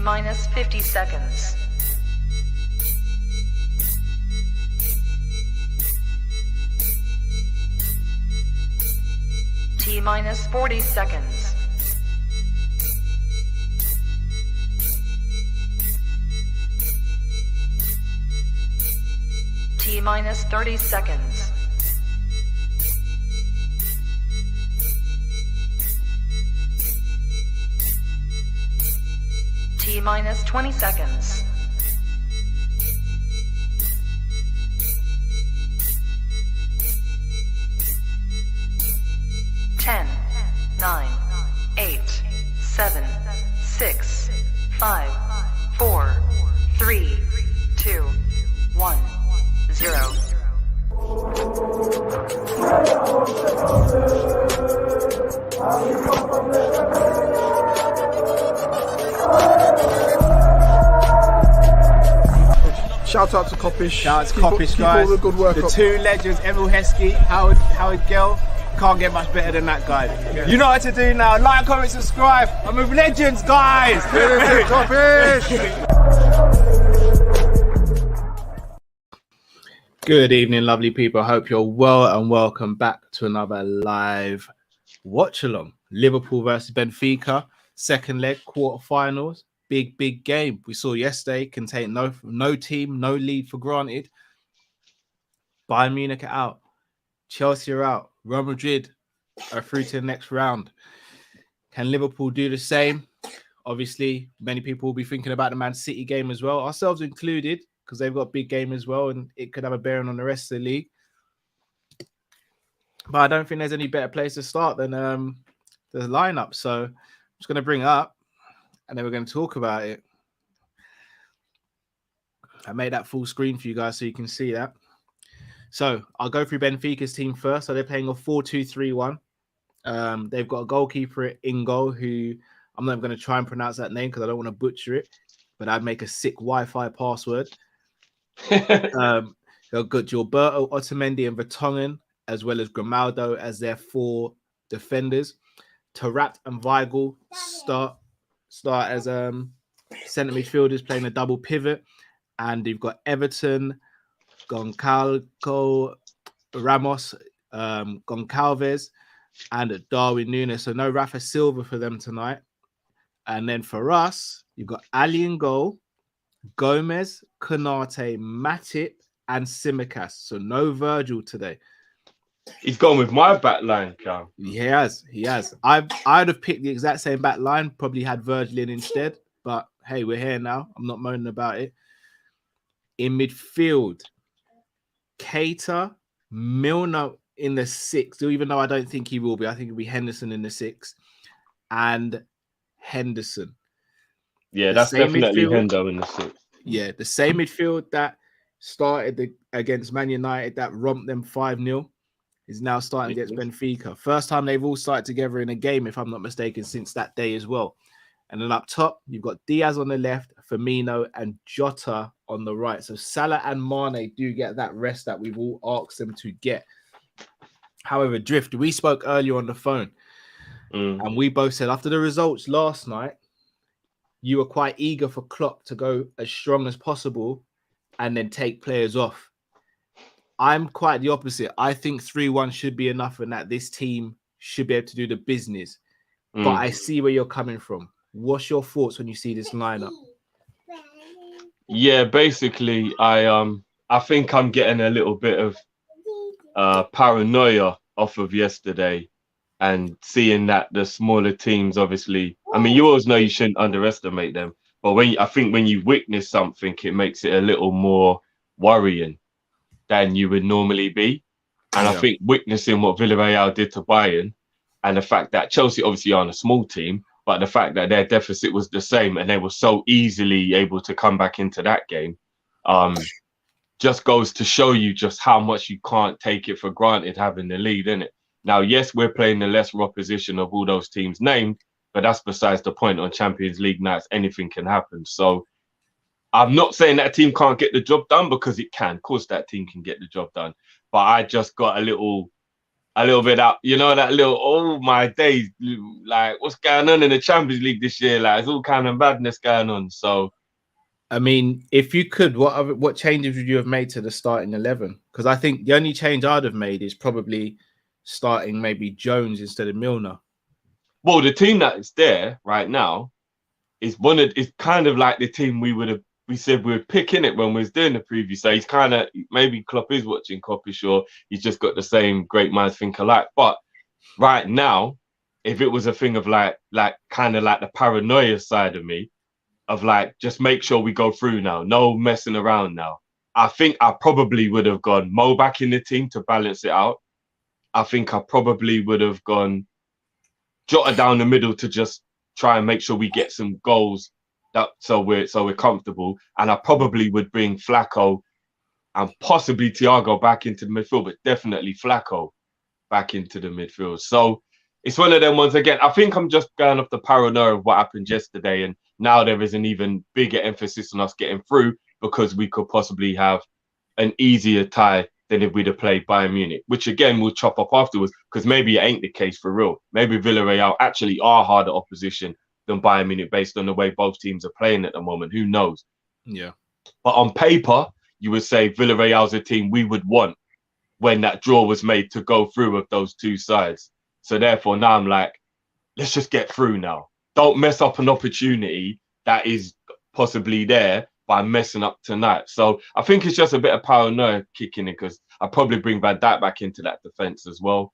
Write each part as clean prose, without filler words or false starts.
minus 50 seconds. T minus 40 seconds. T minus 30 seconds. T minus 20 seconds. Ten, 9, 8, 7, 6, 5, 4, 3, 2, 1, 0. Shout out to Kopish. Shout out to Kopish, keep guys. all the good work the up. two legends, Emil Heskey, Howard Gill. Can't get much better than that guy. Yeah. You know what to do now. Like, comment, subscribe. I'm with legends, guys. Good evening, lovely people. I hope you're well and welcome back to another live watch-along. Liverpool versus Benfica, second leg, quarterfinals. Big game. We saw yesterday can take no team, no lead for granted. Bayern Munich are out. Chelsea are out. Real Madrid are through to the next round. Can Liverpool do the same? Obviously, many people will be thinking about the Man City game as well, ourselves included, because they've got a big game as well, and it could have a bearing on the rest of the league. But I don't think there's any better place to start than the lineup. So I'm just going to bring it up, and then we're going to talk about it. I made that full screen for you guys so you can see that. So I'll go through Benfica's team first. So they're playing a 4-2-3-1. They've got a goalkeeper in goal who I'm not going to try and pronounce that name because I don't want to butcher it, but I'd make a sick Wi-Fi password. They've got Gilberto, Otamendi, and Vertonghen, as well as Grimaldo as their four defenders. Taarabt and Weigl start as centre midfielders playing a double pivot, and you've got Everton, Goncalves, Ramos, Goncalves, and Darwin Núñez. So no Rafa Silva for them tonight. And then for us, you've got Ali in goal, Gomez, Konate, Matip, and Tsimikas. So no Virgil today. He's gone with my back line, Cal. He has. I'd have picked the exact same back line, probably had Virgil in instead. But hey, we're here now. I'm not moaning about it. In midfield, Keita, Milner in the 6, even though I don't think he will be. I think it'll be Henderson in the 6, and Henderson. Yeah, that's definitely Hendo in the 6. Yeah, the same midfield that started against Man United, that romped them 5-0, is now starting against Benfica. First time they've all started together in a game, if I'm not mistaken, since that day as well. And then up top, you've got Diaz on the left, Firmino, and Jota on the right. So Salah and Mane do get that rest that we've all asked them to get. However, Drift, we spoke earlier on the phone, and we both said after the results last night, you were quite eager for Klopp to go as strong as possible and then take players off. I'm quite the opposite. I think 3-1 should be enough and that this team should be able to do the business. But I see where you're coming from. What's your thoughts when you see this lineup? Yeah, basically, I think I'm getting a little bit of paranoia off of yesterday and seeing that the smaller teams, obviously, I mean, you always know you shouldn't underestimate them. But I think when you witness something, it makes it a little more worrying than you would normally be. And I think witnessing what Villarreal did to Bayern and the fact that Chelsea obviously aren't a small team, but the fact that their deficit was the same and they were so easily able to come back into that game just goes to show you just how much you can't take it for granted having the lead, innit? Now, yes, we're playing the lesser opposition of all those teams named, but that's besides the point. On Champions League nights, anything can happen. So I'm not saying that team can't get the job done, because it can. Of course, that team can get the job done. But I just got a little a little bit out, that little, oh my days, like what's going on in the Champions League this year? Like it's all kind of madness going on. So, I mean, if you could, what changes would you have made to the starting 11? Because I think the only change I'd have made is probably starting maybe Jones instead of Milner. well, the team that is there right now is kind of like the team we said we would pick in it when we was doing the preview. So he's kind of, maybe Klopp is watching Kopish, or he's just got the same great minds think alike. But right now, if it was a thing of like kind of like the paranoia side of me, of like, just make sure we go through now, no messing around now. I think I probably would have gone Mo back in the team to balance it out. I think I probably would have gone Jota down the middle to just try and make sure we get some goals, so we're comfortable. And I probably would bring Flacco and possibly Thiago back into the midfield, but definitely Flacco back into the midfield. So it's one of them ones again. I think I'm just going off the paranoia of what happened yesterday, and now there is an even bigger emphasis on us getting through, because we could possibly have an easier tie than if we'd have played Bayern Munich, which again we'll chop up afterwards, because maybe it ain't the case for real. Maybe Villarreal actually are harder opposition than Bayern Munich based on the way both teams are playing at the moment. Who knows? Yeah. But on paper, you would say Villarreal's a team we would want when that draw was made to go through with those two sides. So therefore now I'm like, let's just get through now. Don't mess up an opportunity that is possibly there by messing up tonight. So I think it's just a bit of paranoia kicking it, because I probably bring Van Dijk back into that defense as well,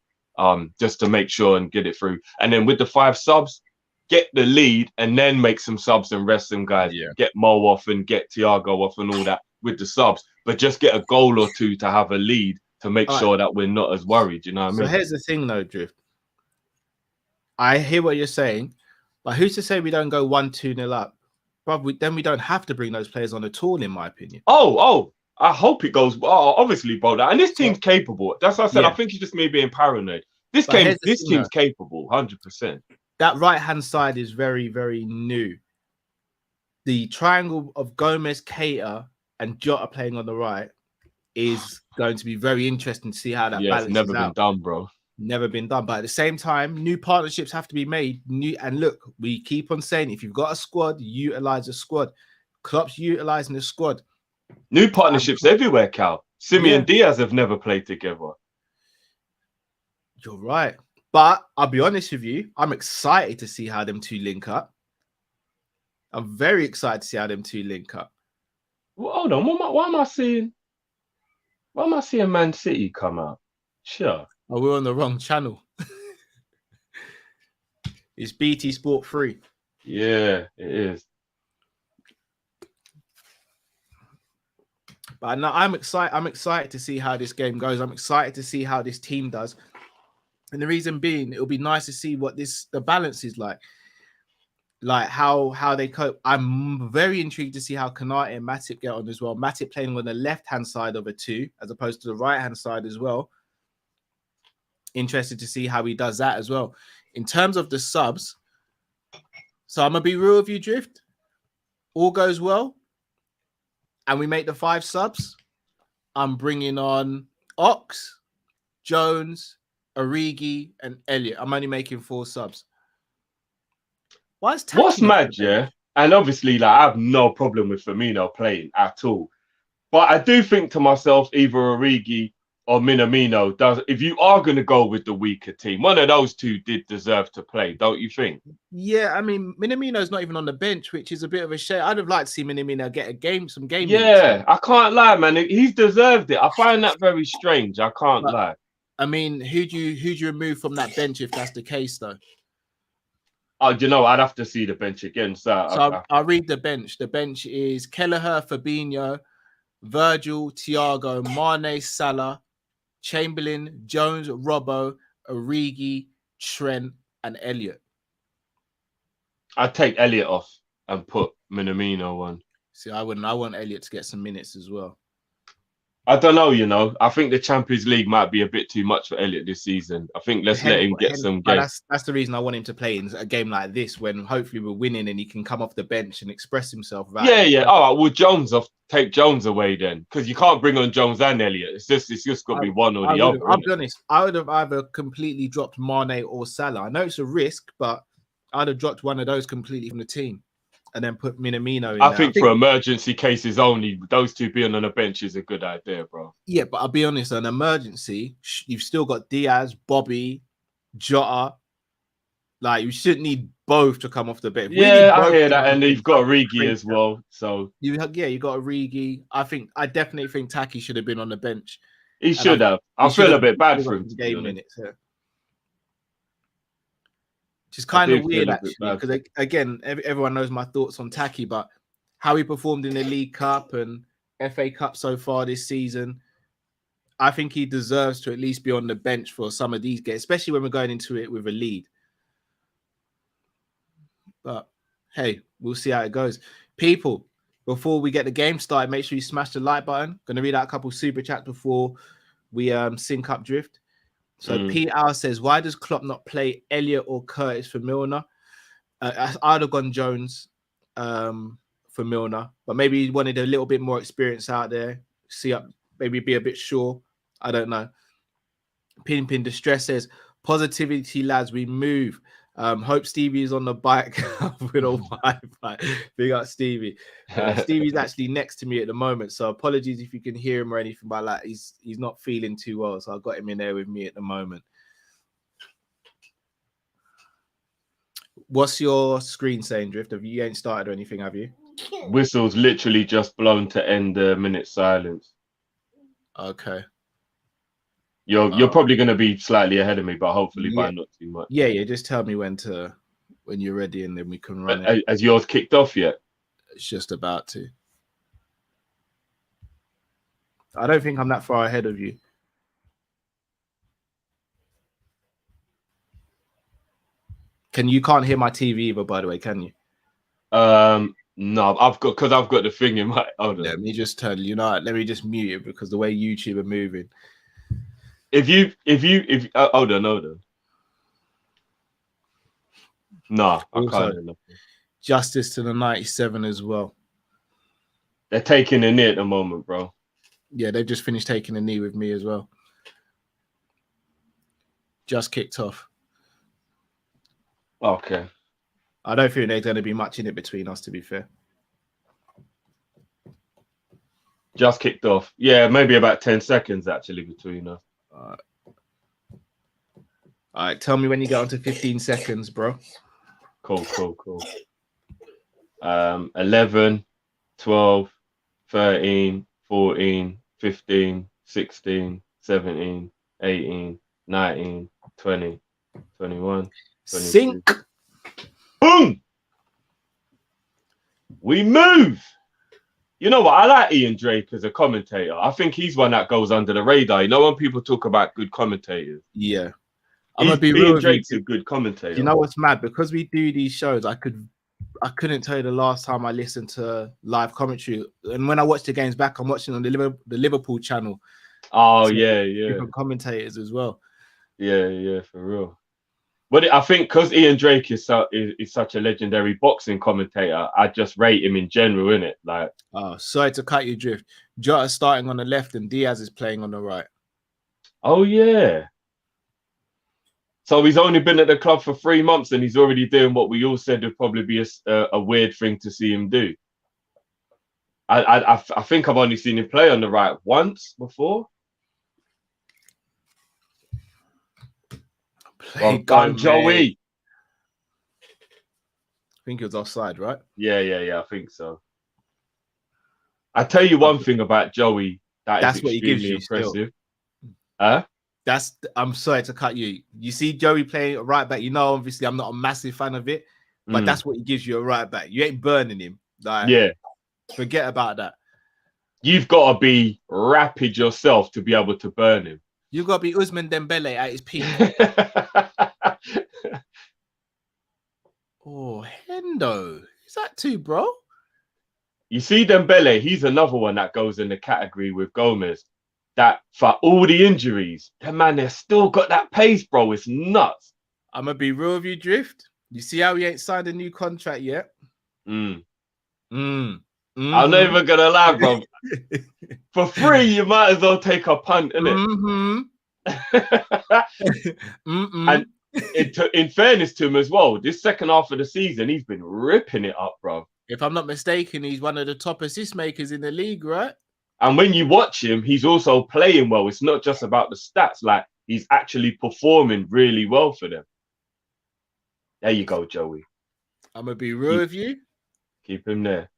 just to make sure and get it through. And then with the 5 subs, get the lead and then make some subs and rest some guys. Yeah. Get Mo off and get Thiago off and all that with the subs, but just get a goal or two to have a lead to make sure that we're not as worried. You know what I mean? So here's the thing though, Drift. I hear what you're saying, but who's to say we don't go 1-2-0 up? But then we don't have to bring those players on at all, in my opinion. Oh, I hope it goes well. Obviously, bro. And this team's capable. That's what I said. Yeah. I think it's just me being paranoid. This team's capable, 100%. That right-hand side is very, very new. The triangle of Gomez, Keita, and Jota playing on the right is going to be very interesting to see how that balances out. It's never been done, bro. Never been done. But at the same time, new partnerships have to be made. And look, we keep on saying, if you've got a squad, utilize a squad. Klopp's utilizing the squad. New partnerships everywhere, Cal. Simi and Diaz have never played together. You're right. But I'll be honest with you, I'm excited to see how them two link up. I'm very excited to see how them two link up. Well, hold on. Why am I seeing Man City come out? Sure. Oh, we're on the wrong channel. It's BT Sport 3. Yeah, it is. But no, I'm excited. I'm excited to see how this game goes. I'm excited to see how this team does. And the reason being, it'll be nice to see what the balance is like how they cope. I'm very intrigued to see how Konate and Matip get on as well. Matip playing on the left-hand side of a 2 as opposed to the right-hand side as well. Interested to see how he does that as well. In terms of the subs, so I'm going to be real with you, Drift. All goes well, and we make the 5 subs. I'm bringing on Ox, Jones, Origi, and Elliott. I'm only making 4 subs. What's mad, yeah? And obviously, like, I have no problem with Firmino playing at all. But I do think to myself, either Origi or Minamino does. If you are going to go with the weaker team, one of those two did deserve to play, don't you think? Yeah, I mean, Minamino's not even on the bench, which is a bit of a shame. I'd have liked to see Minamino get some game. Yeah, I can't lie, man. He's deserved it. I find that very strange. I can't lie. I mean, who do you remove from that bench if that's the case, though? Oh, you know, I'd have to see the bench again. So I'll read the bench. The bench is Kelleher, Fabinho, Virgil, Thiago, Mane, Salah, Chamberlain, Jones, Robbo, Origi, Trent, and Elliott. I'd take Elliott off and put Minamino on. See, I wouldn't. I want Elliott to get some minutes as well. I don't know, you know. I think the Champions League might be a bit too much for Elliot this season. I think let's let him get some But games. that's the reason I want him to play in a game like this when hopefully we're winning and he can come off the bench and express himself. Yeah. All right, well, Jones off. Take Jones away then, because you can't bring on Jones and Elliot. It's just got to be one or the other. I'll be honest. I would have either completely dropped Mane or Salah. I know it's a risk, but I'd have dropped one of those completely from the team and then put Minamino in. I think for emergency cases only, those two being on a bench is a good idea, bro. Yeah, but I'll be honest, an emergency, you've still got Diaz, Bobby, Jota. Like, you shouldn't need both to come off the bench. Yeah, I hear that. And you've got Origi as well. So you got Origi. I definitely think Taki should have been on the bench. He should have. I feel a bit bad for him. Game minutes, yeah. Which is kind of weird, actually, because again, everyone knows my thoughts on Taki, but how he performed in the League Cup and FA Cup so far this season, I think he deserves to at least be on the bench for some of these games, especially when we're going into it with a lead. But hey, we'll see how it goes. People, before we get the game started, make sure you smash the like button. Going to read out a couple super chats before we sync up Drift. So Pete Hour says, why does Klopp not play Elliot or Curtis for Milner? I'd have gone Jones for Milner, but maybe he wanted a little bit more experience out there. See up, maybe be a bit sure. I don't know. Pin Distress says, positivity, lads, we move. Hope Stevie is on the bike with a Wi-Fi. Big up Stevie. Stevie's actually next to me at the moment, so apologies if you can hear him or anything like that. He's not feeling too well, so I've got him in there with me at the moment. What's your screen saying, Drift? You ain't started or anything, have you? Whistle's literally just blown to end the minute silence. Okay. You're probably going to be slightly ahead of me, but hopefully by not too much. Yeah. Just tell me when you're ready, and then we can run it. Has yours kicked off yet? It's just about to. I don't think I'm that far ahead of you. You can't hear my TV either, by the way, can you? No, I've got the thing in my. Hold on. Let me just tell you. Let me just mute it because the way YouTube are moving. If hold on. No, I can't hear nothing. Justice to the 97 as well. They're taking a knee at the moment, bro. Yeah, they've just finished taking a knee with me as well. Just kicked off. Okay. I don't think there's going to be much in it between us, to be fair. Just kicked off. Yeah, maybe about 10 seconds actually between us. All right. Tell me when you get onto 15 seconds, bro. Cool. 11, 12, 13, 14, 15, 16, 17, 18, 19, 20, 21, 22. Sync. Boom! We move! You know what? I like Ian Drake as a commentator. I think he's one that goes under the radar. You know when people talk about good commentators? Yeah. I'm gonna be real. Ian Drake's a good commentator. You know what's mad? Because we do these shows, I couldn't tell you the last time I listened to live commentary. And when I watch the games back, I'm watching on the Liverpool channel. Oh, so yeah. Different commentators as well. Yeah, for real. But I think because Ian Drake is such a legendary boxing commentator, I just rate him in general, innit? Like, sorry to cut you, Drift. Jota starting on the left and Diaz is playing on the right. Oh yeah. So he's only been at the club for 3 months and he's already doing what we all said would probably be a weird thing to see him do. I think I've only seen him play on the right once before. Well done, Joey. I think it was offside, right? Yeah, I think so. I tell you one thing about Joey that's what he gives you impressive. Huh? I'm sorry to cut you. You see Joey playing right back. You know, obviously, I'm not a massive fan of it, but that's what he gives you a right back. You ain't burning him. Like, yeah. Forget about that. You've got to be rapid yourself to be able to burn him. You've got to be Usman Dembele at his peak. Oh, Hendo. Is that too, bro? You see Dembele, he's another one that goes in the category with Gomez. that for all the injuries, that man, they've still got that pace, bro. It's nuts. I'm gonna be real with you, Drift. You see how he ain't signed a new contract yet? Mm. Mm. I'm not even gonna lie, bro. For free, you might as well take a punt, innit? And in fairness to him as well, this second half of the season, he's been ripping it up, bro. If I'm not mistaken, he's one of the top assist makers in the league, right? And when you watch him, he's also playing well. It's not just about the stats. Like, he's actually performing really well for them. There you go, Joey. I'm gonna be real with you. Keep him there.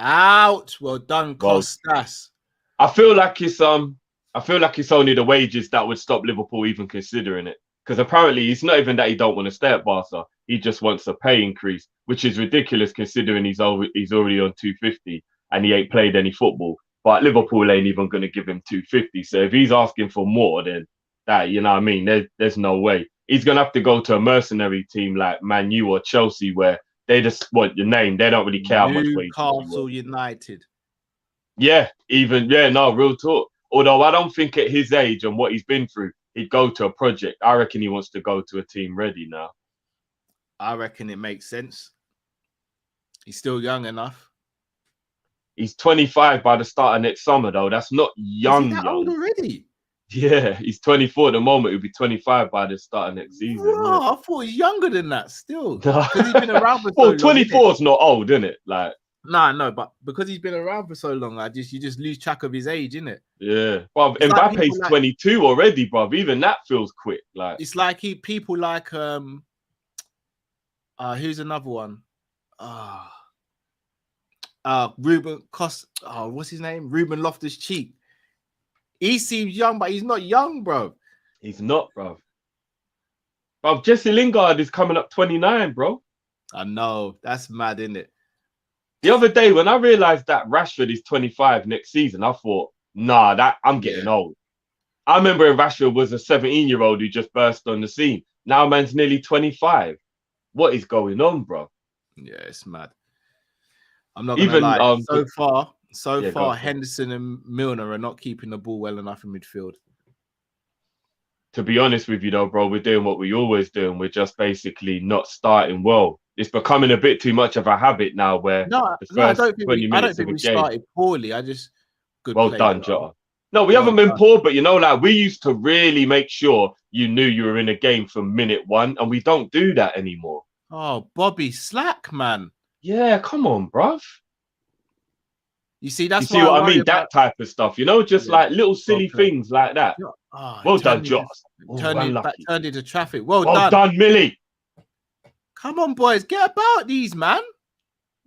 Out. Well done, Costas. I feel like it's only the wages that would stop Liverpool even considering it. Because apparently it's not even that he don't want to stay at Barca. He just wants a pay increase, which is ridiculous considering he's already on 250 and he ain't played any football. But Liverpool ain't even going to give him 250. So if he's asking for more, then that, you know what I mean? There's no way. He's going to have to go to a mercenary team like Man U or Chelsea where they just want your name. They don't really care how much wages. Newcastle United. Yeah, real talk. Although I don't think at his age and what he's been through, he'd go to a project. I reckon he wants to go to a team ready now. I reckon it makes sense. He's still young enough. He's 25 by the start of next summer, though. That's not young. Is he that old already? Yeah, he's 24 at the moment. He'll be 25 by the start of next season. Bro, I thought he's younger than that still. Because he's been around for so well, long. 24 is not old, isn't it? Like, no, but because he's been around for so long, you just lose track of his age, innit? Yeah. Well, Mbappe's 22 already, bro. Even that feels quick. Like, it's like people like who's another one? Ruben what's his name? Ruben Loftus-Cheek. He seems young, but he's not young, bro. He's not, bro. Bro, Jesse Lingard is coming up 29, bro. I know. That's mad, isn't it? The other day, when I realized that Rashford is 25 next season, I thought, nah, I'm getting old. I remember when Rashford was a 17-year-old who just burst on the scene. Now man's nearly 25. What is going on, bro? Yeah, it's mad. I'm not gonna lie. So far, Henderson and Milner are not keeping the ball well enough in midfield. To be honest with you, though, bro, we're doing what we always do, and we're just basically not starting well. It's becoming a bit too much of a habit now. Where I don't think we started poorly. Well done, Jota. No, we haven't been poor, but like we used to really make sure you knew you were in a game from minute one, and we don't do that anymore. Oh, Bobby, slack, man. Yeah, come on, bruv. You see, that's what I mean. That type of stuff, just like little silly things like that. Oh, well done, Jota. Turned into traffic. Well done, Millie. Come on, boys, get about these, man.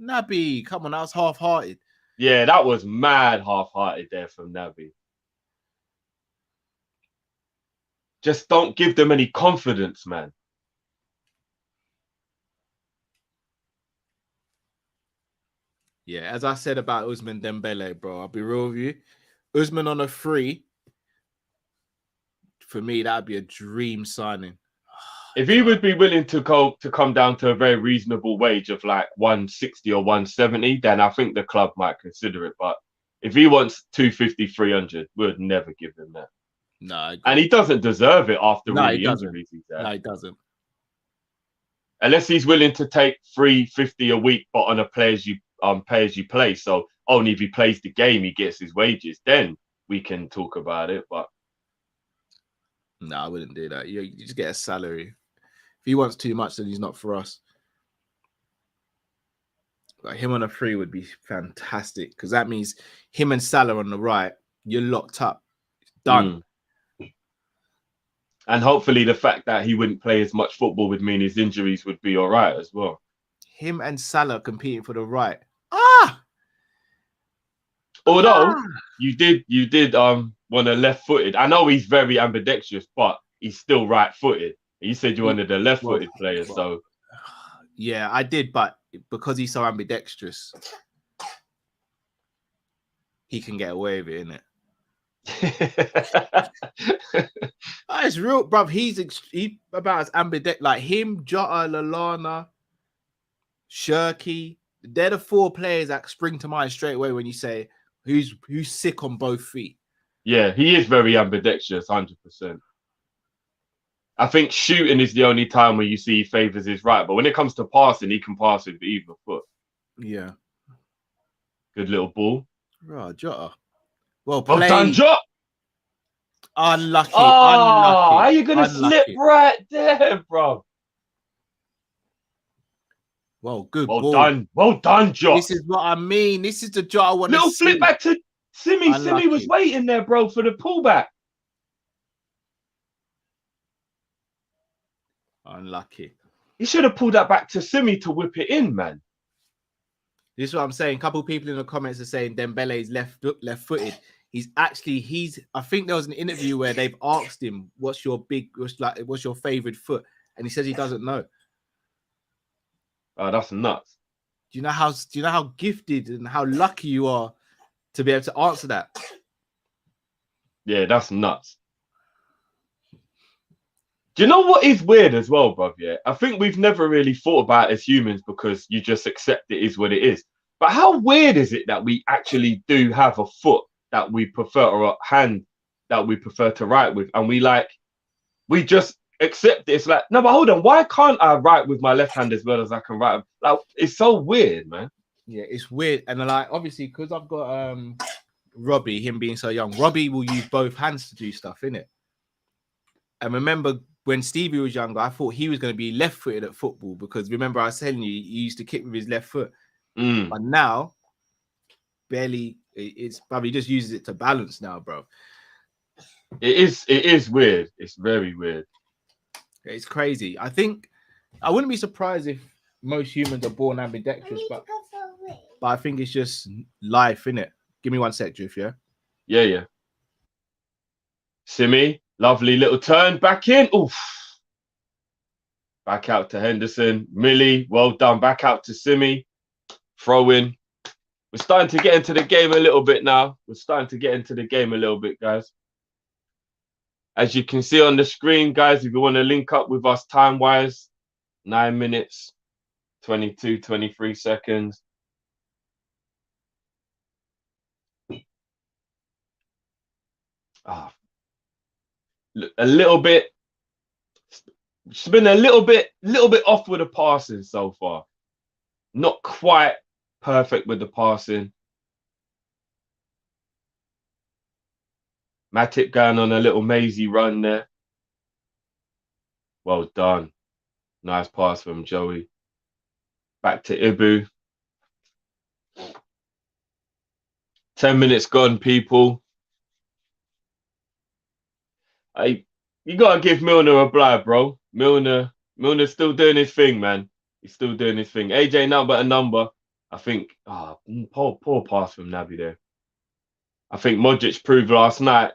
Naby, come on, that was half-hearted. Yeah, that was mad half-hearted there from Naby. Just don't give them any confidence, man. Yeah, as I said about Ousmane Dembele, bro, I'll be real with you. Ousmane on a free, for me, that'd be a dream signing. If he would be willing to come down to a very reasonable wage of like 160 or 170, then I think the club might consider it. But if he wants 250, 300, we'd never give him that. No, and he doesn't deserve it after all the injuries he's had. No, he doesn't. Unless he's willing to take 350 a week, but on a pay as you play. So only if he plays the game, he gets his wages. Then we can talk about it. But no, I wouldn't do that. You just get a salary. If he wants too much, then he's not for us. Like him on a free would be fantastic because that means him and Salah on the right, you're locked up. It's done. And hopefully the fact that he wouldn't play as much football would mean his injuries would be all right as well. Him and Salah competing for the right. Although you did want a left-footed. I know he's very ambidextrous, but he's still right-footed. You said you wanted a left-footed player, so yeah, I did, but because he's so ambidextrous, he can get away with it, innit? It's real, bruv. He's about as ambidextrous, like him, Jota, Lallana, Shirky. They're the four players that spring to mind straight away when you say who's sick on both feet. Yeah, he is very ambidextrous, 100%. I think shooting is the only time where you see he favours his right, but when it comes to passing, he can pass with either foot. Yeah. Good little ball. Right, Jota. Well Well done, played. Jota. Unlucky. Oh, Unlucky. how you gonna slip right there, bro? Well, good Well ball. done. Well done, Jota. This is what I mean. This is the Jota I want to see. Little flip back to Simi. Unlucky. Simi was waiting there, bro, for the pullback. Unlucky. He should have pulled that back to Simi to whip it in, man. This is what I'm saying. A couple of people in the comments are saying Dembele's left-footed. I think there was an interview where they've asked him, what's your favorite foot? And he says he doesn't know. Oh, that's nuts. Do you know how gifted and how lucky you are to be able to answer that? Yeah, that's nuts. Do you know what is weird as well, bruv? Yeah, I think we've never really thought about it as humans because you just accept it is what it is. But how weird is it that we actually do have a foot that we prefer, or a hand that we prefer to write with, and we just accept it? It's like, no, but hold on, why can't I write with my left hand as well as I can write? Like, it's so weird, man. Yeah, it's weird. And like, obviously, because I've got Robbie, him being so young, Robbie will use both hands to do stuff, innit? And remember when Stevie was younger, I thought he was going to be left-footed at football because remember I was telling you he used to kick with his left foot. But now, barely, it's probably just uses it to balance now, bro. It is weird. It's very weird. It's crazy. I think I wouldn't be surprised if most humans are born ambidextrous, but I think it's just life, innit? Give me 1 sec, Drift, yeah? Yeah. Simi, lovely little turn back in. Oof. Back out to Henderson. Millie, well done. Back out to Simi. Throw in. We're starting to get into the game a little bit now. Guys. As you can see on the screen, guys, if you want to link up with us time-wise, 9 minutes, 22, 23 seconds. A little bit. It's been a little bit off with the passing so far. Not quite perfect with the passing. Matip going on a little mazy run there. Well done. Nice pass from Joey. Back to Ibu. 10 minutes gone, people. You gotta give Milner a blind, bro. Milner's still doing his thing, man. He's still doing his thing. AJ now but a number. I think poor pass from Naby there. I think Modric proved last night,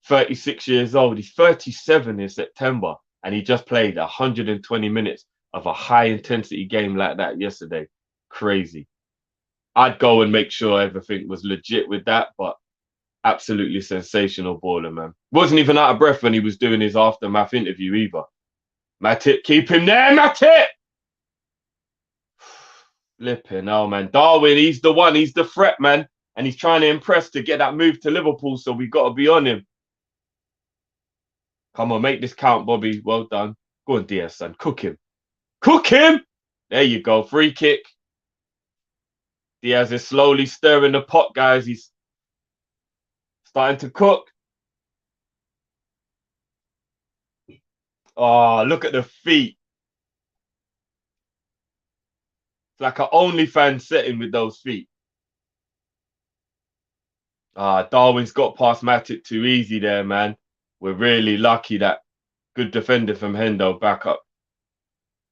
36 years old. He's 37 in September, and he just played 120 minutes of a high-intensity game like that yesterday. Crazy. I'd go and make sure everything was legit with that, but absolutely sensational baller, man. Wasn't even out of breath when he was doing his aftermath interview either. Matip, keep him there, Matip! Flipping hell, man. Darwin, he's the one. He's the threat, man. And he's trying to impress to get that move to Liverpool, so we got to be on him. Come on, make this count, Bobby. Well done. Go on, Diaz, son. Cook him. Cook him! There you go. Free kick. Diaz is slowly stirring the pot, guys. He's starting to cook. Oh, look at the feet. It's like an OnlyFans setting with those feet. Darwin's got past Matip too easy there, man. We're really lucky that good defender from Hendo back up.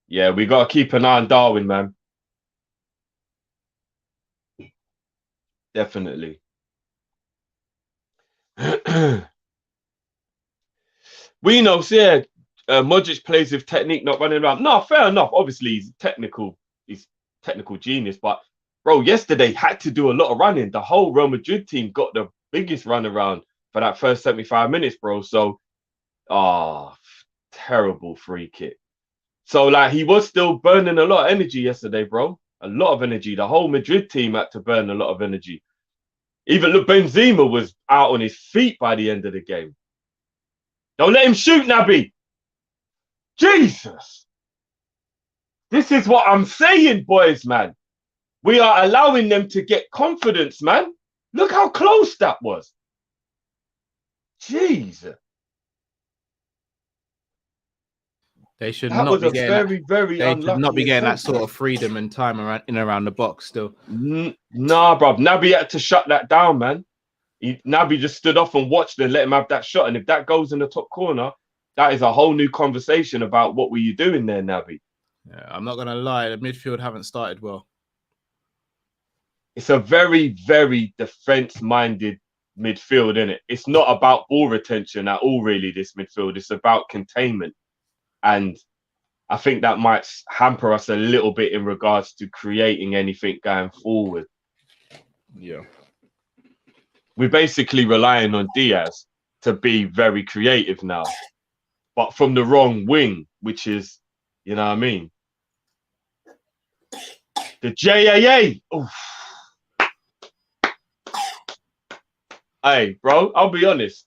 Yeah, we got to keep an eye on Darwin, man. Definitely. We know, yeah, Modric plays with technique, not running around. No, fair enough. Obviously, he's technical genius. But, bro, yesterday had to do a lot of running. The whole Real Madrid team got the biggest run around for that first 75 minutes, bro. So, terrible free kick. So, like, he was still burning a lot of energy yesterday, bro. A lot of energy. The whole Madrid team had to burn a lot of energy. Even look, Benzema was out on his feet by the end of the game. Don't let him shoot, Naby. Jesus. This is what I'm saying, boys, man. We are allowing them to get confidence, man. Look how close that was. Jesus. They should That not was be a getting very, very they unlucky should not be getting that attempt, sort of freedom and time around the box still. Nah, bruv. Naby had to shut that down, man. Naby just stood off and watched and let him have that shot. And if that goes in the top corner, that is a whole new conversation about what were you doing there, Naby. Yeah, I'm not gonna lie, the midfield haven't started well. It's a very, very defense-minded midfield, isn't it? It's not about ball retention at all, really, this midfield. It's about containment. And I think that might hamper us a little bit in regards to creating anything going forward. Yeah. We're basically relying on Diaz to be very creative now, but from the wrong wing, which is, you know what I mean? The JAA. Oof. Hey, bro, I'll be honest.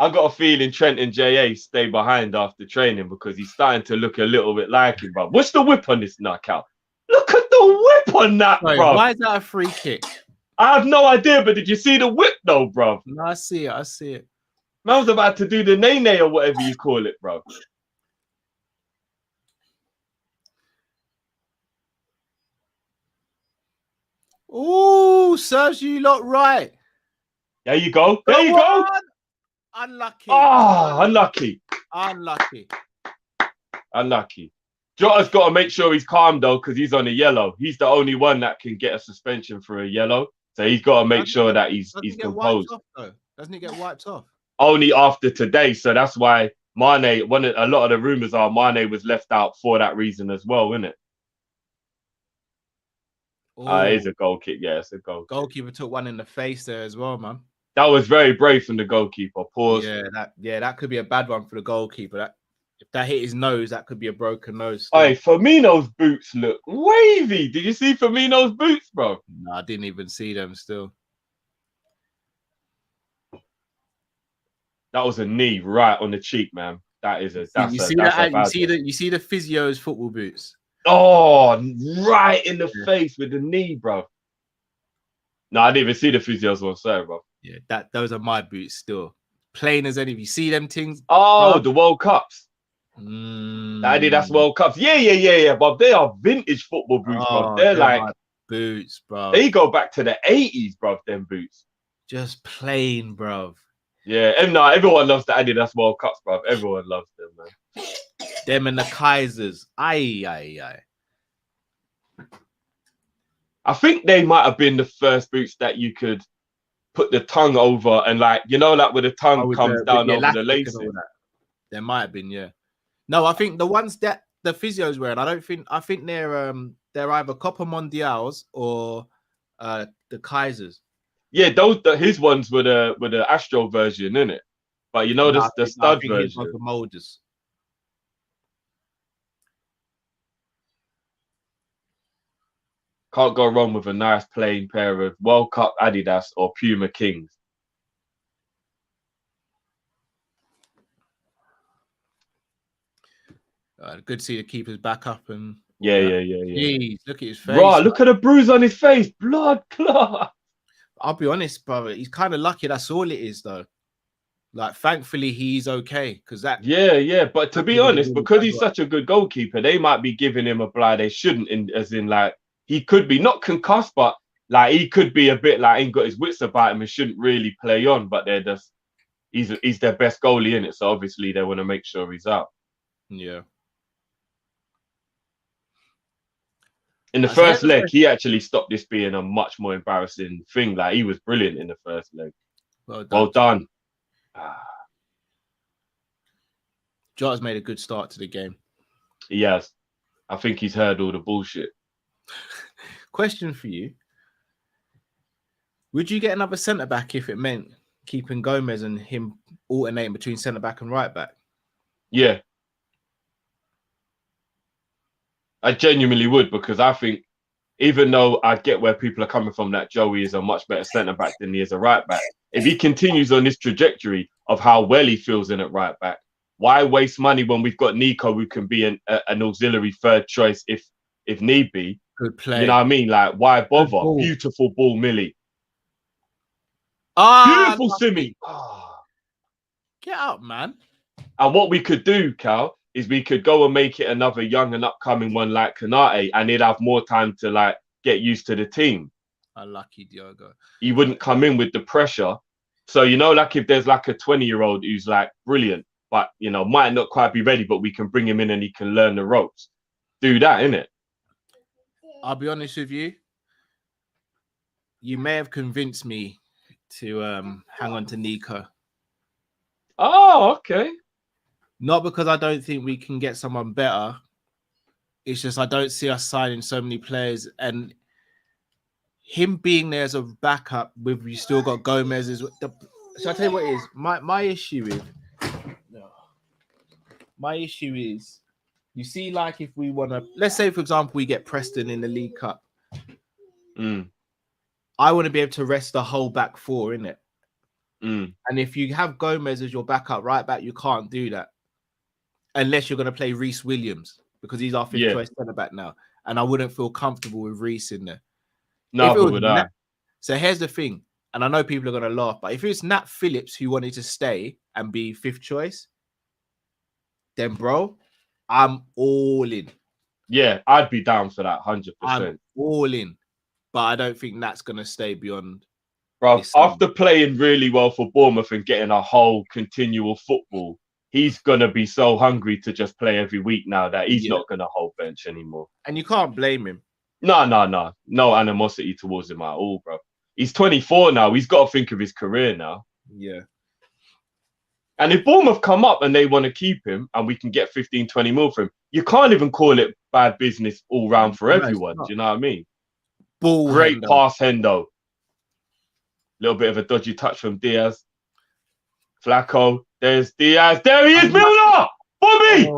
I got a feeling Trent and JA stay behind after training because he's starting to look a little bit like him, bro. What's the whip on this knockout? Look at the whip on that, bro. Why is that a free kick? I have no idea, but did you see the whip though, bro? No, I see it. I see it. Man was about to do the nay or whatever you call it, bro. Oh, serves you lot right. There you go. There you go. Unlucky. Ah, unlucky. Unlucky. Unlucky. Jota's got to make sure he's calm though, because he's on a yellow. He's the only one that can get a suspension for a yellow. So he's got to make sure that he's composed. Doesn't he get wiped off? Only after today. So that's why Mane, a lot of the rumours are Mane was left out for that reason as well, isn't it? It's a goal kick. Yeah, it's a goal kick. Goalkeeper took one in the face there as well, man. That was very brave from the goalkeeper. Pause. Yeah, that could be a bad one for the goalkeeper. If that hit his nose, that could be a broken nose. Hey, Firmino's boots look wavy. Did you see Firmino's boots, bro? No, I didn't even see them still. That was a knee right on the cheek, man. You see the physio's football boots. Oh, right in the face with the knee, bro. No, I didn't even see the physio's one, sorry, bro. Yeah, those are my boots still. Plain as any. You see them things? Oh, bro? The World Cups. That's World Cups. Yeah, Bob. They are vintage football boots, bro. They're like boots, bro. They go back to the 80s, bro. Them boots. Just plain, bro. Yeah, and no, everyone loves the Adidas World Cups, bro. Everyone loves them, man. Them and the Kaisers. Aye. I think they might have been the first boots that you could put the tongue over and like where the tongue comes down over the laces. There might have been, yeah. No, I think the ones that the physio's wearing, I think they're either Copa Mondials or the Kaisers. Yeah, his ones were the Astro version, innit? But the stud version. The Molders. Can't go wrong with a nice plain pair of World Cup Adidas or Puma Kings. Good to see the keepers back up and yeah. Jeez, look at his face. Right, look at the bruise on his face. Blood clot. I'll be honest, brother. He's kind of lucky. That's all it is, though. Like, thankfully, he's okay because that. Yeah. But to be honest, because he's such a good goalkeeper, they might be giving him a blind. They shouldn't, as in like he could be not concussed, but like he could be a bit like ain't got his wits about him and shouldn't really play on. But they're just he's their best goalie in it, so obviously they want to make sure he's out. Yeah. In the first leg, he actually stopped this being a much more embarrassing thing. Like he was brilliant in the first leg. Well done. Jota's made a good start to the game. He has. I think he's heard all the bullshit. Question for you. Would you get another centre-back if it meant keeping Gomez and him alternating between centre-back and right-back? Yeah. I genuinely would, because I think even though I get where people are coming from, that Joey is a much better centre back than he is a right back. If he continues on this trajectory of how well he feels in at right back, why waste money when we've got Nico, who can be an auxiliary third choice if need be? Good play. You know what I mean? Like, why bother? Beautiful ball, Millie. Beautiful Simi. Get out, man. And what we could do, Cal, is we could go and make it another young and upcoming one like Kanate, and he'd have more time to like get used to the team. Unlucky Diogo. He wouldn't come in with the pressure. So, you know, like if there's like a 20-year-old who's like brilliant, but, you know, might not quite be ready, but we can bring him in and he can learn the ropes. Do that, innit? I'll be honest with you. You may have convinced me to hang on to Nico. Oh, okay. Not because I don't think we can get someone better. It's just I don't see us signing so many players, and him being there as a backup with you still got Gomez is the. So I tell you what it is my issue is. My issue is, you see, like if we want to, let's say for example we get Preston in the League Cup. I want to be able to rest the whole back four, innit? And if you have Gomez as your backup right back, you can't do that unless you're going to play Reece Williams, because he's our fifth choice centre back now, and I wouldn't feel comfortable with Reece in there. No, would I? So here's the thing, and I know people are going to laugh, but if it's Nat Phillips who wanted to stay and be fifth choice, then bro, I'm all in. Yeah, I'd be down for that 100%. I'm all in, but I don't think Nat's going to stay beyond. Bro, after playing really well for Bournemouth and getting a whole continual football, he's going to be so hungry to just play every week now that he's not going to hold bench anymore. And you can't blame him. No. No animosity towards him at all, bro. He's 24 now. He's got to think of his career now. Yeah. And if Bournemouth come up and they want to keep him and we can get 15, 20 mil for him, you can't even call it bad business all round for everyone. Do you know what I mean? Great pass, Hendo. Little bit of a dodgy touch from Diaz. Flacco. There's Diaz. There he is, Milner! Bobby!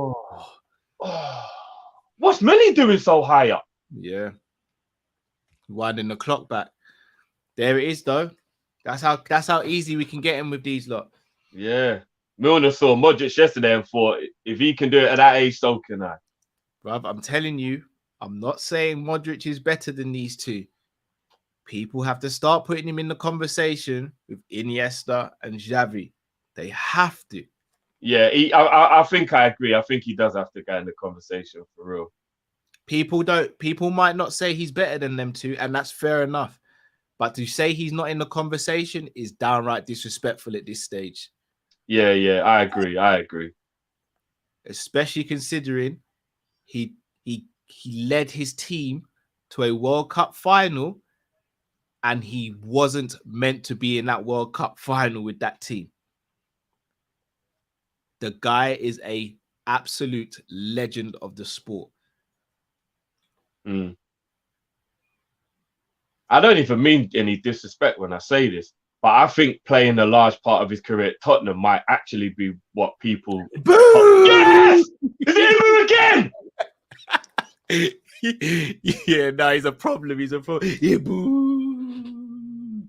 What's Millie doing so high up? Yeah. Winding the clock back. There it is, though. That's how easy we can get him with these lot. Yeah. Milner saw Modric yesterday and thought, if he can do it at that age, so can I. Bruv, I'm telling you, I'm not saying Modric is better than these two. People have to start putting him in the conversation with Iniesta and Xavi. They have to. Yeah, I think I agree. I think he does have to go in the conversation for real. People might not say he's better than them two, and that's fair enough. But to say he's not in the conversation is downright disrespectful at this stage. Yeah, I agree. Especially considering he led his team to a World Cup final, and he wasn't meant to be in that World Cup final with that team. The guy is a absolute legend of the sport. I don't even mean any disrespect when I say this, but I think playing a large part of his career at Tottenham might actually be what people... Boom! Yes! Is it him again? Yeah, no, he's a problem. Yeah, boo.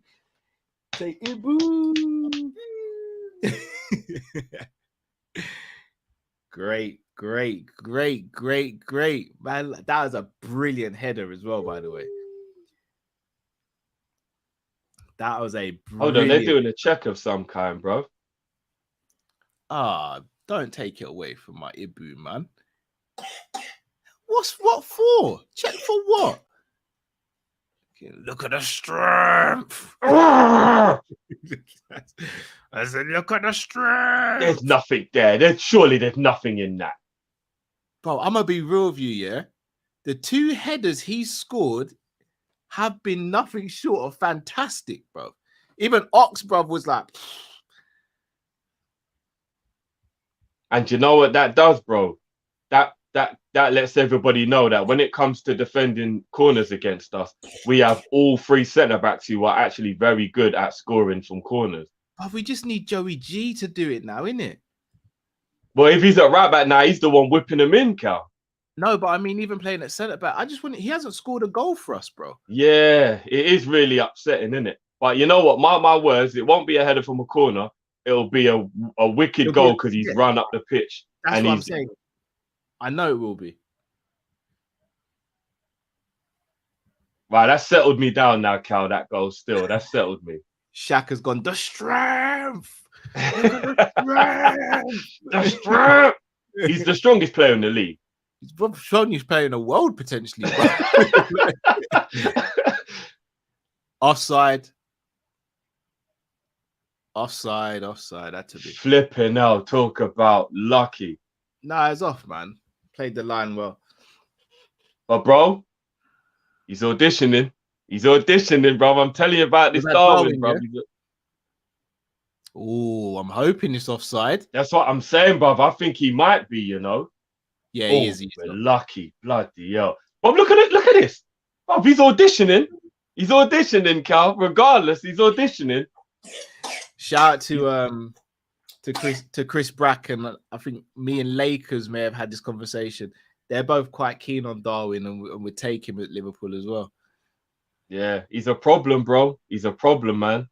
Say, boo. Great. Man, that was a brilliant header as well, by the way. That was a brilliant... Hold on, they're doing a check of some kind, bro. Don't take it away from my Ibu, man. What for? Check for what? Look at the strength. I said, look at the strength. There's nothing there. Surely there's nothing in that. Bro, I'm going to be real with you, yeah? The two headers he scored have been nothing short of fantastic, bro. Even Ox, bro, was like... And you know what that does, bro? That lets everybody know that when it comes to defending corners against us, we have all three centre-backs who are actually very good at scoring from corners. But we just need Joey G to do it now, innit? Well, if he's at right back now, he's the one whipping them in, Cal. No, but I mean, even playing at centre back, I just wouldn't. He hasn't scored a goal for us, bro. Yeah, it is really upsetting, isn't it? But you know what? Mark my words, it won't be a header from a corner. It'll be a wicked goal because he's run up the pitch. That's what I'm saying. I know it will be. Right, that settled me down now, Cal. That goal still. That settled me. Shaka's gone, the strength. The strength. He's the strongest player in the league. He's strongest player in the world, potentially. Offside. That to be flipping out. Talk about lucky. Nah, it's off, man. Played the line well. But bro, he's auditioning. He's auditioning, bro. I'm telling you about this Darwin, bro. Yeah? Oh, I'm hoping it's offside. That's what I'm saying, bro. I think he might be, you know. Yeah, he is. We're lucky. Bloody hell. But look at it. Look at this. Bro, he's auditioning. He's auditioning, Cal. Regardless, he's auditioning. Shout out to Chris Bracken. I think me and Lakers may have had this conversation. They're both quite keen on Darwin, and we take him at Liverpool as well. Yeah, he's a problem, bro. He's a problem, man.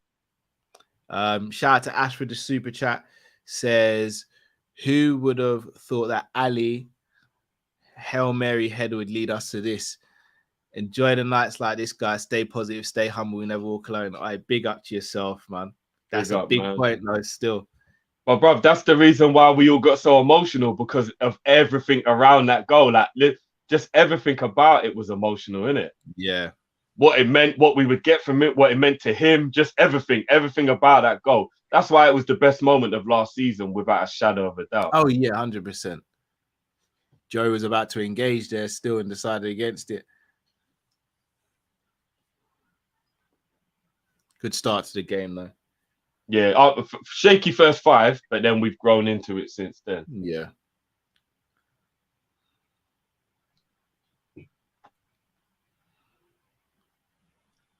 Shout out to Ashford, the super chat says, who would have thought that Ali Hail Mary header would lead us to this? Enjoy the nights like this, guys. Stay positive, stay humble, we never walk alone. I big up to yourself, man. That's a big point, though, still. But, bro, that's the reason why we all got so emotional, because of everything around that goal. Like, just everything about it was emotional, innit? Yeah. What it meant, what we would get from it, what it meant to him, just everything about that goal. That's why it was the best moment of last season, without a shadow of a doubt. Oh, yeah, 100%. Joe was about to engage there still and decided against it. Good start to the game, though. Yeah, shaky first 5, but then we've grown into it since then. Yeah.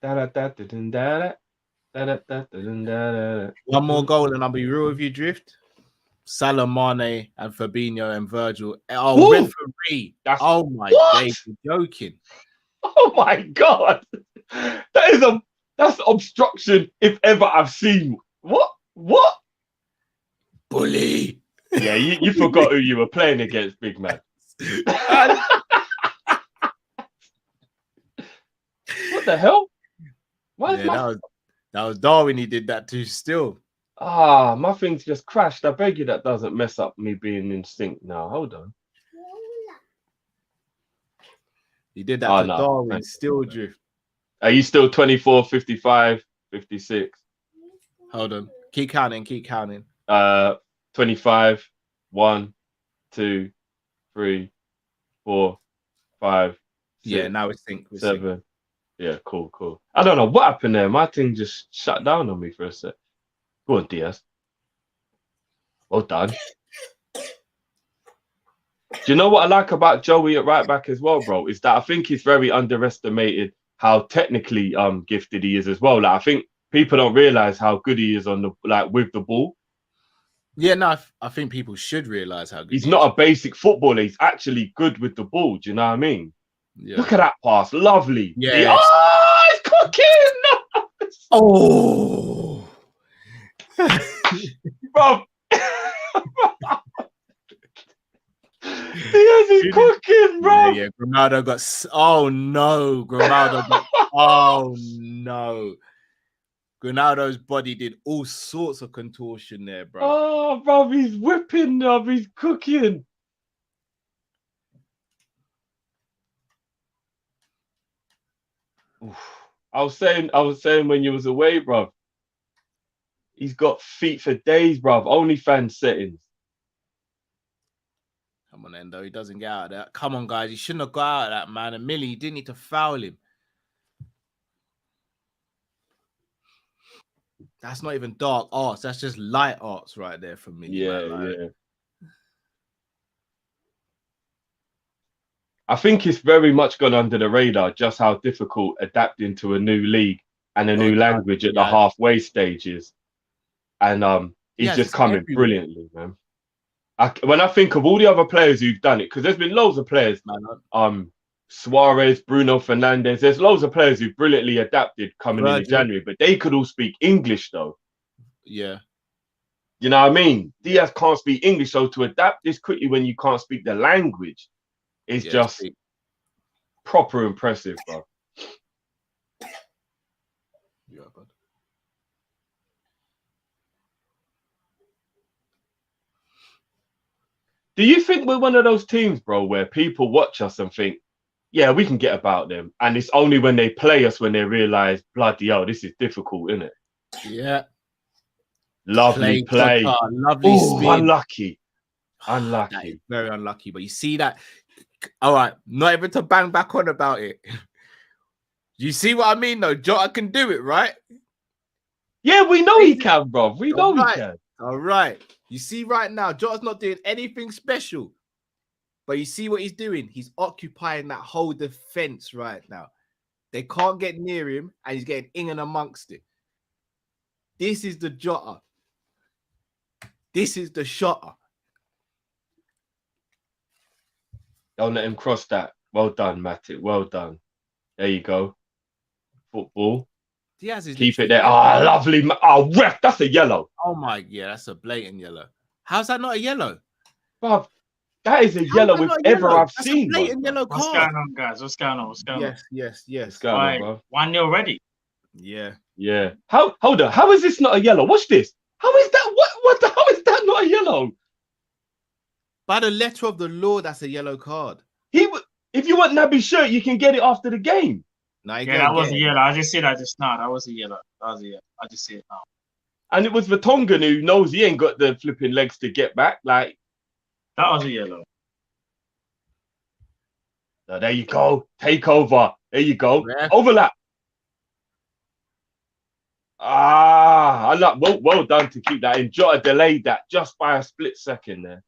One more goal and I'll be real with you, Drift. Salah, Mane, and Fabinho and Virgil. Oh, referee. Oh my God, you're joking. Oh my God. That's obstruction if ever I've seen. What? Bully. Yeah, you forgot who you were playing against, big man. What the hell? That was Darwin. He did that too still. My thing's just crashed. I beg you, that doesn't mess up me being in sync now. Hold on. He did that to Darwin. Still Drift. Are you still 24, 55, 56? Hold on. Keep counting. 25, 1, 2, 3, 4, 5, 6, yeah, now we sync. 7. Yeah, cool. I don't know what happened there. My thing just shut down on me for a sec. Go on, Diaz. Well done. Do you know what I like about Joey at right back as well, bro? Is that I think he's very underestimated how technically gifted he is as well. Like, I think people don't realize how good he is on with the ball. Yeah, no, I think people should realize how good he's not a basic footballer. He's actually good with the ball. Do you know what I mean? Yeah. Look at that pass. Lovely. Yeah. It's cooking. Oh. Bro. Diaz is cooking, bro. Yeah. Grimaldo got. Oh no. Oh no. Ronaldo's body did all sorts of contortion there, bro. Oh, bro, he's whipping up. He's cooking. Oof. I was saying when you was away, bro. He's got feet for days, bro. OnlyFans settings. Come on, Endo. He doesn't get out of that. Come on, guys. He shouldn't have got out of that, man. And Millie, you didn't need to foul him. That's not even dark arts. That's just light arts right there for me. Yeah. I think it's very much gone under the radar just how difficult adapting to a new league and a new language at the halfway stages. And he's just coming brilliantly, man. when I think of all the other players who've done it, because there's been loads of players, Suarez, Bruno Fernandes, there's loads of players who brilliantly adapted coming into January, but they could all speak English though. Yeah. You know what I mean? Diaz can't speak English, so to adapt this quickly when you can't speak the language is just proper impressive, bro. Yeah, bud. Do you think we're one of those teams, bro, where people watch us and think, yeah, we can get about them, and it's only when they play us when they realise, bloody hell, this is difficult, isn't it? Yeah. Lovely play. Lovely spin. Unlucky. That is very unlucky. But you see that? All right, not even to bang back on about it. You see what I mean, though? Jota can do it, right? Yeah, we know he can, bro. We know he can. All right. You see right now, Jota's not doing anything special. But you see what he's doing? He's occupying that whole defense right now. They can't get near him, and he's getting in and amongst it. This is the Jota. This is the shotter. Don't let him cross that. Well done, Matic. Well done. There you go. Football. Diaz is keep it there. Ah, lovely. Oh, ref, that's a yellow. Oh my, yeah, that's a blatant yellow. How's that not a yellow? Bruv, that is a yellow if ever I've seen. A blatant yellow card. What's going on, guys? What's going on? What's going on? Yes. What's going on, bro? 1-0 already. Yeah. Hold on. How is this not a yellow? Watch this. How is that? What the hell is that not a yellow? By the letter of the law, that's a yellow card. If you want Naby's shirt, you can get it after the game. No, that was a yellow. I just see that just now. That was a yellow. I just see it now. And it was Vertonghen who knows he ain't got the flipping legs to get back. Like, that was a yellow. So there you go. Take over. There you go. Yeah. Overlap. Well done to keep that in. Jota delayed that just by a split second there.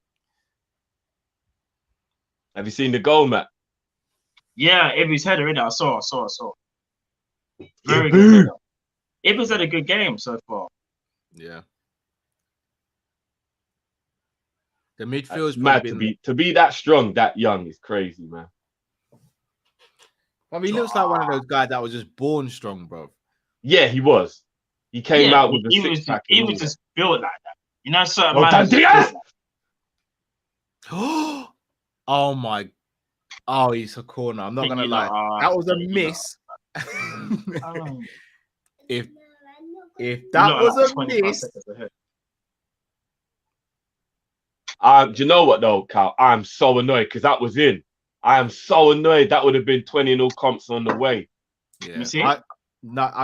Have you seen the goal, Matt? Yeah, Ibby's header in it. I saw. Very good. Ibby's had a good game so far. Yeah. The midfield's mad to be that strong, that young is crazy, man. I mean, he looks like one of those guys that was just born strong, bro. Yeah, he was. He came out with a six-pack. He was just built like that. You know, certain man. Oh my! Oh, he's a corner. I'm not gonna lie. That was a miss. If that was a miss. Do you know what though, Cal? I'm so annoyed because that was in. I am so annoyed. That would have been 20-0 comps on the way. Yeah. You see? I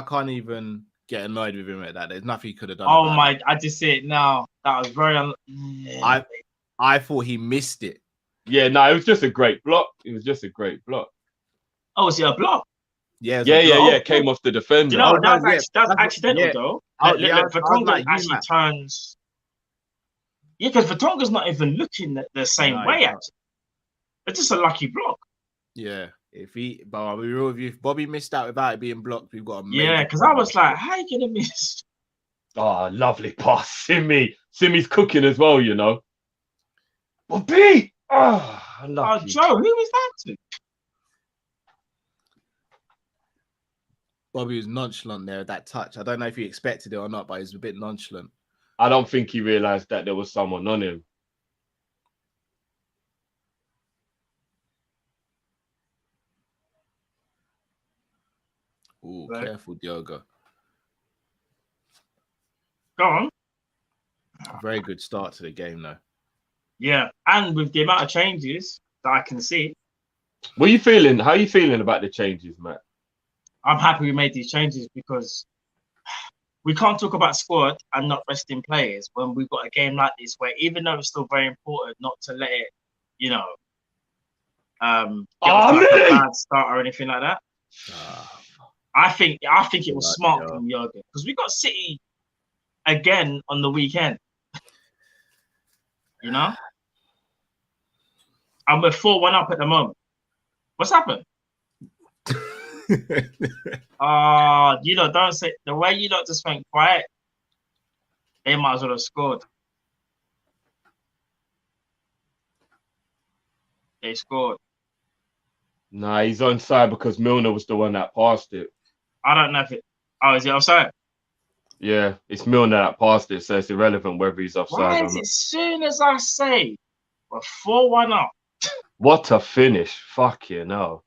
can't even get annoyed with him at that. There's nothing he could have done. Oh my! I just see it now. That was very. I thought he missed it. Yeah, no, it was just a great block. It was just a great block. Oh, was it a block? Yeah. It came off the defender. You know, that's accidental though. Vertonghen actually turns. Yeah, because Vertonghen's not even looking the same way. Actually, it's just a lucky block. Yeah. If Bobby missed out without it being blocked, we've got a because I was like, how are you gonna miss? Oh, lovely pass, Simi. Simi's cooking as well, you know. Bobby. Oh, Joe, who was that to? Bobby was nonchalant there at that touch. I don't know if he expected it or not, but he was a bit nonchalant. I don't think he realized that there was someone on him. Ooh, careful, Diogo. Go on. Very good start to the game, though. Yeah, and with the amount of changes that I can see. What are you feeling? How are you feeling about the changes, Matt? I'm happy we made these changes because we can't talk about squad and not resting players when we've got a game like this where even though it's still very important not to let it, get off like a bad start or anything like that. I think it was smart from Jurgen because we got City again on the weekend. You know? And we're 4-1 up at the moment. What's happened? Don't say the way you just went quiet. They might as well have scored. They scored. Nah, he's onside because Milner was the one that passed it. I don't know if it. Oh, is it offside? Yeah, it's Milner that passed it, so it's irrelevant whether he's offside Why or is not. it soon as I say we're 4-1 up? What a finish. Fucking hell.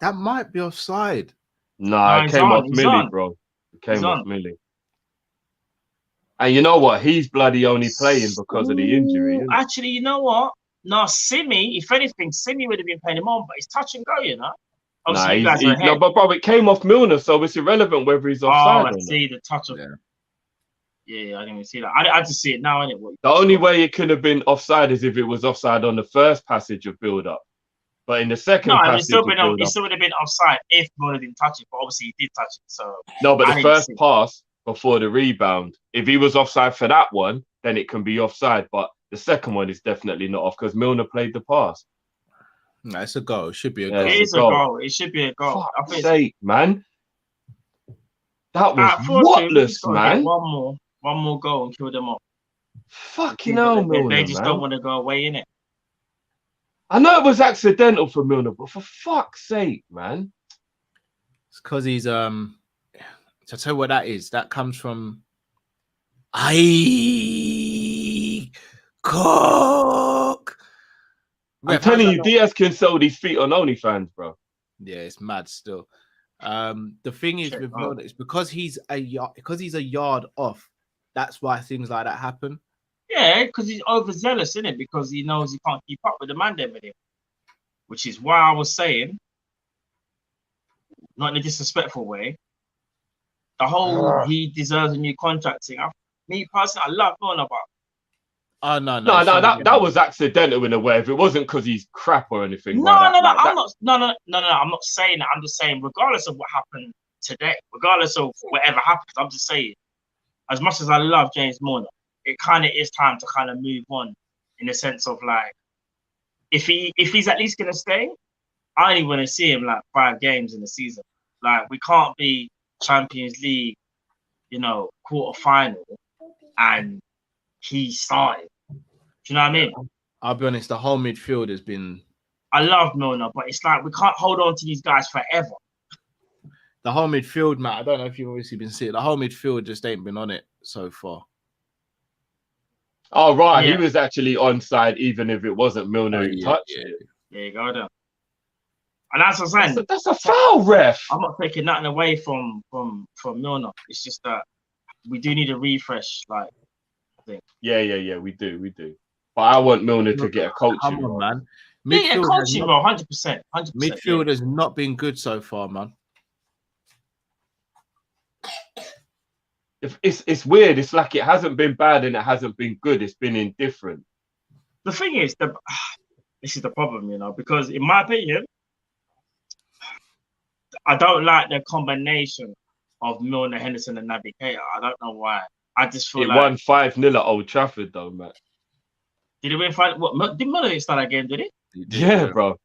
That might be offside. Nah, No, it he's came on, off he's Millie, on. bro. It He's came off on. Millie. And you know what? He's bloody only playing because of the injury. Ooh, Isn't it? actually, you know what? No, Simi, if anything, Simi would have been playing him on, but it's touch and go, you know? Nah, Obviously, you guys are ahead. no, but bro, it came off Milner, so it's irrelevant whether he's Oh, offside I or not. see the touch of. Yeah. Yeah, I didn't even see that. I just see it now, innit? The only way it could have been offside is if it was offside on the first passage of build-up. But in the second No, passage of it build-up... still would have been offside if Milner didn't touch it, but obviously he did touch it, so... No, but I the didn't first see it. pass before the rebound, if he was offside for that one, then it can be offside. But the second one is definitely not off because Milner played the pass. No, it's a goal. It should be a Yeah, goal. It is a goal. It should be a goal. I Fuck's think sake, man. That was at 4-2, we just whatless, gotta get man. one more goal and kill them off. Fucking hell, Milner, They just man. don't want to go away, innit? I know it was accidental for Milner, but for fuck's sake, man. It's because he's to tell you what that is. That comes from cock. I'm telling you, Diaz can sell these feet on OnlyFans, bro. Yeah, it's mad still. The thing is with Milner, it's because he's a yard off. That's why things like that happen. Yeah, because he's overzealous, innit? Because he knows he can't keep up with the man there with him. Which is why I was saying, not in a disrespectful way, the whole he deserves a new contract thing. Me personally, I love Milner, but Oh no, that was accidental in a way. If it wasn't because he's crap or anything. No, I'm not saying that. I'm just saying, regardless of what happened today, regardless of whatever happens, I'm just saying, as much as I love James Milner, it kind of is time to kind of move on, in the sense of like, if he's at least gonna stay, I only want to see him like 5 games in the season. Like, we can't be Champions League, quarter-final, and he started. Do you know what I mean? I'll be honest, the whole midfield has been... I love Milner, but it's like we can't hold on to these guys forever. The whole midfield, Matt, I don't know if you've obviously been seeing it. The whole midfield just ain't been on it so far. Oh, right. Yeah. He was actually onside, even if it wasn't Milner who touched it. There you go, then. And that's what I'm saying. That's a foul, ref. I'm not taking nothing away from Milner. It's just that we do need a refresh, like, I think. Yeah, we do. But I want Milner to get a coaching. Come on, man. Yeah, coaching role, 100%. Midfield has not been good so far, man. It's weird. It's like it hasn't been bad and it hasn't been good. It's been indifferent. The thing is, this is the problem, because in my opinion, I don't like the combination of Milner, Henderson, and Naby Keita. I don't know why. I just feel it like... won 5-0 at Old Trafford, though, man. Did it win 5? What? Did Milner start that game, did he? Yeah, bro.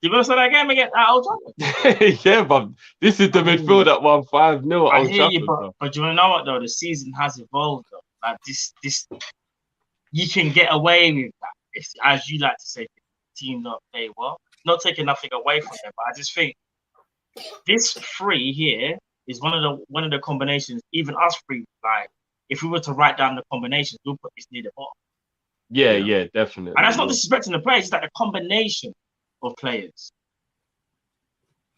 Did Milner start that game again at Old Trafford? Yeah, but this is the midfield that won 5-0 at Old Trafford. But you know what, though? The season has evolved, though. Like, this... You can get away with that. If, as you like to say, team not play well. Not taking nothing away from them, but I just think this 3 here is one of the combinations. Even us 3, like, if we were to write down the combinations, we'll put this near the bottom. Yeah, definitely. And that's not disrespecting the players; it's like a combination of players.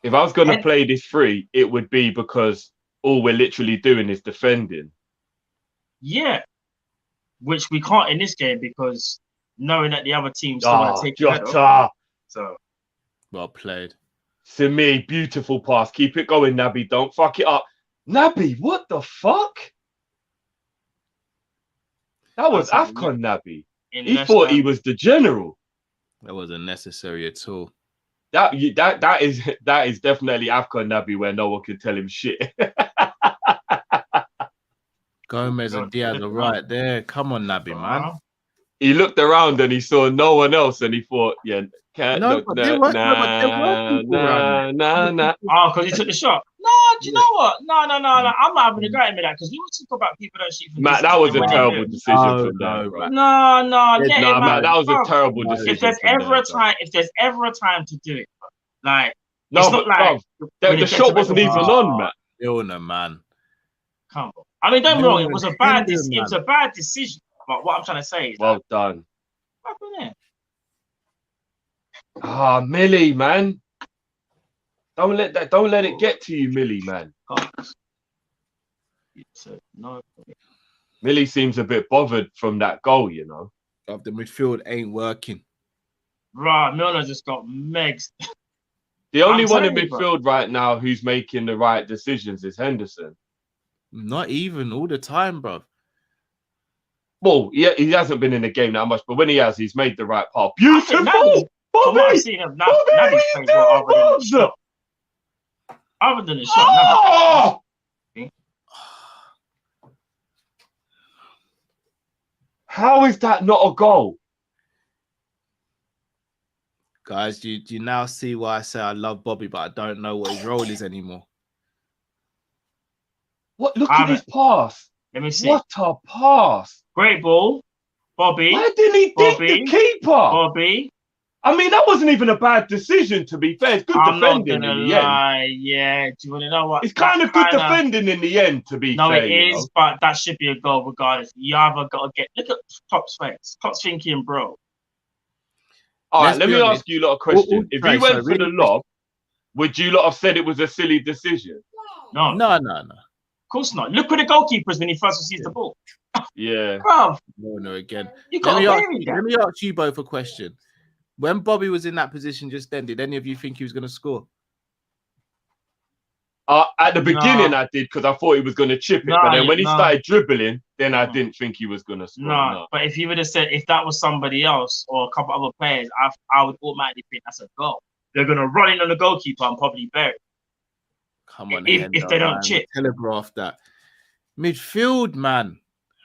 If I was going to play this 3, it would be because all we're literally doing is defending. Yeah, which we can't in this game because knowing that the other team's still want to take it. So well played. Simi, beautiful pass. Keep it going, Naby. Don't fuck it up. Naby, what the fuck? That was AFCON, Naby. He thought he was the general. That wasn't necessary at all. That is definitely AFCON, Naby, where no one can tell him shit. Gomez and Diaz are right there. Come on, Naby, man. He looked around and he saw no one else, and he thought, Oh, because he took the shot. No, do you know what? No. I'm not having a go at him with that because we always talk about people don't shoot for Matt, distance that was and a when they terrible do. decision from there, bro. Matt. No, let No, him Matt, that was a bro. terrible No. decision. If there's from ever there, a time, if there's ever a time to do it, bro, like no, it's but not like when the it gets shot to wasn't even Liverpool. on, Matt. Milner, man. Come on. I mean, don't get me wrong, it was a bad Milner, it was a bad decision. But what I'm trying to say is Well done. what happened there? Ah, Millie, man. Don't let it get to you, Millie, man. No. Millie seems a bit bothered from that goal, you know. The midfield ain't working. Right, Milner just got megs. The only one in telling you, bro. midfield right now who's making the right decisions is Henderson. Not even all the time, bro. Well, he hasn't been in the game that much, but when he has, he's made the right path. Beautiful! From what I've Bobby! seen of Bobby, Naby's played well other than the shot. Other than the shot, Oh! How is that not a goal? Guys, do you now see why I say I love Bobby, but I don't know what his role is anymore? What? Look at his pass. Let me see. What a pass. Great ball. Bobby. Why didn't he dig Bobby, the keeper? Bobby. I mean, that wasn't even a bad decision, to be fair. It's good I'm not defending gonna in the end. lie. Yeah. Do you want to know what? It's kind of good defending in the end, to be No, fair. it you is, know? but that should be a goal regardless. You either got to get. Look at Kop's face. Kop's thinking, bro. All right, Let's let be me honest. ask you lot a question. If he went for really the lob, would you lot have said it was a silly decision? No. No. Of course not. Look at the goalkeepers when he first receives the ball. Yeah. Bro, No, again. you got to bury that. Let me ask you both a question. When Bobby was in that position just then, did any of you think he was going to score? At the beginning, I did because I thought he was going to chip it. But then when he started dribbling, then I didn't think he was going to score. No, but if you would have said if that was somebody else or a couple other players, I would automatically think that's a goal. They're going to run in on the goalkeeper and probably bury it. Come on, if they don't chip. Telegraph that. Midfield, man.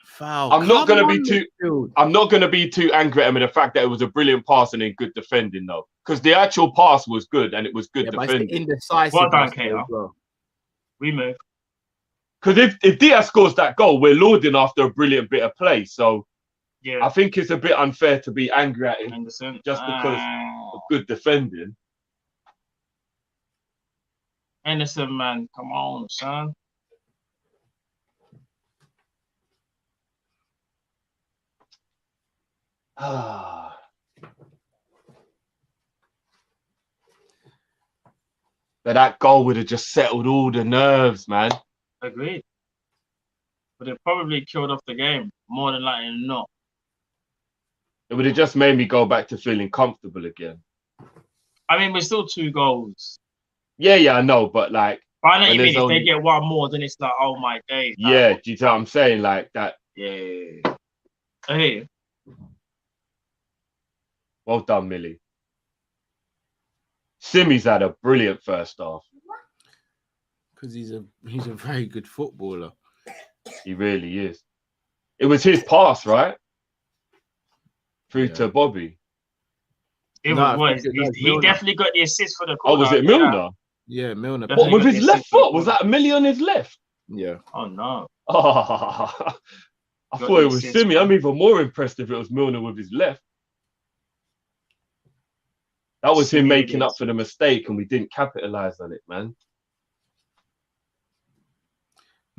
Foul. I'm not going to be too angry at him with the fact that it was a brilliant pass and then good defending, though. Because the actual pass was good and it was good defending. But it's the indecisiveness. Well done, Kato. Well. We move. Because if Diaz scores that goal, we're lauding after a brilliant bit of play. So yeah, I think it's a bit unfair to be angry at him Henderson. just because of good defending. Henderson, man, come on, son. But that goal would have just settled all the nerves, man. Agreed. But it probably killed off the game more than likely than not. It would have just made me go back to feeling comfortable again. I mean, we're still 2 goals. Yeah, I know, but like, I know what you mean. If they get one more, then it's like, oh my days. Yeah, do you know what I'm saying? Like that. Yeah. I hear you. Well done, Millie. Simi's had a brilliant first half. Because he's a very good footballer. He really is. It was his pass, right? Through to Bobby. He definitely got the assist for the corner. Oh, was it Milner? Yeah, Milner. What, with his left foot? Was that a Millie on his left? Yeah. Oh, no. Oh, I thought it was Simi. I'm even more impressed if it was Milner with his left. That was him making up for the mistake, and we didn't capitalize on it, man.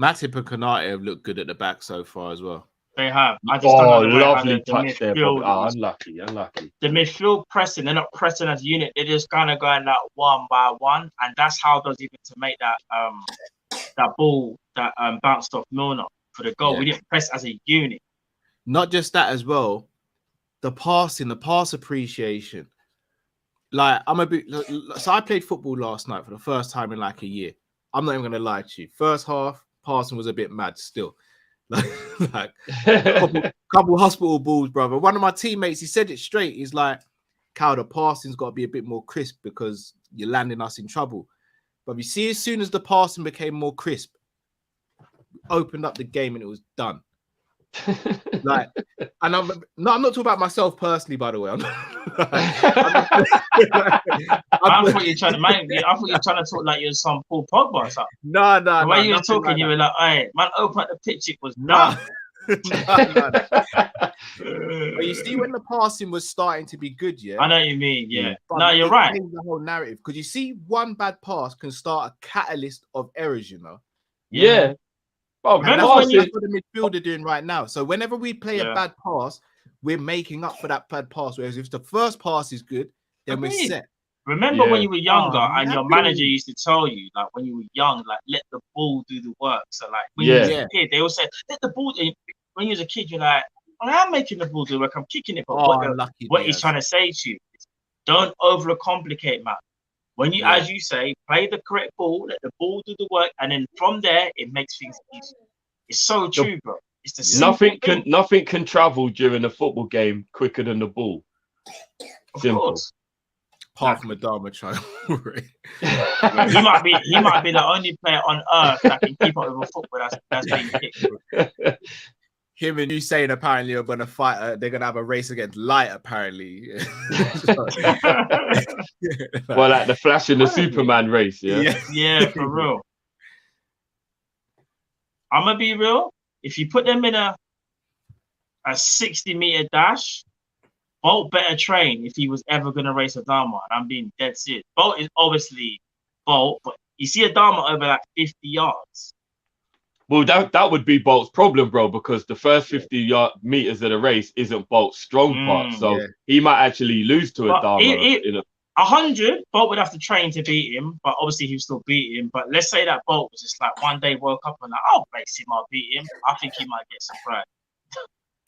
Matip and Konate have looked good at the back so far as well. They have. I just don't know lovely touch there, Bobby. Unlucky. The midfield pressing, they're not pressing as a unit. They're just kind of going like one by one, and that's how does even to make that that ball that bounced off Milner for the goal. Yeah. We didn't press as a unit. Not just that as well. The passing, the pass appreciation. Like so I played football last night for the first time in like a year. I'm not even gonna lie to you. First half, passing was a bit mad still. like couple hospital balls, brother. One of my teammates, he said it straight. He's like, Cal, the passing's got to be a bit more crisp because you're landing us in trouble. But you see, as soon as the passing became more crisp, opened up the game and it was done. Like, and I'm not talking about myself personally, by the way. I thought you're trying to, man. I thought you're trying to talk like you're some Paul Pogba or something. No, The way you were nothing talking, like you that. were like, "Hey, man, open up the pitch. It was No. done." No. But you see, when the passing was starting to be good, yeah. I know what you mean. Yeah. But No, you're it right. changed the whole narrative, because you see, one bad pass can start a catalyst of errors, you know. Yeah. Oh, And Remember that's when what the midfield are doing right now. So whenever we play a Yeah. bad pass, we're making up for that bad pass. Whereas if the first pass is good, then we're Agreed. set. Remember when Yeah. you were younger Oh, and your Nappy. manager used to tell you, like when you were young, like let the ball do the work. So like when Yeah. you was a kid, they all said, let the ball do. When you was a kid, you're like, well, I'm making the ball do work. I'm kicking it. But Unlucky what he's Diaz. trying to say to you is don't overcomplicate, man. When you, Yeah. as you say, play the correct ball, let the ball do the work, and then from there it makes things easy. It's so true, bro. It's the simple thing. Nothing can travel during a football game quicker than the ball. Of Simple. course. Apart from Adama trying. Yeah, he might be the only player on earth that can keep up with a football that's being kicked. Him and you saying apparently are gonna fight. They're gonna have a race against light. Apparently. Well, like the Flash and the Superman race, yeah. Yeah, for real. I'm gonna be real. If you put them in a 60-meter dash, Bolt better train if he was ever gonna race Adama. And I'm being dead serious. Bolt is obviously Bolt, but you see Adama over like 50 yards. Well, that would be Bolt's problem, bro, because the first 50 meters of the race isn't Bolt's strong part. So he might actually lose to Adama. 100, Bolt would have to train to beat him, but obviously he'll still beat him. But let's say that Bolt was just like one day woke up and like, I'll race him, I'll beat him. I think he might get some pride.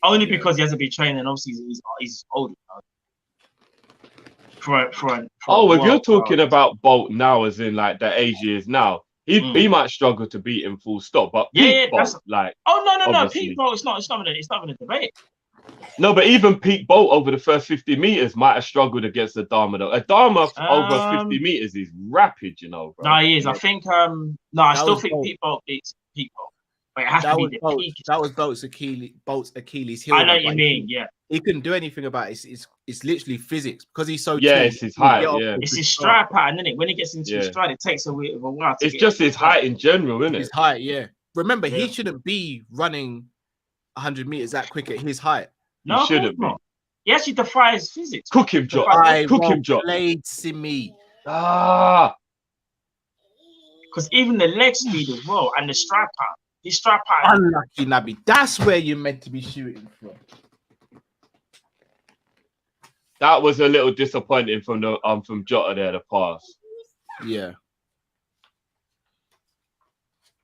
Only because he hasn't been training. Obviously, he's older. If you're talking about Bolt now, as in like the age he is now, he might struggle to beat him full stop. But peak Bolt, like, no, peak Bolt, it's not even a debate. No, but even peak Bolt over the first 50 meters might have struggled against Adama though. Adama over 50 meters is rapid, you know, bro. No, he is. I think I still think peak Bolt beats peak Bolt. But it has to be the peak. That was Bolt's Achilles heel. I know what you mean, yeah. He couldn't do anything about it. It's literally physics because he's so tall. It's his height, yeah. It's his stride pattern, isn't it? When he gets into his stride, it takes a while. It's just his height in general, isn't it? His height, yeah. Remember, he shouldn't be running 100 meters that quick at his height. No, he shouldn't be. He actually defies physics. Cook him, Jot. Cook him, Jot. Played Simi. Because even the leg speed as well and the stride pattern. His stride pattern. Unlucky Nabi. That's where you're meant to be shooting from. That was a little disappointing from Jota there, the pass. Yeah.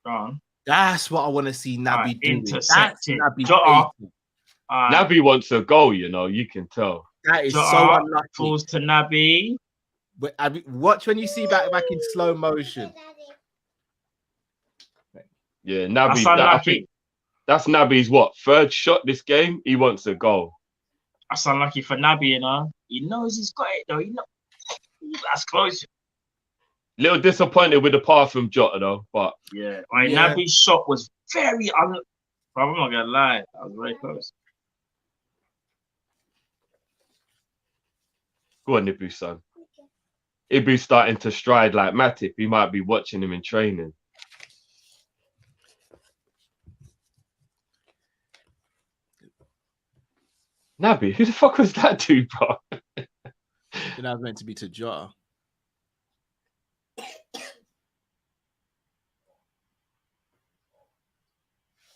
Gone. That's what I want to see Nabi do. Intercepted. Nabi wants a goal, you know, you can tell. That is so unlucky. Falls to Nabi. But watch when you see back in slow motion. Yeah, Nabi. I think that's Nabi's third shot this game. He wants a goal. That's unlucky for Nabi, you know. He knows he's got it though. That's close. Little disappointed with the pass from Jota though, but Nabi's shot was very unlucky. I'm not gonna lie, that was very close. Go on, Ibu, son. Ibu's starting to stride like Matip. He might be watching him in training. Nabi, who the fuck was that dude, bro? That was meant to be to Jota.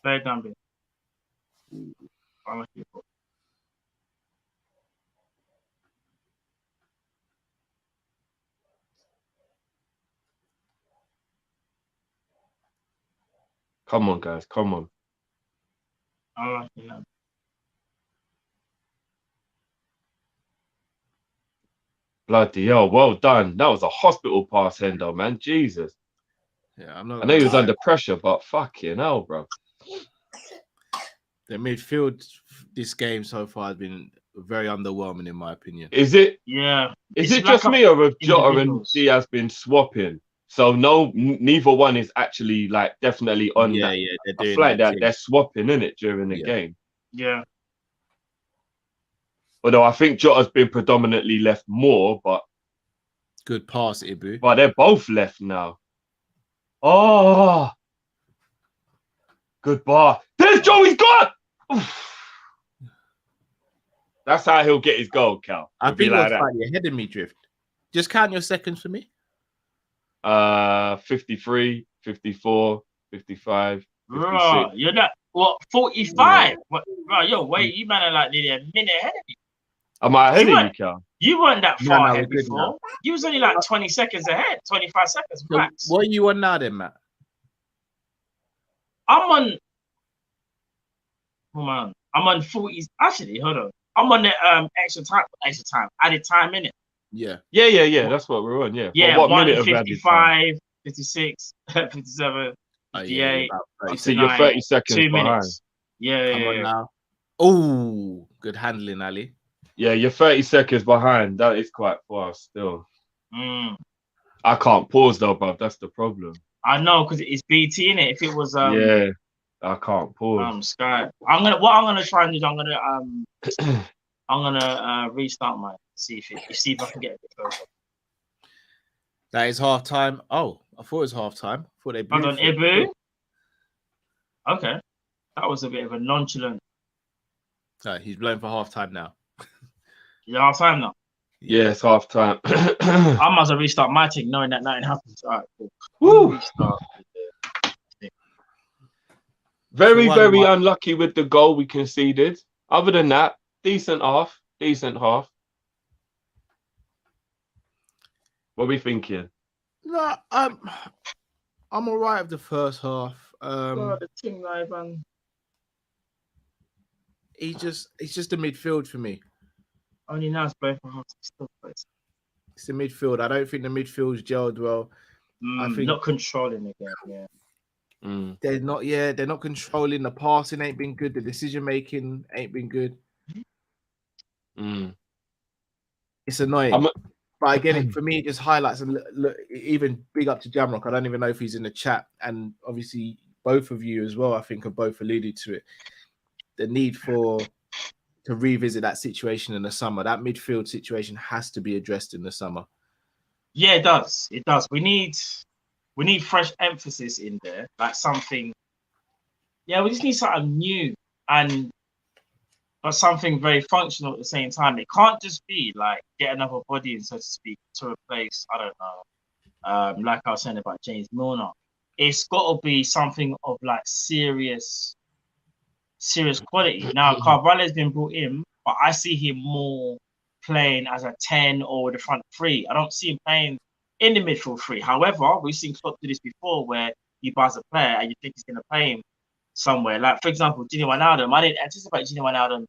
Play it down, bit. Come on, guys. Come on. Bloody hell. Well done. That was a hospital pass, Hendo, man. Jesus. Yeah, I know he was under pressure, but fucking hell, bro. The midfield this game so far has been very underwhelming, in my opinion. Is it? Yeah. Is it just me, or have Jota and Diaz been swapping So no, neither one is actually like definitely on that. they're I doing feel like that that thing. they're swapping in it during the Yeah. game. Yeah. Although I think Jota's been predominantly left more, but Good pass, Ibu. they're both left now. Oh, good bar. There's Joey's gone. That's how he'll get his goal, Cal. I It'll be think you're like that. slightly ahead of me, Drift. Just count your seconds for me. 53, 54, 55, 56. Bro, you're not what 45? What, bro, yo, wait, you man are like nearly a minute ahead of me. Am I ahead You of you, Cal? You weren't that No, far no, ahead we're good before. now. You was only like 20 seconds ahead, 25 seconds So max. what are you on now, then, Matt? I'm on 40. Actually, hold on. I'm on the extra time, added time in it. Yeah. Yeah. That's what we're on. Yeah. Yeah, What 1 minute to of added time? 55, 56, 57, Oh, yeah, 58, about So you're 30 seconds 2 behind. minutes. Yeah, Come on yeah. now. Oh, good handling, Ali. Yeah, you're 30 seconds behind. That is quite fast still. Mm. I can't pause though, bruv. That's the problem. I know because it's BT in it. If it was Yeah, I can't pause. Sky, I'm gonna try and do is I'm gonna restart mine. See if I can get a bit closer. That is half time. Oh, I thought it was half time. I thought they blew Hold on, for it. Ibu. Okay, that was a bit of a nonchalant. So he's blown for half time now. Yeah, half time now. Yeah, it's half time. I might as well restart my thing, knowing that nothing happens. All right, cool. Woo! Restart. Very, So very 1-1. unlucky with the goal we conceded. Other than that, decent half. What are we thinking? No, I'm all right with the first half. The thing live and It's just a midfield for me. only now it's both half still plays. It's the midfield. I don't think the midfield's gelled well. I think Not controlling the game. Yeah. they're not controlling. The passing ain't been good. The decision making ain't been good. It's annoying. But again, for me, it just highlights and look, even big up to Jamrock. I don't even know if he's in the chat, and obviously both of you as well. I think have both alluded to it. The need to revisit that situation in the summer. That midfield situation has to be addressed in the summer. Yeah, it does. It does. We need fresh emphasis in there, like something. Yeah, we just need something new but something very functional at the same time. It can't just be like get another body in, so to speak, to replace, I don't know, like I was saying about James Milner. It's got to be something of like serious quality. Now, Carvalho has been brought in, but I see him more playing as a 10 or the front three. I don't see him playing in the midfield three. However, we've seen Klopp do this before where he buys a player and you think he's going to play him somewhere. Like, for example, Gini Wijnaldum. I didn't anticipate Gini Wijnaldum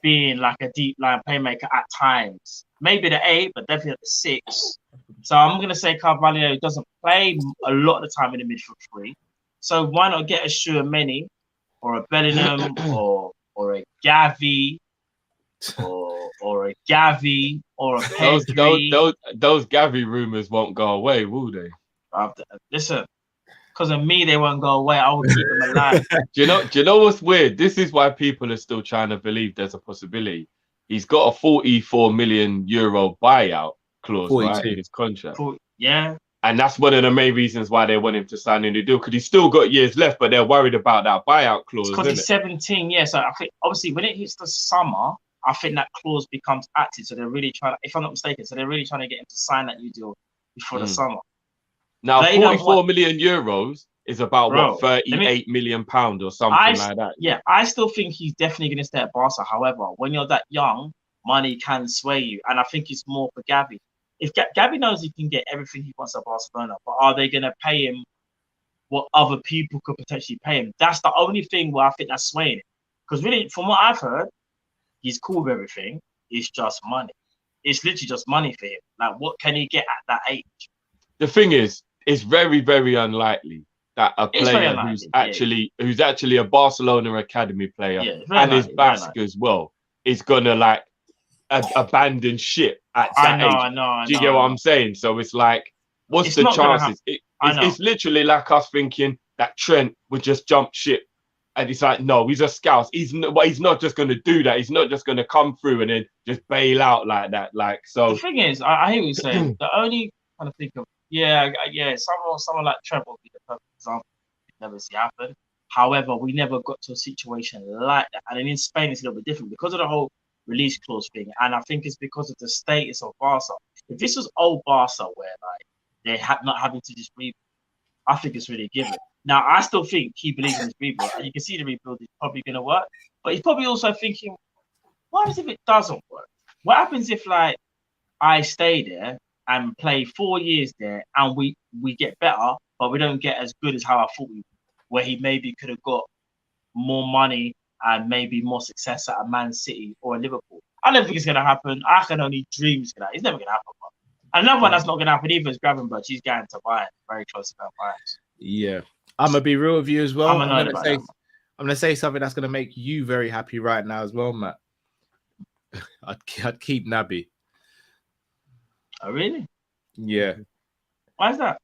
being like a deep line playmaker at times. Maybe the 8, but definitely at the 6. So I'm going to say Carvalho doesn't play a lot of the time in the midfield three. So why not get a Tchouaméni or a Bellingham or a Gavi or a Gavi or a Pedri? Those Gavi rumors won't go away, will they? Listen, because of me, they won't go away. I will keep them alive. Do you know what's weird? This is why people are still trying to believe there's a possibility. He's got a 44 million euro buyout clause, 42. right, in his contract. Yeah. And that's one of the main reasons why they want him to sign a new deal, because he's still got years left, but they're worried about that buyout clause. Because he's 17, yeah. So I think obviously when it hits the summer, I think that clause becomes active. So they're really trying to, if I'm not mistaken, to get him to sign that new deal before the summer. Now, They 44 million euros is about Bro, what, 38 million pounds or something like that. Yeah, I still think he's definitely going to stay at Barca. However, when you're that young, money can sway you. And I think it's more for Gavi. If Gavi knows he can get everything he wants at Barcelona, but are they going to pay him what other people could potentially pay him? That's the only thing where I think that's swaying it. Because really, from what I've heard, he's cool with everything. It's just money. It's literally just money for him. Like, what can he get at that age? The thing is, it's very, very unlikely that a player who's actually a Barcelona academy player and is Basque as well is gonna like abandon ship at that age. I know. Do you get what I'm saying? So it's like What's It's the not gonna chances? I know. It's literally like us thinking that Trent would just jump ship. And it's like, no, he's a scout. He's not just going to do that. He's not just going to come through and then just bail out like that. Like, so. The thing is, I hear what you're saying. The only kind of think of, someone like Trent will be the perfect example. We never see happen. However, we never got to a situation like that. And then in Spain, it's a little bit different because of the whole release clause thing. And I think it's because of the status of Barca. If this was old Barca, where like they had not having to just rebuild, I think it's really given. Now, I still think he believes in his rebuild, and you can see the rebuild is probably going to work. But he's probably also thinking, what happens if it doesn't work? What happens if, like, I stay there and play 4 years there, and we get better, but we don't get as good as how I thought we would, where he maybe could have got more money and maybe more success at a Man City or a Liverpool. I don't think it's going to happen. I can only dream it's going to happen. It's never going to happen. But another one that's not going to happen either is Gravenberch. He's going to Bayern, very close to going to Bayern. Yeah. I'm going to be real with you as well. I'm going to say something that's going to make you very happy right now as well, Matt. I'd keep Naby. Oh, really? Yeah. Why is that?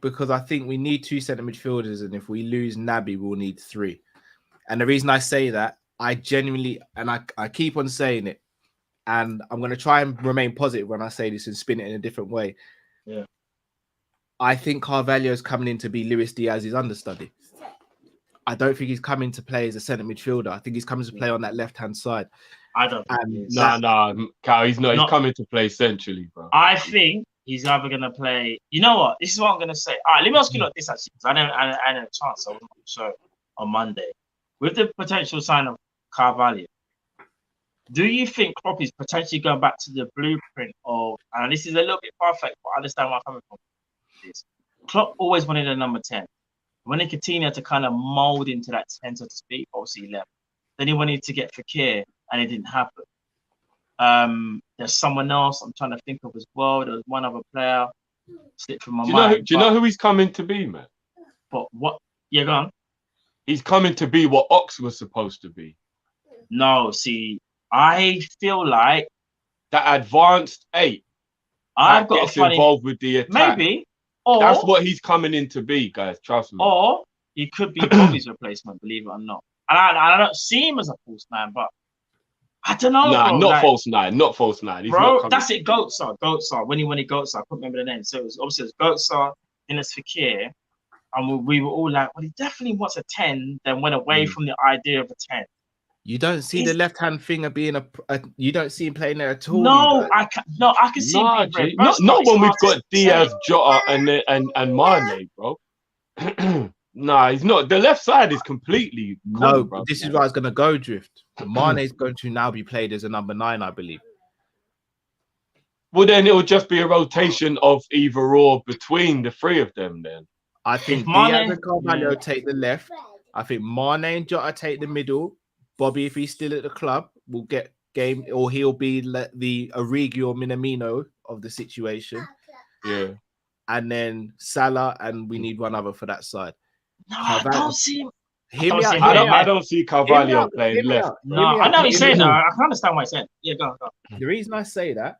Because I think we need 2 centre midfielders, and if we lose Naby, we'll need 3. And the reason I say that, I genuinely, and I keep on saying it, and I'm going to try and remain positive when I say this and spin it in a different way. Yeah. I think Carvalho's coming in to be Luis Diaz's understudy. I don't think he's coming to play as a centre midfielder. I think he's coming to play on that left-hand side. I don't think he is. No, Cal, he's not. He's coming to play centrally, bro. I think he's either going to play. You know what? This is what I'm going to say. All right, let me ask you like this actually, because I had a chance. I was on the show on Monday with the potential sign of Carvalho. Do you think Klopp is potentially going back to the blueprint of? And this is a little bit far-fetched, but I understand where I'm coming from. This Klopp always wanted a number 10. When he continued to kind of mold into that 10, so to speak, obviously he left. Then he wanted to get Fekir, and it didn't happen. There's someone else I'm trying to think of as well. There's one other player slipped from my mind. Do you know who he's coming to be, man? But what? Yeah, go on. He's coming to be what Ox was supposed to be. No, see, I feel like that advanced 8. I've got a funny involved with the attack. Maybe, or that's what he's coming in to be, guys. Trust me. Or he could be Bobby's replacement, believe it or not. And I don't see him as a false 9, but I don't know. Nah, bro, not like, false 9. Not false 9. He's bro, not that's it. Goatsar. When he Goatsar, I couldn't remember the name. So it was obviously Goatsar, then it's Fekir, and we were all like, well, he definitely wants a 10. Then went away from the idea of a 10. You don't see the left-hand finger being a. You don't see him playing there at all. No, I can see him being not when we've got Diaz, Jota, and Mane, bro. Nah, he's not. The left side is completely no. bro. This is where I was going to go, Drift. Mane is going to now be played as a number 9, I believe. Well, then it would just be a rotation of either or between the 3 of them. Then I think Diaz and Carvalho take the left. I think Mane and Jota take the middle. Bobby, if he's still at the club, will get game, or he'll be the Origi or Minamino of the situation. Yeah. And then Salah, and we need one other for that side. No, I don't see him. I don't see Carvalho playing left. No, I know he's saying that. I can understand why he's saying. Yeah, go on. The reason I say that,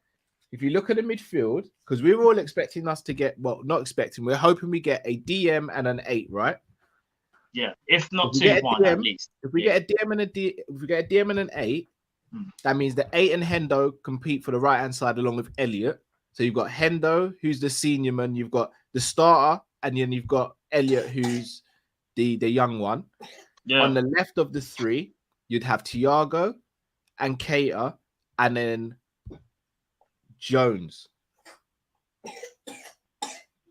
if you look at the midfield, because we were all expecting us to get, well, not expecting, we're hoping we get a DM and an 8, right? Yeah, if not 2-1 at least. If we get a DM and a DM and an 8, that means the 8 and Hendo compete for the right hand side along with Elliot. So you've got Hendo, who's the senior man, you've got the starter, and then you've got Elliot, who's the young one. Yeah. On the left of the 3, you'd have Thiago and Keita, and then Jones.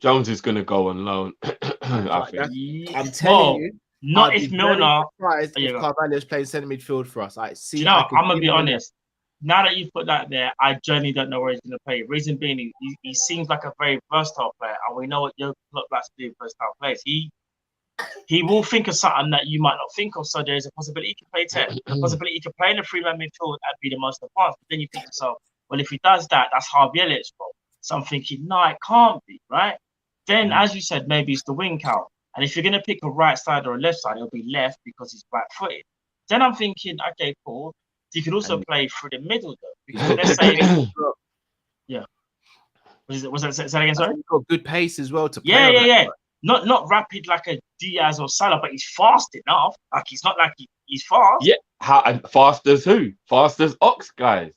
Jones is going to go on loan. I think. I'm telling you, not if Milner. Surprised if Carvalho's playing centre midfield for us. I'm gonna be honest. Now that you put that there, I genuinely don't know where he's going to play. Reason being, he seems like a very versatile player, and we know what Jurgen Klopp likes to do with versatile players. He will think of something that you might not think of. So there is a possibility he can play 10. A possibility he can play in a 3-man midfield and be the most advanced. But then you think to yourself, well, if he does that, that's Harvey Elliott's role. So I'm thinking, no, it can't be, right? Then, as you said, maybe it's the wing count. And if you're going to pick a right side or a left side, it'll be left because he's right-footed. Then I'm thinking, okay, cool. He could also play through the middle, though. Because let's say, Was that say that again? Sorry. He's got good pace as well to play. Yeah, on yeah, that yeah. side. Not rapid like a Diaz or Salah, but he's fast enough. Like he's not like he's fast. Yeah, and fast as who? Fast as Ox, guys.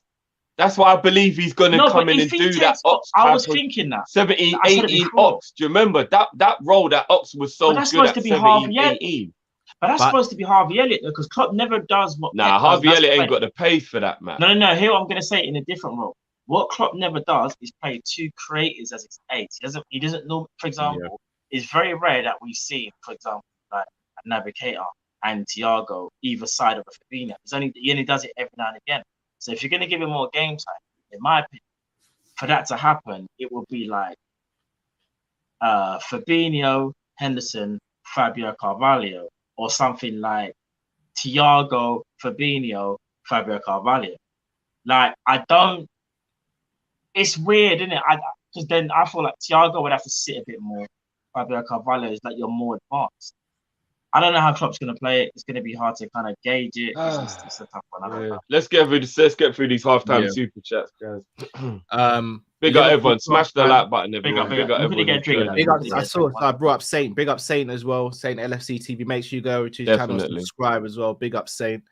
That's why I believe he's going to No, come but in if and he do that takes, Ox I type was of thinking that. 17, I said it 18 before. Ox. Do you remember that role that Ox was so But that's good supposed at to be 17, Harvey Elliott. 18? But that's But- supposed to be Harvey Elliott because Klopp never does what. Nah, Pep does, Harvey and that's Elliott ain't play. got the pace for that, man. No. Here I'm going to say it in a different role. What Klopp never does is play two creators as his eights. He doesn't know. For example, it's very rare that we see, for example, like a Navigator and Thiago either side of a Fabinho. He only does it every now and again. So if you're going to give him more game time, in my opinion, for that to happen, it would be like Fabinho, Henderson, Fabio Carvalho, or something like Thiago, Fabinho, Fabio Carvalho. Like, I don't. It's weird, isn't it? Because then I feel like Thiago would have to sit a bit more. Fabio Carvalho is like you're more advanced. I don't know how Klopp's going to play it. It's going to be hard to kind of gauge it. It's a tough one. I don't know. Let's get through these halftime super chats, guys. Big up everyone. Smash the like button, everyone. Big up everyone. I brought up Saint. Big up Saint as well. Saint LFC TV. Make sure you go to his channel, subscribe as well. Big up Saint.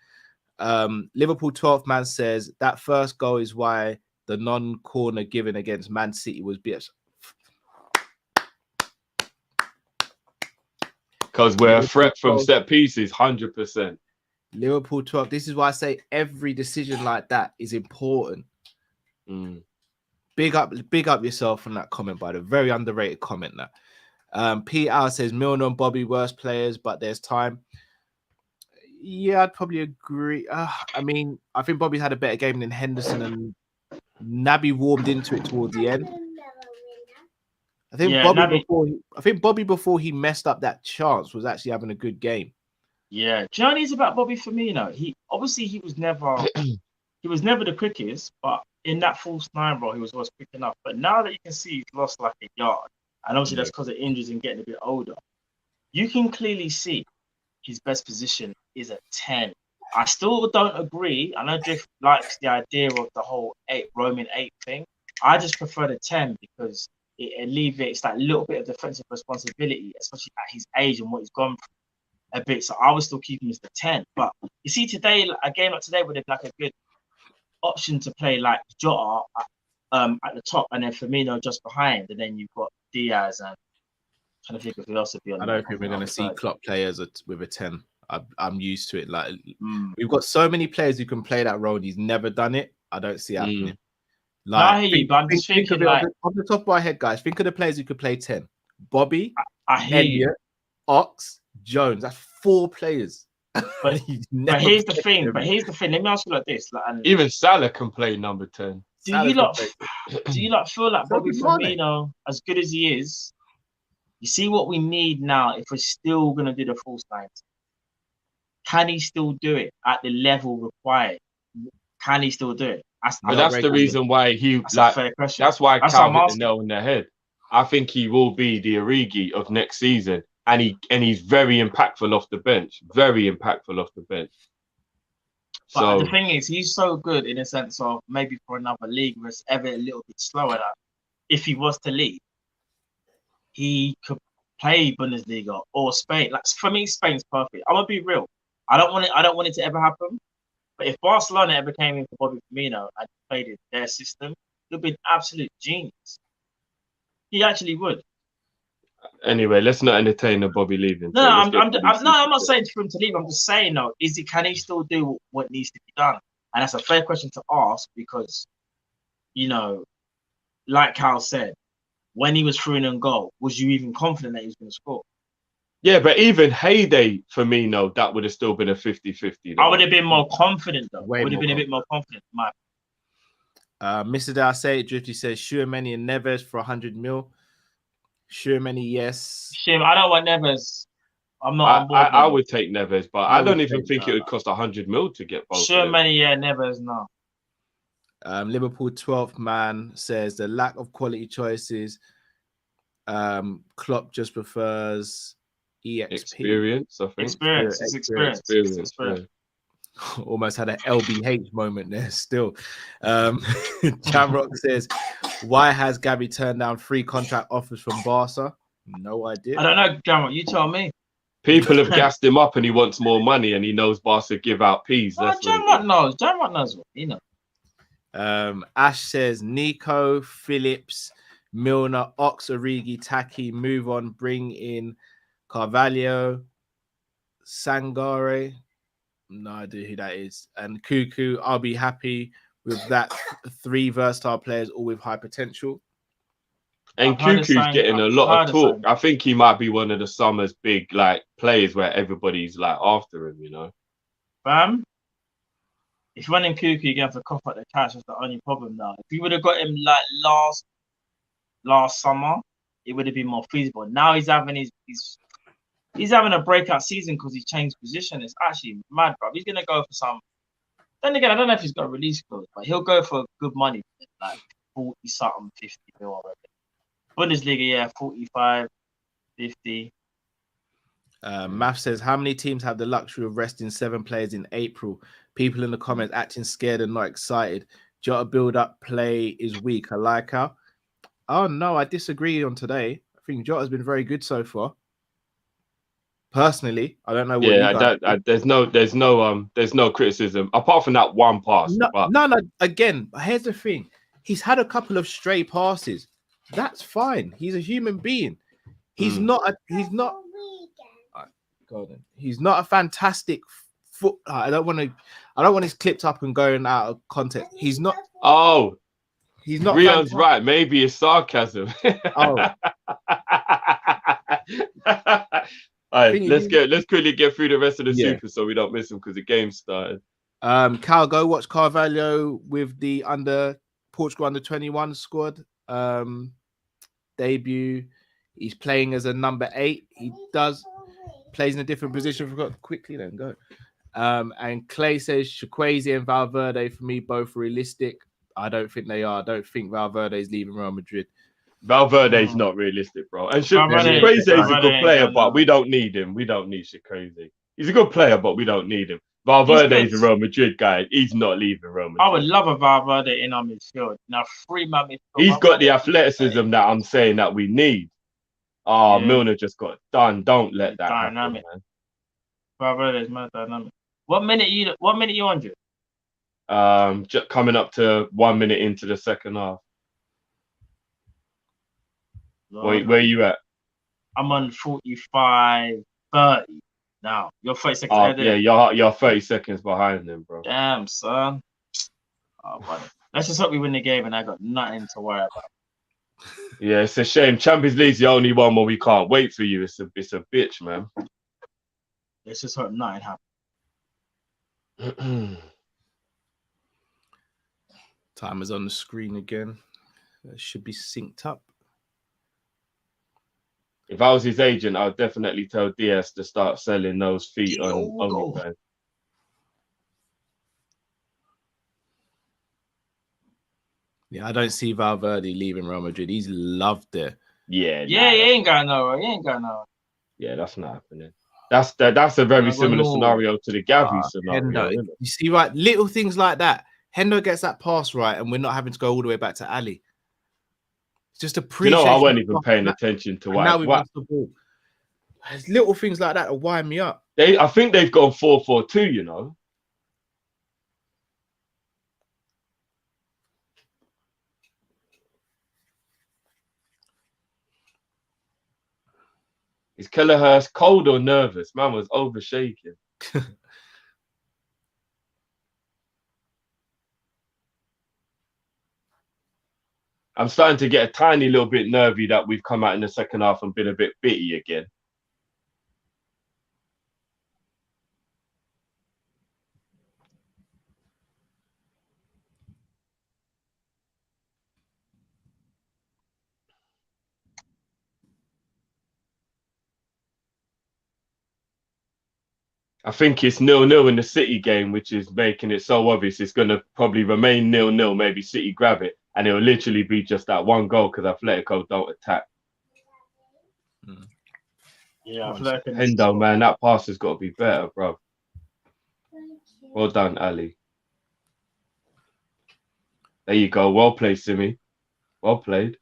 Liverpool 12th man says that first goal is why the non-corner given against Man City was BS. Because we're a threat from set pieces, 100%. Liverpool 12. This is why I say every decision like that is important. Big up yourself on that comment, by the very underrated comment. That Pete Hour says Milner and Bobby worst players, but there's time. Yeah, I'd probably agree. I mean, I think Bobby's had a better game than Henderson, and Naby warmed into it towards the end. I think Bobby before he messed up that chance was actually having a good game. Yeah, do you know what it is about Bobby Firmino? He was never the quickest, but in that false nine role, he was always quick enough. But now that you can see he's lost like a yard, and obviously that's because of injuries and getting a bit older, you can clearly see his best position is at 10. I still don't agree. I know Drift likes the idea of the whole Roman 8 thing. I just prefer the 10 because it alleviates that little bit of defensive responsibility, especially at his age and what he's gone through a bit. So I would still keep him as the 10. But you see, today, a game like today would have been like a good option to play like Jota at the top and then Firmino just behind. And then you've got Diaz and I'm trying to think of who else would be on. I don't think we're going to see Klopp players with a 10. I'm used to it. Like we've got so many players who can play that role. And he's never done it. I don't see it happening. Like, I hear you, but I'm just thinking like off the top of my head, guys. Think of the players who could play 10: Bobby, I hear Elliot, you. Ox, Jones. That's 4 players. But here's the thing. Let me ask you like this: even Salah can play number 10. Do you lot feel like Bobby Firmino, as good as he is, you see what we need now? If we're still gonna do the full 90, can he still do it at the level required? Can he still do it? That's the reason why that's why Cal hit the nail on the head. I think he will be the Origi of next season, and he's very impactful off the bench. Very impactful off the bench. But the thing is, he's so good in a sense of maybe for another league where it's ever a little bit slower. That if he was to leave, he could play Bundesliga or Spain. Like for me, Spain's perfect. I'm gonna be real. I don't want it to ever happen. But if Barcelona ever came in for Bobby Firmino and played in their system, it would be an absolute genius. He actually would. Anyway, let's not entertain the Bobby leaving. No, I'm not saying for him to leave. I'm just saying, though, can he still do what needs to be done? And that's a fair question to ask because, like Cal said, when he was through in goal, was you even confident that he was going to score? Yeah, but even heyday for me, that would have still been a 50-50. I would have been more confident, though. A bit more confident. Mr. Darcy Drifty says, Schumann and Neves for 100 mil. Schumann, yes. I don't want Neves. I'm not on board. I would take Neves, but I don't even think it would cost 100 mil to get both. Schumann, Neves, no. Liverpool 12th man says the lack of quality choices. Klopp just prefers EXP. Experience, I think. Experience. Yeah. Almost had an LBH moment there still. Jamrock says, Why has Gabby turned down 3 contract offers from Barca? No idea. I don't know, Gamma. You tell me. People have gassed him up and he wants more money and he knows Barca give out peas. No, That's what it Jamrot is. knows. Jamrot knows what he knows. Ash says Nico, Phillips, Milner, Ox, Origi, Taki, move on, bring in Carvalho, Sangare. No idea who that is. And Cuckoo, I'll be happy with that. 3 versatile players, all with high potential. And Cuckoo's getting a lot of talk. I think he might be one of the summer's big like players where everybody's like after him, you know. Fam, if you're running Cuckoo, you're going to have to cough up the cash. That's the only problem now. If you would have got him like last summer, it would have been more feasible. Now he's having he's having a breakout season because he changed position. It's actually mad, bro. He's gonna go for some. Then again, I don't know if he's got a release clause, but he'll go for good money, like 40 something, 50 mil already. Bundesliga, yeah, 45, 50. Math says, how many teams have the luxury of resting 7 players in April? People in the comments acting scared and not excited. Jota build-up play is weak. I like her. Oh, no, I disagree on today. I think Jota's been very good so far. Personally, I don't know what you guys there's no criticism apart from that one pass. No. Again, here's the thing. He's had a couple of stray passes. That's fine. He's a human being. He's not a fantastic foot. I don't want his clipped up and going out of context. He's not. Oh, he's not. Rion's right. Maybe it's sarcasm. Oh. All right, let's quickly get through the rest of the super so we don't miss them because the game started. Cal, go watch Carvalho with the Portugal under 21 squad debut. He's playing as a number 8. He plays in a different position. Forgot quickly then go. And Clay says Chukwueze and Valverde for me both realistic. I don't think they are. I don't think Valverde is leaving Real Madrid. Valverde's not realistic, bro. And Chukwueze is a good player, but we don't need him. We don't need Chukwueze. He's a good player, but we don't need him. Valverde is a Real Madrid guy. He's not leaving Real Madrid. I would love a Valverde in our midfield. Now, 3-man midfield. He's got the athleticism that I'm saying that we need. Oh, yeah. Milner just got done. Don't let that happen, man. Valverde is mad dynamic. What minute you on, Drew? Just coming up to 1 minute into the second half. Where are you at? I'm on 45, 30 now. You're 30 seconds ahead. Yeah, you're 30 seconds behind them, bro. Damn, son. Oh, buddy. Let's just hope we win the game and I got nothing to worry about. Yeah, it's a shame. Champions League's the only one where we can't wait for you. It's a bitch, man. Let's just hope nothing happens. Time is on the screen again. It should be synced up. If I was his agent, I would definitely tell Diaz to start selling those feet on OnlyFans. Yeah, I don't see Valverde leaving Real Madrid. He's loved there. Yeah, he ain't going nowhere. Yeah, that's not happening. That's a very similar scenario to the Gavi scenario. You see, right? Little things like that. Hendo gets that pass right, and we're not having to go all the way back to Ali. It's just appreciation. I wasn't even paying attention to why. Now we lost the ball. There's little things like that wind me up. I think they've gone 4-4-2. You know. Is Kelleher's cold or nervous? Man was over shaking. I'm starting to get a tiny little bit nervy that we've come out in the second half and been a bit bitty again. I think it's 0-0 in the City game, which is making it so obvious it's going to probably remain 0-0. Maybe City grab it, and it'll literally be just that one goal because Atletico don't attack. Yeah, Atletico. Hendo, man, that pass has got to be better, bro. Well done, Ali. There you go. Well played, Simi. Well played.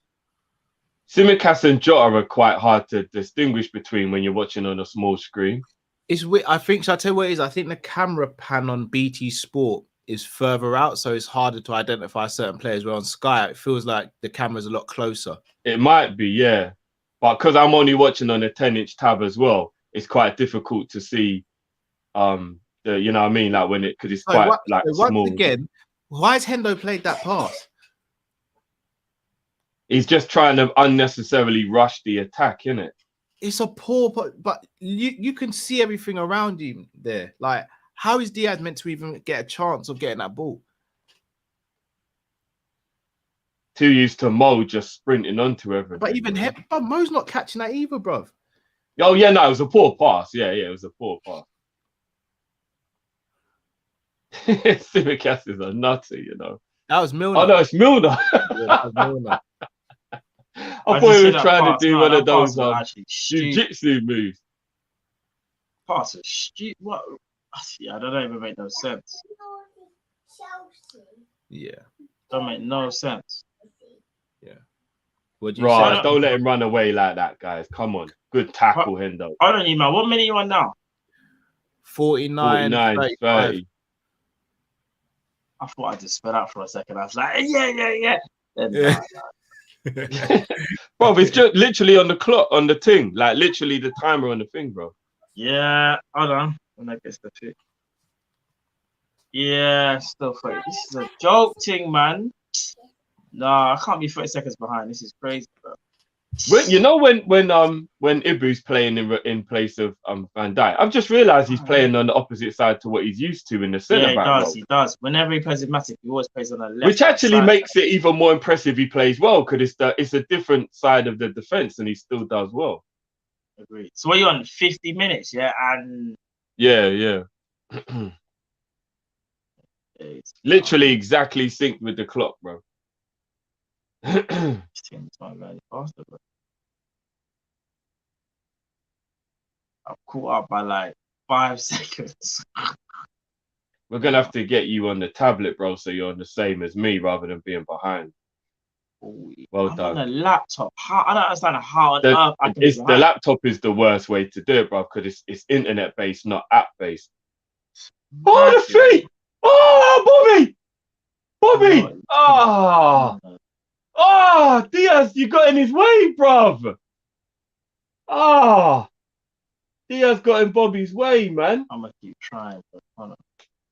Tsimikas and Jota are quite hard to distinguish between when you're watching on a small screen. It's weird. I think, shall I tell you what it is? I think the camera pan on BT Sport is further out, so it's harder to identify certain players. Where on Sky, it feels like the camera's a lot closer. It might be, yeah. But because I'm only watching on a 10-inch tab as well, it's quite difficult to see you know what I mean? Like when because it's quite once small. again, why has Hendo played that pass? He's just trying to unnecessarily rush the attack, innit? It's a poor, but you can see everything around him there. Like, how is Diaz meant to even get a chance of getting that ball? Too used to Mo just sprinting onto everything. But even but Mo's not catching that either, bruv. Oh yeah, no, it was a poor pass. Yeah, it was a poor pass. Tsimikas is a nutter, you know. That was Milner. Oh no, it's Milner. Yeah, that was Milner. I thought he was trying to do one of those jiu-jitsu moves. Pass is stupid. What? Yeah, I don't even make no sense. Yeah. Don't make no sense. Yeah. What do you Right, say? don't let him run away like that, guys. Come on. Good tackle, Hendo. I don't even know. What minute are you on now? 49, 30. I thought I just sped out for a second. I was like, yeah. Then, Bro, it's just literally on the clock, on the thing. Like literally the timer on the thing, bro. Yeah, hold on. When I get the fit. Yeah, still 30. This is a joke thing, man. Nah, I can't be 30 seconds behind. This is crazy, bro. You know when Ibu's playing in place of Van Dijk, I've just realised he's playing on the opposite side to what he's used to in the centre back. Yeah, he does. Whenever he plays with Matic, he always plays on the left. Which actually side. makes it even more impressive. He plays well because it's a different side of the defence, and he still does well. Agreed. So what are you on? 50 minutes, yeah, and yeah. Literally exactly synced with the clock, bro. I'm caught up by like 5 seconds. We're gonna have to get you on the tablet, bro, so you're on the same as me rather than being behind. Well I'm done. on a laptop. I don't understand how on earth I can be the laptop is the worst way to do it, bro, because it's internet based, not app based. Oh, the feet! Oh, Bobby! Oh, Diaz, you got in his way, bruv. Diaz got in Bobby's way, man. I'm gonna keep trying, but hold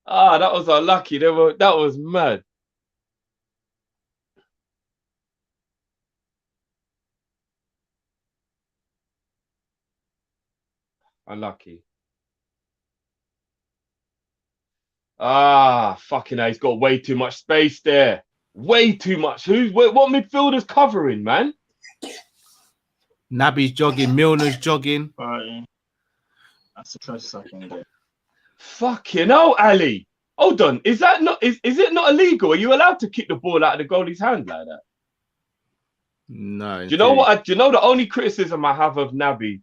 That on. was unlucky. That was mad. Unlucky. Fucking hell, he's got way too much space there. Way too much. What midfielder's covering, man? Naby's jogging, Milner's jogging. That's the closest I can get. Fucking hell, Ali. Hold on. Is it not illegal? Are you allowed to kick the ball out of the goalie's hand like that? No. Do you know what? Do you know the only criticism I have of Naby,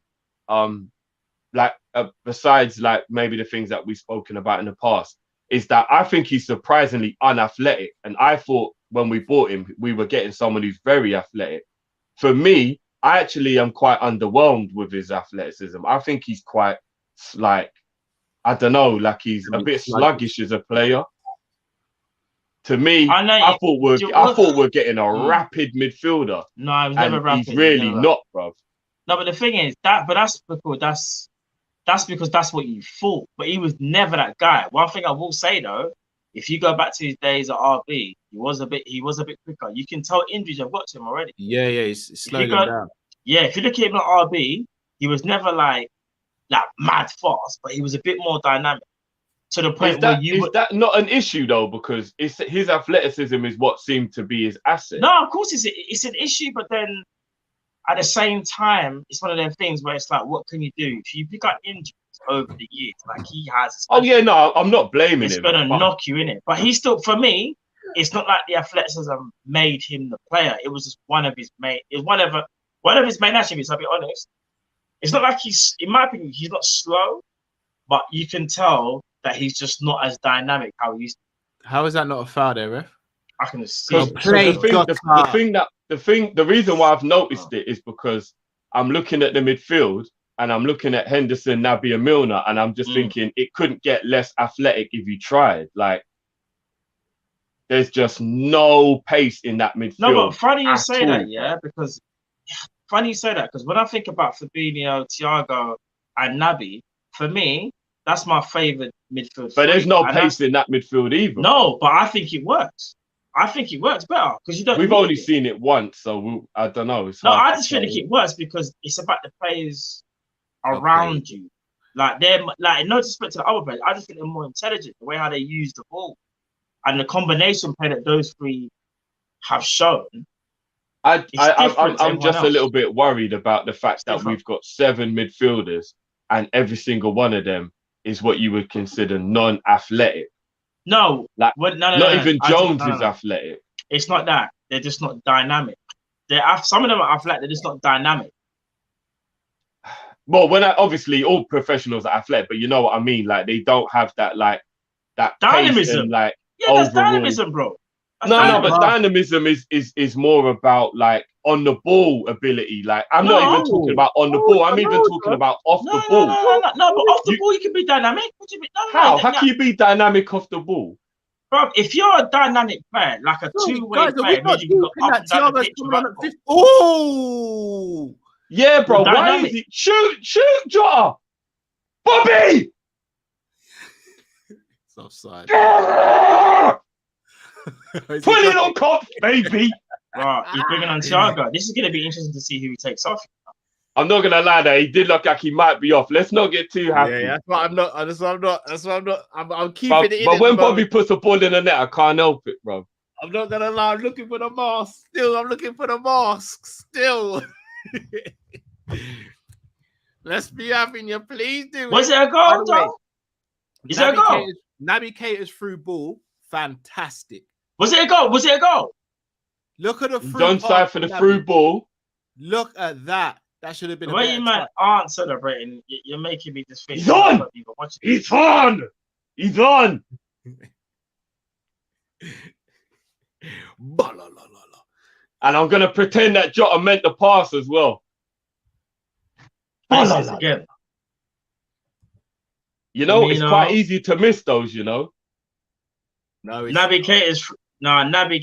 besides like maybe the things that we've spoken about in the past, is that I think he's surprisingly unathletic. And I thought when we bought him, we were getting someone who's very athletic. For me, I actually am quite underwhelmed with his athleticism. I think he's quite like, I don't know, like he's a bit sluggish as a player. To me, I thought we're getting a rapid midfielder. No, he was never rapid. He's really not, bro. No, but the thing is that's because that's what you thought. But he was never that guy. One thing I will say though, if you go back to his days at RB, he was a bit quicker. You can tell injuries have got to him already. Yeah, he's slowing down. Yeah, if you look at him at RB, he was never like mad fast, but he was a bit more dynamic. To the point is that not an issue though? Because his athleticism is what seemed to be his asset. No, of course it's an issue, but then at the same time, it's one of them things where it's like, what can you do if you pick up injuries over the years, like he has? Oh yeah, no, I'm not blaming him. It's gonna knock you in it, but he still, for me, it's not like the athleticism made him the player. It was just one of his main. It's one of his main attributes. I'll be honest. It's not like in my opinion, he's not slow, but you can tell that he's just not as dynamic how he used to. How is that not a foul there, ref? I can see So it. play the reason why I've noticed it is because I'm looking at the midfield and I'm looking at Henderson, Naby, and Milner, and I'm just thinking it couldn't get less athletic if you tried. Like, there's just no pace in that midfield. No, but funny you say all, that, yeah, because funny you say that because when I think about Fabinho, Thiago, and Naby, for me, that's my favourite midfield. But there's no pace in that midfield either. No, but I think it works. I think it works better because you don't. We've only seen it once, so I don't know. I just feel like it works because it's about the players around you. Like they're like, no disrespect to the other players, I just think they're more intelligent the way how they use the ball and the combination play that those three have shown. I'm just a little bit worried about the fact that we've got 7 midfielders and every single one of them is what you would consider non-athletic. No, like not even Jones is athletic. It's not that. They're just not dynamic. Some of them are athletic, they're just not dynamic. Well, obviously all professionals are athletic, but you know what I mean. Like they don't have that that dynamism. And, like that's dynamism, bro. But dynamism is more about like on the ball ability. Like I'm not even talking about on the ball. I'm even talking about off the ball. No, but off the ball you can be dynamic. What do you mean? How can you be dynamic off the ball? Bro, if you're a dynamic player, like a two-way player, you got up and down the pitch. Oh, yeah, bro. Why is he shoot, Jota, Bobby? It's offside. Put it on Kop, baby. Right, he's bringing on Thiago. This is going to be interesting to see who he takes off. I'm not gonna lie, that he did look like he might be off. Let's not get too happy. Yeah, that's why I'm not. I'm keeping it in. But when Bobby puts a ball in the net, I can't help it, bro. I'm not gonna lie. I'm looking for the mask. I'm looking for the mask. Still. Let's be having you. Please do. Was it a goal, though? Is it a goal? Naby Keita's through ball. Fantastic. Was it a goal? Was it a goal? Look at the through. Don't side for the through ball. Look at that. That should have been. The way you man aren't celebrating, you're making me just think. He's on. He's on. He's on. And I'm gonna pretend that Jota meant the pass as well. Again. You know, it's quite easy to miss those. You know. No, Naby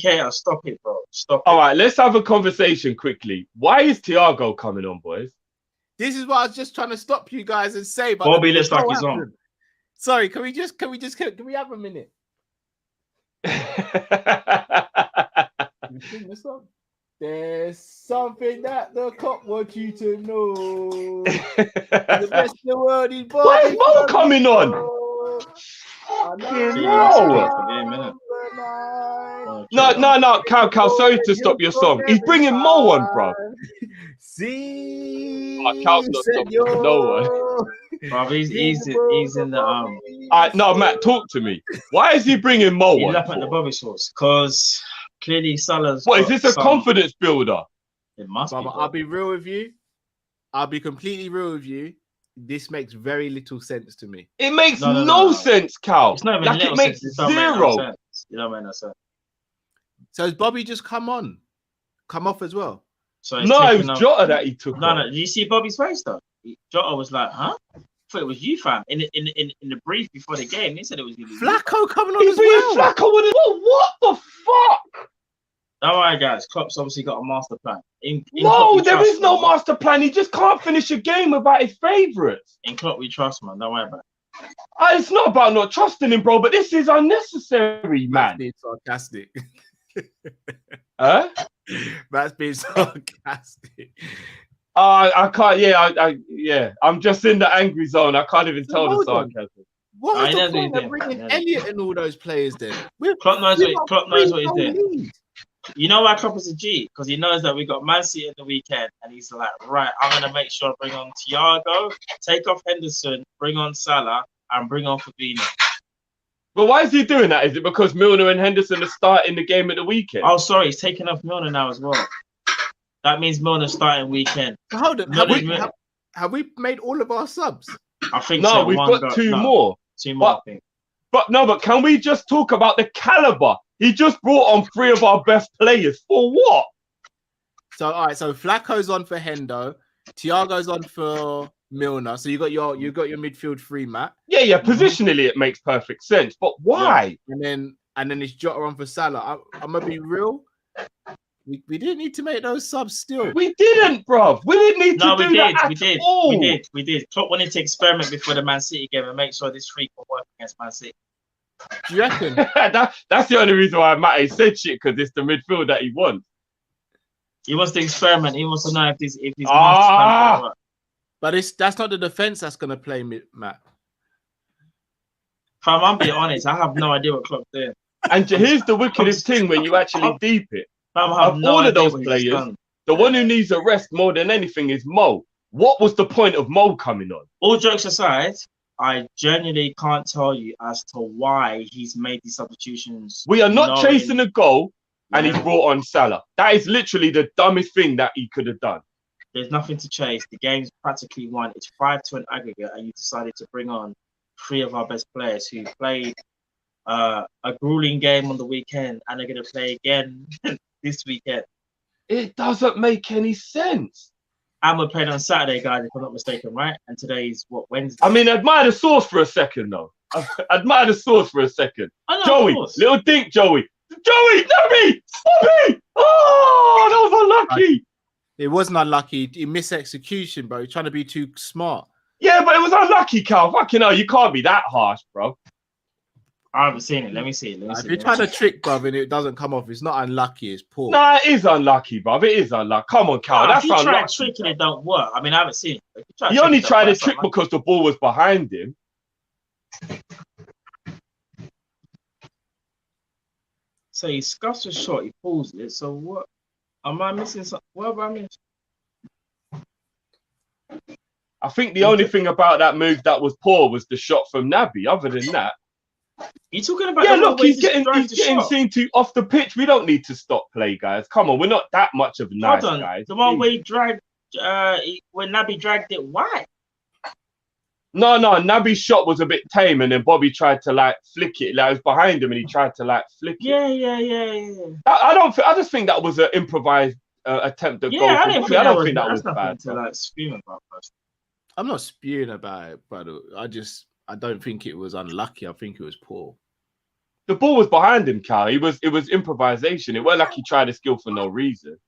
Keita, stop it, bro. Stop it. All right, let's have a conversation quickly. Why is Thiago coming on, boys? This is what I was just trying to stop you guys and say. But Bobby looks like he's on. Sorry, can we have a minute? There's something that the cop wants you to know. The best in the world is Bobby. Why is Mo coming on? No, Cal, sorry to stop your song. He's bringing Mo on, bro. See, Cal's not stopping no one. Bro, he's in the no, Matt, talk to me. Why is he bringing Mo on? He's up at the Bobby source because clearly Salah's. What is this a confidence builder? It must be. I'll be real with you. I'll be completely real with you. This makes very little sense to me. It makes no sense, Cal. It's not even like it makes sense. zero. You don't make no sense. So has Bobby just come off as well? So it was Jota that he took. No. Did you see Bobby's face though? Jota was like, "Huh? I thought it was you, fam." In the brief before the game, they said it was going to be Flacco coming on as well. Flacco with it. What the fuck? All right, guys. Klopp's obviously got a master plan. No, there is no master plan. He just can't finish a game without his favourites. In Klopp, we trust, man. Don't worry about it. It's not about not trusting him, bro, but this is unnecessary, man. That's being sarcastic. Huh? That's being sarcastic. I can't. Yeah. I'm just in the angry zone. I can't even tell the sarcasm. What was the point of bringing Elliot and all those players then? Klopp knows what he's doing. You know why Klopp is a G? Because he knows that we got Man City in the weekend, and he's like, right, I'm gonna make sure I bring on Thiago, take off Henderson, bring on Salah, and bring on Fabinho. But why is he doing that? Is it because Milner and Henderson are starting the game at the weekend? Oh, sorry, he's taking off Milner now as well. That means Milner's starting weekend. Hold on, have we made all of our subs? I think no, so. We've got two more. Two more, I think. But can we just talk about the caliber? He just brought on 3 of our best players. For what? So all right, so Flacco's on for Hendo, Thiago's on for Milner. So you got your midfield 3, Matt. Yeah. Positionally, it makes perfect sense. But why? Yeah. And then it's Jota on for Salah. I'm gonna be real. We didn't need to make those subs still. We didn't, bruv. We didn't need to do that at all. We did. Klopp wanted to experiment before the Man City game and make sure this freak will work against Man City. Do you reckon? That's the only reason why Matt said shit, because it's the midfield that he wants. He wants to experiment. He wants to know if his master's work. But that's not the defense that's gonna play, Matt. Fam, I'm being honest. I have no idea what Klopp's doing. And here's the wickedest thing when you actually deep it. Of all of those players, the one who needs a rest more than anything is Mo. What was the point of Mo coming on? All jokes aside, I genuinely can't tell you as to why he's made these substitutions. We are not chasing a goal, and he's brought on Salah. That is literally the dumbest thing that he could have done. There's nothing to chase. The game's practically won. It's 5-2 aggregate, and you decided to bring on 3 of our best players who played a grueling game on the weekend, and they're going to play again this weekend. It doesn't make any sense. And we're playing on Saturday, guys, if I'm not mistaken, right? And today's Wednesday? I mean, admire the sauce for a second, though. Admire the sauce for a second. Joey, little dink, Joey. Joey, Naby, Bobby! Oh, that was unlucky. It wasn't unlucky. He missed execution, bro. He's trying to be too smart. Yeah, but it was unlucky, Cal. Fucking hell, you can't be that harsh, bro. I haven't seen it. Let me see it. If you're trying to trick, bruv, and it doesn't come off, it's not unlucky. It's poor. Nah, it is unlucky, bruv. It is unlucky. Come on, Cal. That's unlucky. If you try tricking, it don't work. I mean, I haven't seen it. He only tried to trick because the ball was behind him. So he scuffs a shot, he pulls it. So what? Am I missing something? What have I missed? I think the only thing about that move that was poor was the shot from Naby. Other than that, you talking about? Yeah, look, he's getting seen to off the pitch. We don't need to stop play, guys. Come on, we're not that much of nice guys. The one where he dragged, when Naby dragged it, why? No, Naby's shot was a bit tame, and then Bobby tried to like flick it. Like, it was behind him, and he tried to like flick it. Yeah. I just think that was an improvised attempt at goal. I don't think that was bad. To like spewing about first. I'm not spewing about it, but I don't think it was unlucky. I think it was poor. The ball was behind him, Cal. It was improvisation. It wasn't like he tried a skill for no reason.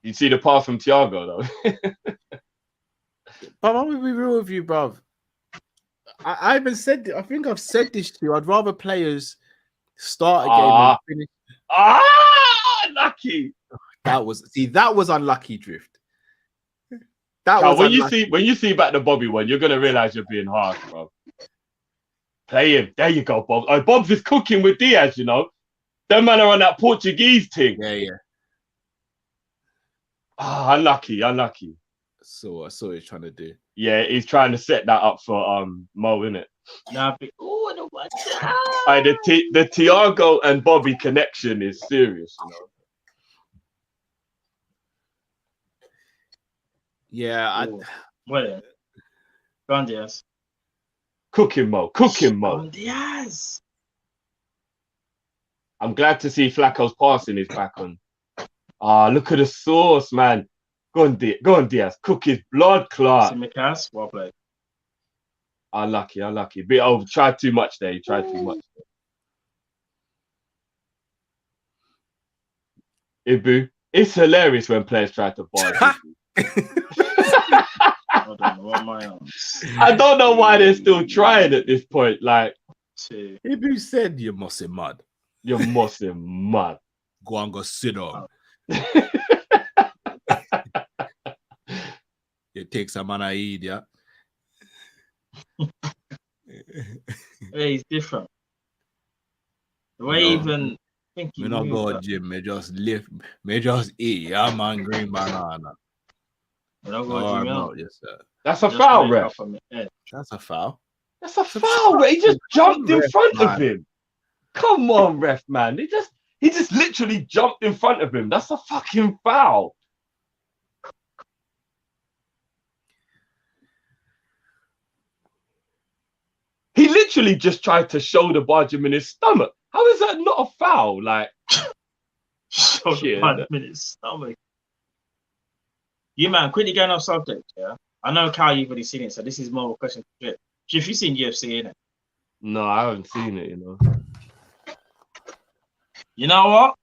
You see the pass from Thiago, though. But I'm gonna be real with you, bruv. I even said, I think I've said this to you. I'd rather players start a game and finish. Lucky. That was unlucky, Drift. When you see back the Bobby one, you're gonna realize you're being harsh, bro. Play him. There you go, Bob. Oh, Bob's is cooking with Diaz, you know. Them man are on that Portuguese thing. Yeah. Unlucky. So I saw what he's trying to do. Yeah, he's trying to set that up for Mo, innit? The Thiago and Bobby connection is serious, you know. Yeah, Well, go on, Diaz. Cooking Mo. Diaz. I'm glad to see Flacco's passing is back on. Look at the sauce, man. Go on, Diaz. Cook his blood clot. Simicas, well played. Unlucky. Bit tried too much there. He tried too much. Ibu. It's hilarious when players try to bar. I don't know why they're still trying at this point. Like, Ibu said, "You must be mad. You must be mad. Go and go sit down." You take some anaid, yeah. Hey, he's different. The way even thinking. Me not go gym. Me just lift. Me just eat. Yeah, man, green banana. Yes, sir. That's a foul, ref. That's a foul. That's a foul, ref. He just jumped in front of him. Come on, ref, man. He just literally jumped in front of him. That's a fucking foul. He literally just tried to shoulder barge him in his stomach. How is that not a foul? Like, shoulder barge him in his stomach. You man, quickly going off subject. Yeah, I know Cal, you've already seen it, so this is more of a question for Drip. If you've seen UFC, innit? No, I haven't seen it. You know what?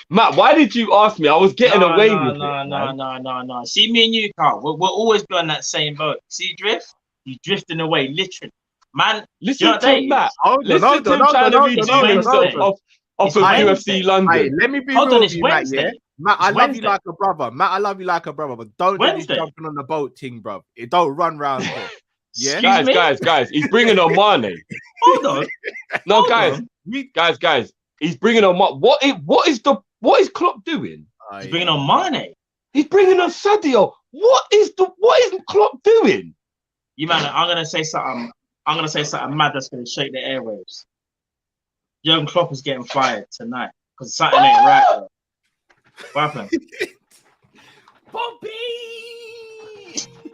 Matt, why did you ask me? I was getting away with it. No. See, me and you, Carl, we'll always be on that same boat. See, Drift? You're drifting away, literally. Man, listen to Matt. Listen to him trying to redeem himself off of UFC London. Hey, let me be real with you, Matt, yeah? Matt, I love you like a brother. Matt, I love you like a brother, but don't do this jumping on the boat thing, bro. It don't run round here. Yeah? Guys, he's bringing on Mane. Hold on. No, guys. He's bringing on What is Klopp doing? He's bringing on Mane. He's bringing on Sadio. What is Klopp doing? You man, I'm gonna say something mad that's gonna shake the airwaves. Jurgen Klopp is getting fired tonight because something ain't right. Bro. What happened? Bobby!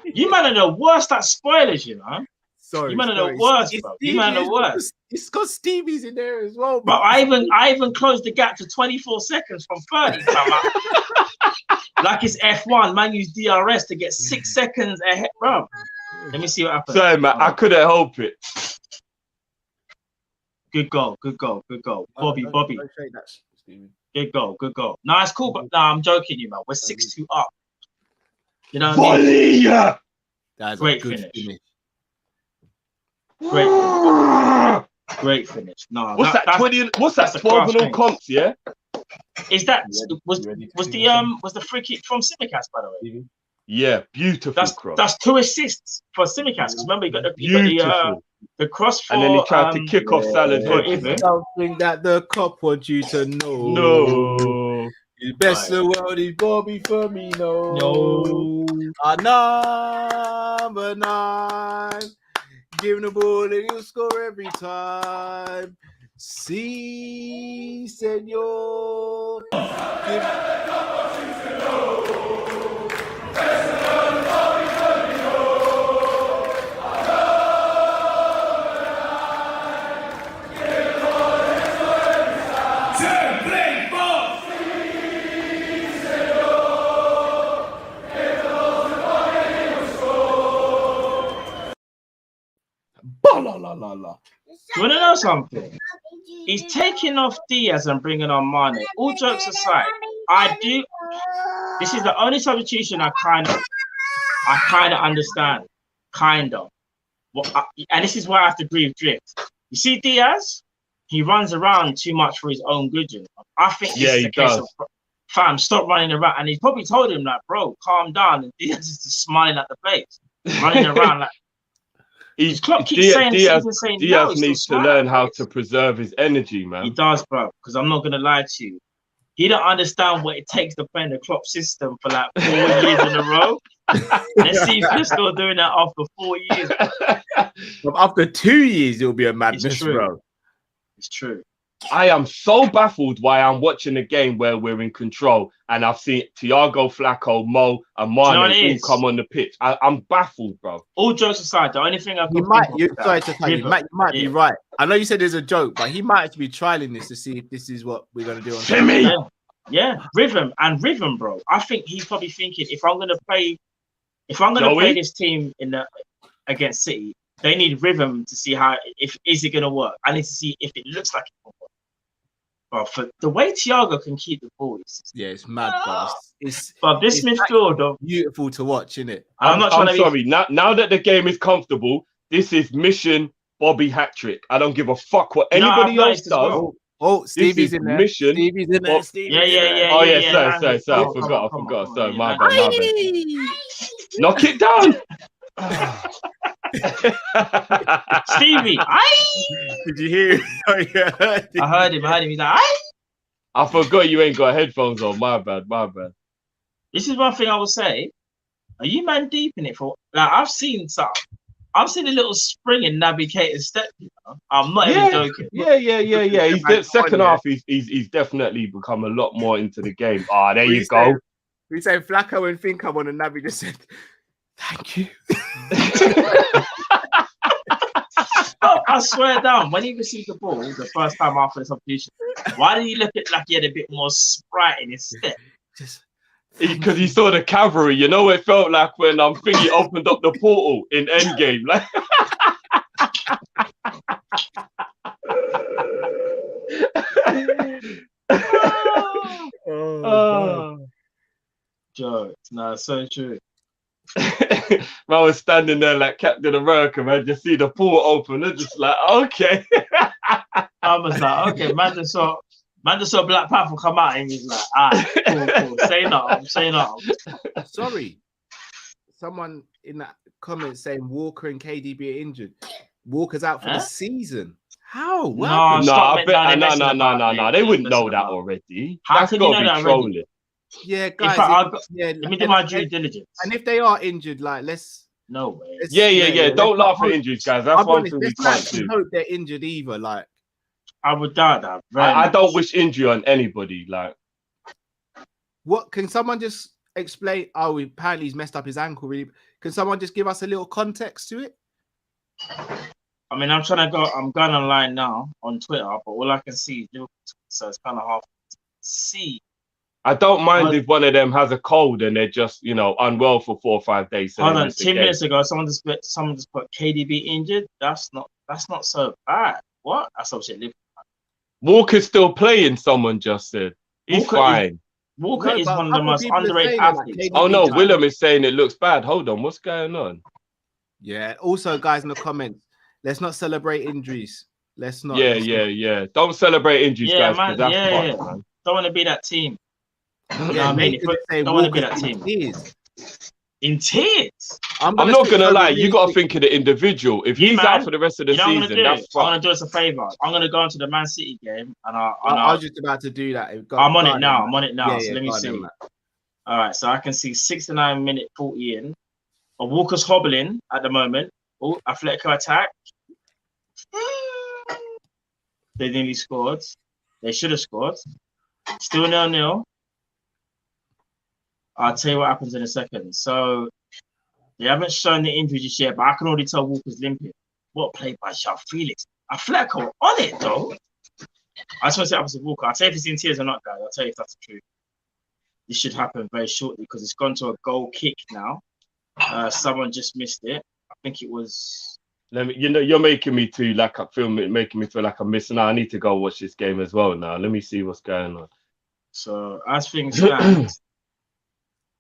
You man are the worst at spoilers, you know. Sorry, you man are the worst, bro. You man are the worst. It's got Stevie's in there as well, bro. I even closed the gap to 24 seconds from 30. Like it's F1, man. Use DRS to get 6 seconds ahead, bro. Let me see what happens. Sorry, man. I couldn't help it. Good goal. Bobby. Good goal. No, it's cool, but I'm joking, you man. We're 6-2 up. You know what I mean? That's great a good finish. finish. Great finish. No, what's that 12-0 comps? Yeah. Is that was the free kick from Simicast, by the way? Yeah, beautiful cross. That's 2 assists for Simicast. Remember, you got the cross for, and then he tried to kick off Salad head. Something that the cop wants you to know. No. The best in the world is Bobby Firmino. No. Number 9. Give him the ball and he'll score every time. Si, senor. Do you want to know something? He's taking off Diaz and bringing on Mane. All jokes aside, this is the only substitution I kind of understand. Kind of. And this is why I have to agree with Drift. You see Diaz? He runs around too much for his own good. You know? I think this is the case of, fam, stop running around. And he's probably told him, like, bro, calm down. And Diaz is just smiling at the place, running around like. Diaz needs to learn how to preserve his energy, man. He does, bro. Because I'm not gonna lie to you, he don't understand what it takes to play in the Klopp system for like 4 years in a row. Let's see if he's still doing that after 4 years. After 2 years, it'll be a madness, bro. It's true. I am so baffled why I'm watching a game where we're in control and I've seen Thiago, Flacco, Mo, and Mane all come on the pitch. I'm baffled, bro. All jokes aside, the only thing I you might be right. I know you said there's a joke, but he might actually be trialing this to see if this is what we're gonna do on Timmy. Yeah, rhythm, bro. I think he's probably thinking if I'm gonna play this team against City, they need rhythm to see is it gonna work. I need to see if it looks like it will work. Bro, for the way Thiago can keep the ball, it's mad, bro. But this midfield, beautiful to watch, isn't it? I'm sorry. Now that the game is comfortable, this is mission Bobby hat trick. I don't give a fuck what anybody else does. Well. Oh, Stevie's in there. Mission. Stevie's in there. Yeah. Oh yeah, sorry. I forgot. Sorry, my bad. Knock it down. Stevie, did you hear? I heard him. He's like, I forgot you ain't got headphones on. My bad. This is one thing I will say. Are you man deep in it for? Like I've seen a little spring in Naby Keita's step. You know? I'm not even joking. Yeah. He's second half. He's definitely become a lot more into the game. There you go. We say Flacco and think I'm on, and Naby just said, "Thank you." I swear down, when he received the ball the first time after the substitution, why did he look at like he had a bit more sprite in his step? Because he saw the cavalry. You know what it felt like when Thingy opened up the portal in Endgame. Like, Jokes. No, so true. I was standing there like Captain America, man. Just see the portal open. They're just like, okay. I was like, okay, man just saw Black Panther come out and he's like, cool. Say nothing. Sorry. Someone in that comment saying Walker and KDB are injured. Walker's out for the season. How? No. They wouldn't know that already. How can you know that already? Yeah, guys. Let me do my due diligence. And if they are injured, like, let's. No way. Yeah. Don't laugh at injuries, guys. That's one thing we can't do. Hope they're injured either. Like, I would doubt that. I don't wish injury on anybody. Like, what can someone just explain? Oh, apparently he's messed up his ankle. Really? Can someone just give us a little context to it? I mean, I'm going online now on Twitter, but all I can see is Liverpool, so it's kind of hard to see. I don't mind if one of them has a cold and they're just, unwell for 4 or 5 days. Hold on, 10 minutes ago, someone just put KDB injured. That's not so bad. What? That's obviously Liverpool. Walker's still playing. Someone just said he's fine. Walker is one of the most underrated athletes. Oh no, Willem is saying it looks bad. Hold on, what's going on? Yeah. Also, guys, in the comments, let's not celebrate injuries. Let's not. Yeah. Don't celebrate injuries, guys. Man. Man. Don't want to be that team. Yeah, I mean, don't want to be that team. In tears. I'm not gonna lie. You gotta think of the individual. If he's out for the rest of the season, that's fine. I'm gonna do us a favor. I'm gonna go into the Man City game, and I was just about to do that. I'm on it now. So let me see. All right, so I can see 69 minute 40 in. Walker's hobbling at the moment. Oh, Atletico attack. They nearly scored. They should have scored. Still 0-0. I'll tell you what happens in a second. So they haven't shown the injuries just yet, but I can already tell Walker's limping. What play by João Felix? Atletico on it though. I just want to say opposite Walker. I'll tell you if it's in tears or not, guys. I'll tell you if that's the truth. This should happen very shortly because it's gone to a goal kick now. Someone just missed it. I think it was. You're making me making me feel like I'm missing out. I need to go watch this game as well now. Let me see what's going on. So as things stand.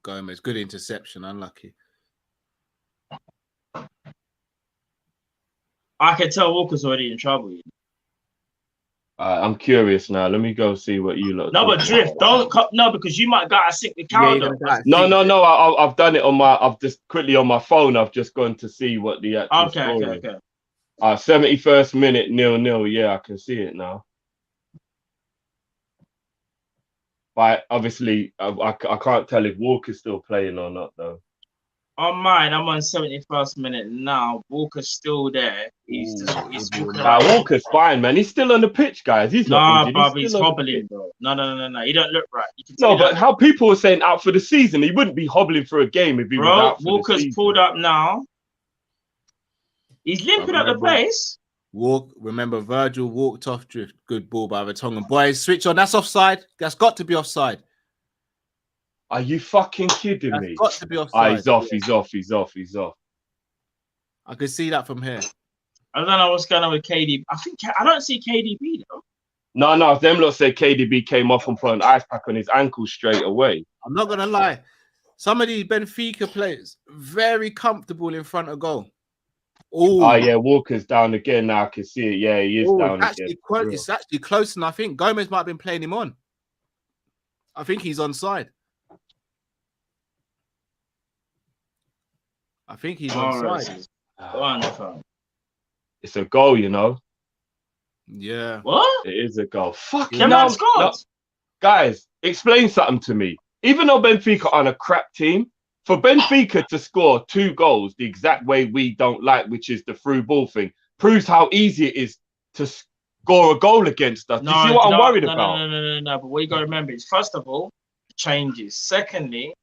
Gomez, good interception, unlucky. I can tell Walker's already in trouble. I'm curious now. Let me go see what you look. No, but Drift, because you might gotta sync the calendar. No. I've done it on I've just quickly on my phone. I've just gone to see what the actual score is. 71st minute 0-0. Yeah, I can see it now. But obviously, I can't tell if Walker's still playing or not, though. On mine, I'm on 71st minute now. Walker's still there. He's Walker's fine, man. He's still on the pitch, guys. He's not injured. Bob, he's hobbling, bro. No. He don't look right. But how people were saying out for the season, he wouldn't be hobbling for a game if he was out for Walker's the season. Pulled up now. He's limping at the place. Remember, Virgil walked off Drift. Good ball by Vertonghen. Boys, switch on. That's offside. That's got to be offside. Are you fucking kidding me? Got to be offside. He's off. I could see that from here. I don't know what's going on with KDB. I don't see KDB though. No. Them lot said KDB came off and put an ice pack on his ankle straight away. I'm not gonna lie. Some of these Benfica players very comfortable in front of goal. Oh yeah, Walker's down again now. I can see it. Yeah, he is down again. It's actually close, and I think Gomez might have been playing him on. I think he's onside. I think he's onside. It's a goal, you know. Yeah. What? It is a goal. Fuck it. No. Guys, explain something to me. Even though Benfica are a crap team, for Benfica to score 2 goals the exact way we don't like, which is the through ball thing, proves how easy it is to score a goal against us. Do you see what I'm worried about? No. But what you got to remember is, first of all, changes. Secondly,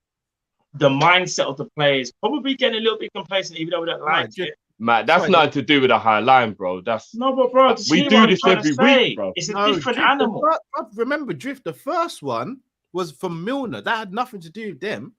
the mindset of the players probably getting a little bit complacent, even though we don't like it. Matt, that's nothing to do with a high line, bro. That's no, but bro, we do this every week, bro. It's a different animal. Remember, Drift, the first one was from Milner. That had nothing to do with them.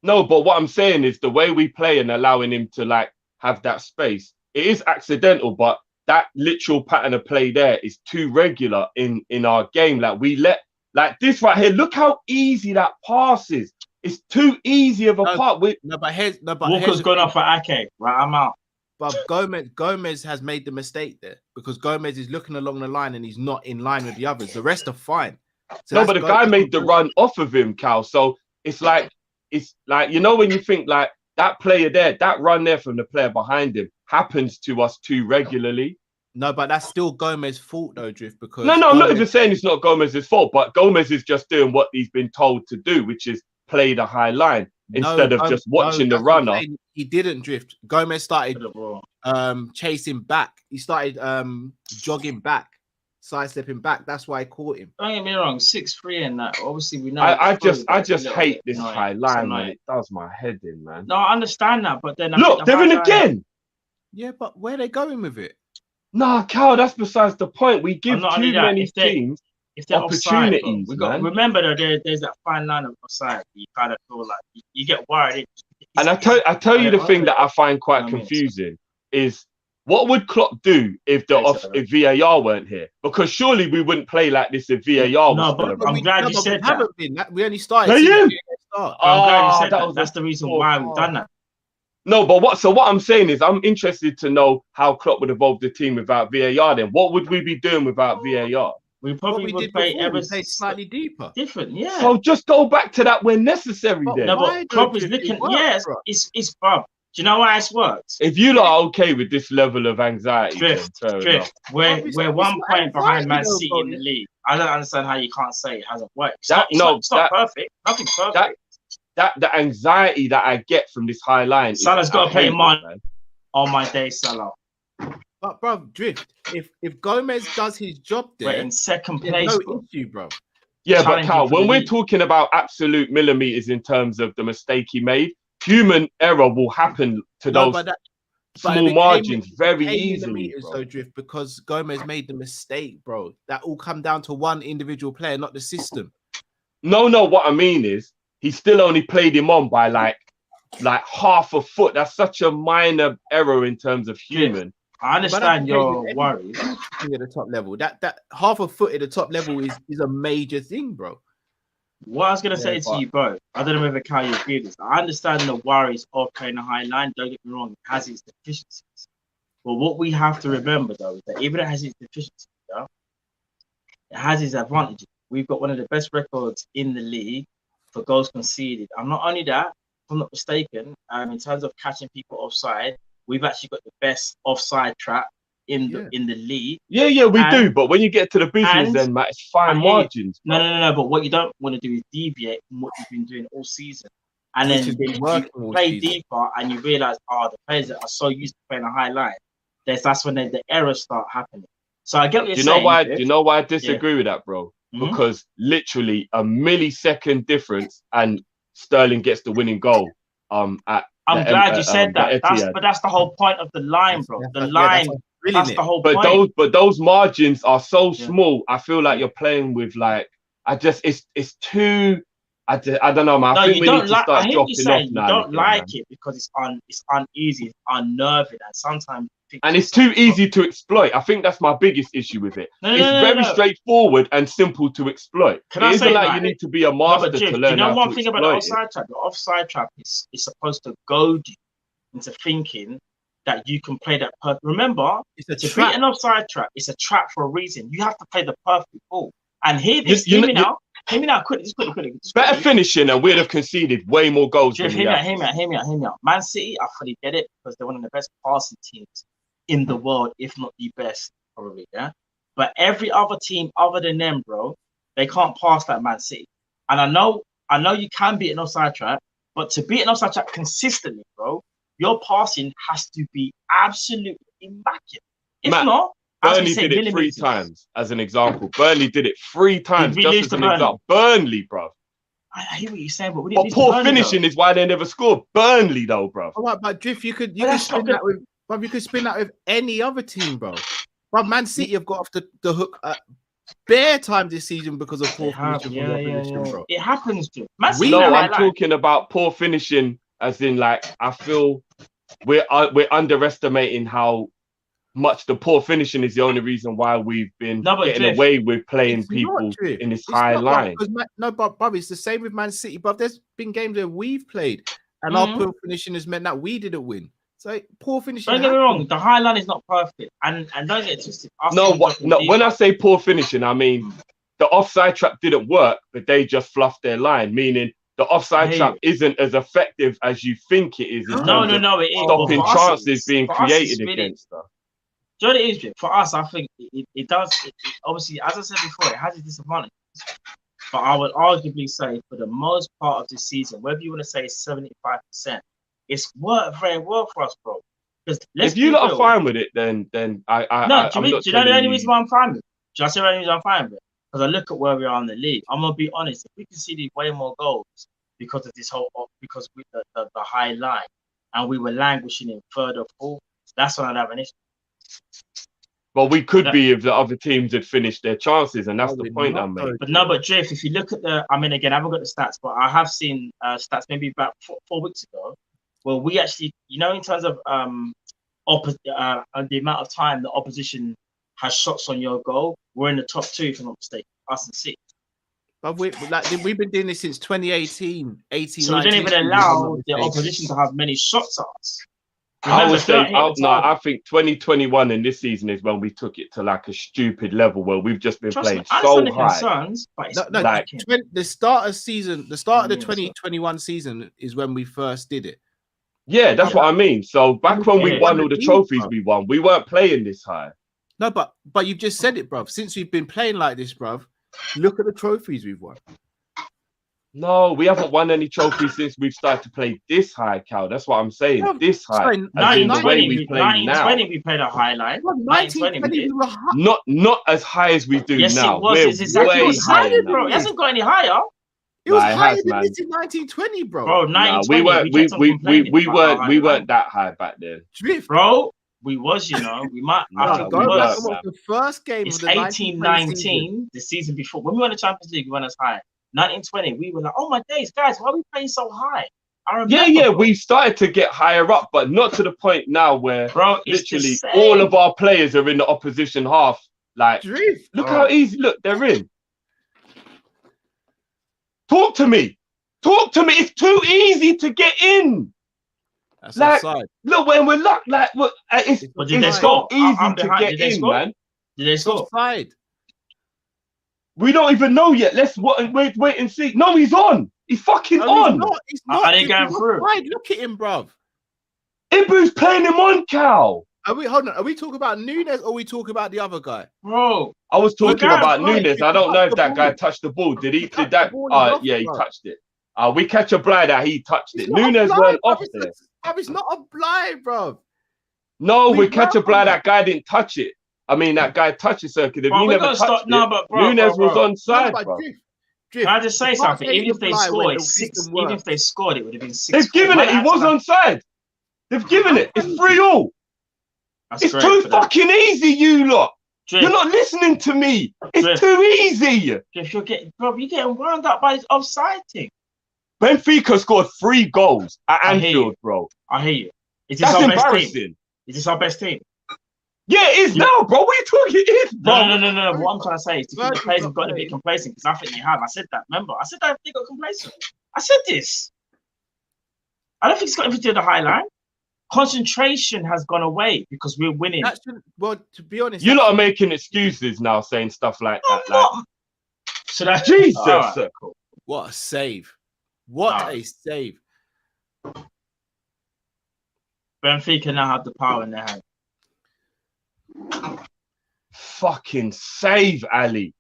No, but what I'm saying is the way we play and allowing him to like have that space, it is accidental, but that literal pattern of play there is too regular in our game. Like we let like this right here. Look how easy that pass is. It's too easy of a part. Walker's gone off for Ake. Right, I'm out. But Gomez has made the mistake there because Gomez is looking along the line and he's not in line with the others. The rest are fine. So no, but the guy made the run off of him, Cal. So it's like you know when you think like that player there, that run there from the player behind him happens to us too regularly. No, but that's still Gomez's fault though, Drift. Because no, I'm not even saying it's not Gomez's fault, but Gomez is just doing what he's been told to do, which is play the high line instead of just watching the runner. He didn't drift. Gomez started chasing back. He started jogging back, sidestepping back. That's why I caught him. Don't get me wrong, 6'3" and that. Obviously, we know. I just hate this high line, man. It does my head in, man. No, I understand that, but then look, they're in again. Yeah, but where are they going with it? Nah, Cal, that's besides the point. We give too many teams opportunities. We got remember though, there's that fine line of offside. You kind of feel like you get worried. And I tell you the thing that I find quite confusing is what would Klopp do if if VAR weren't here? Because surely we wouldn't play like this if VAR was. No, but I'm glad you said that. We only started. I'm glad you said that. That's the reason why we've done that. No, but what I'm saying is I'm interested to know how Klopp would evolve the team without VAR then. What would we be doing without VAR? We probably would play slightly deeper. Different, yeah. So just go back to that when necessary then. No, but Klopp is looking, it's Bob. Do you know why it's worked? If you lot are okay with this level of anxiety, Drift. We're 1 point behind Man City in the league. I don't understand how you can't say it hasn't worked. It's not perfect. Nothing's perfect. The anxiety that I get from this high line. Salah's got to play on my day, Salah. But bro, Drift, if Gomez does his job there, we're in second place, no issue, bro. Yeah, but Cal, when we're talking about absolute millimeters in terms of the mistake he made, human error will happen to those small margins very easily. So Drift, because Gomez made the mistake, bro. That all come down to one individual player, not the system. No, what I mean is he still only played him on by like half a foot. That's such a minor error in terms of human. I understand your worries. At the top level, that half a foot at the top level is a major thing, bro. What I was gonna say to you, bro, I don't know whether Cal you agree with this. I understand the worries of playing a high line. Don't get me wrong, it has its deficiencies. But what we have to remember though is that even it has its deficiencies, it has its advantages. We've got one of the best records in the league for goals conceded. And not only that, if I'm not mistaken, in terms of catching people offside, we've actually got the best offside trap in the league. Yeah, we do. But when you get to the business, then Matt, it's fine margins. No. But what you don't want to do is deviate from what you've been doing all season, and then you play deeper, and you realize, the players that are so used to playing a high line, that's when the errors start happening. So I get what you're saying. Do you know why I disagree with that, bro? Mm-hmm. Because literally a millisecond difference, and Sterling gets the winning goal. I'm glad you said that. That's the whole point of the line, bro. That's the whole point. But those margins are so small. I feel like you're playing with it's too. I don't know, man. I think we need to start dropping off now. You don't like it because it's uneasy, it's unnerving, and sometimes. And it's too easy to exploit. I think that's my biggest issue with it. It's very straightforward and simple to exploit. It isn't like you need to be a master to learn. You know one thing about the offside trap? The offside trap is supposed to goad you into thinking that you can play that perfect. Remember, to beat an offside trap, it's a trap for a reason. You have to play the perfect ball. And hear me now, quickly. Better finishing, and we'd have conceded way more goals. Hear me out. Man City, I fully get it because they're one of the best passing teams in the world, if not the best, probably. Yeah, but every other team other than them, bro, they can't pass like Man City. And I know you can beat an offside trap, but to beat an offside trap consistently, bro, your passing has to be absolutely immaculate. If not, Burnley did it 3 times as an example. Burnley did it 3 times just as an example. Burnley, bro. I hear what you're saying, but poor finishing is why they never scored. Burnley, though, bro. All right, but Drift, you could spin that with. But you could spin that with any other team, bro. But Man City have got off the hook bare time this season because of poor finishing from the opposition, bro. It happens, Jim. No, I'm talking about poor finishing, as in like I feel we're underestimating how much the poor finishing is the only reason why we've been getting away with playing people in this high line. But it's the same with Man City. But there's been games where we've played and our poor finishing has meant that we didn't win. So poor finishing. Don't get me wrong, the high line is not perfect, and don't get twisted. No. When I say poor finishing, I mean the offside trap didn't work, but they just fluffed their line, meaning the offside trap isn't as effective as you think it is. No, it is. Stopping chances being created against us. Do you know what it is, for us, I think it does. Obviously, as I said before, it has its disadvantages. But I would arguably say, for the most part of the season, whether you want to say 75%, it's worked very well for us, bro. Because if you lot are fine with it, then do you know the only reason why I'm fine with it? Should I say the only reason I'm fine with it? Because I look at where we are in the league. I'm gonna be honest. If we conceded way more goals because of this because with the high line, and we were languishing in third or fourth, that's when I'd have an issue. But we could be if the other teams had finished their chances, and that's the point I'm making. But Drift, if you look at again, I haven't got the stats, but I have seen stats maybe about 4 weeks ago, where we actually, in terms of the amount of time the opposition has shots on your goal, we're in the top 2, if I'm not mistaken, us and 6. But we've been doing this since 2018, 18, so 19. So we don't even allow the opposition to have many shots at us. I think 2021 in this season is when we took it to like a stupid level where we've just been playing so high. Concerns, but the start of the 2021 season is when we first did it. Yeah, that's what I mean. So back when we won all the trophies we won, we weren't playing this high. No, but you've just said it, bruv. Since we've been playing like this, bruv, look at the trophies we've won. No, we haven't won any trophies since we've started to play this high, Cal. That's what I'm saying. No, this high. 1920 we played a high line. 1920 not as high as we do now. Yes, it was. It's exactly way higher, bro. It hasn't got any higher. It was higher than this in 1920, bro. Bro, 1920. We weren't that high back then. Bro, we was, we might. The first game of the 18-19, the season before. When we won the Champions League, we went as high. 1920, we were like, oh my days, guys, why are we playing so high? We started to get higher up, but not to the point now where literally all of our players are in the opposition half. Like, look how easy, they're in. Talk to me. It's too easy to get in. That's offside. Look, when we're it's so easy to get in, man. Did they score? Offside. We don't even know yet. Let's wait and see. No, he's on. He's fucking on. He's not. Are they going through? Look at him, bruv. Ibu's playing him on, Cal. Hold on. Are we talking about Nunes or are we talking about the other guy? Bro, I was talking about Nunes. I don't know if that guy touched the ball. Did that? Yeah, he touched it. We catch a blind that he touched it. Nunes weren't off there. It's not a blind, bruv. No, we catch a blind that guy didn't touch it. I mean, that guy touched it, circuit. If he never touched it, Nunes was onside, bro. Can I just say something? Even if they scored, even if they scored, it would have been 6. They've given it. He was onside. They've given it. It's 3-3. It's too fucking easy, you lot. You're not listening to me. It's too easy. You're getting wound up by this offside thing. Benfica scored 3 goals at Anfield, bro. I hear you. That's embarrassing. Is this our best team? Yeah, it is now, bro. What are you talking? It is, bro. No. What I'm trying to say is the players have gotten a bit complacent because I think they have. I said that. Remember, I said that they got complacent. I said this. I don't think it's got anything to do with the high line. Concentration has gone away because we're winning. Well, to be honest, you lot are making excuses now, saying stuff like that. So that's Jesus. Right, cool. What a save! What a save! Benfica now have the power in their hand. Fucking save, Ali.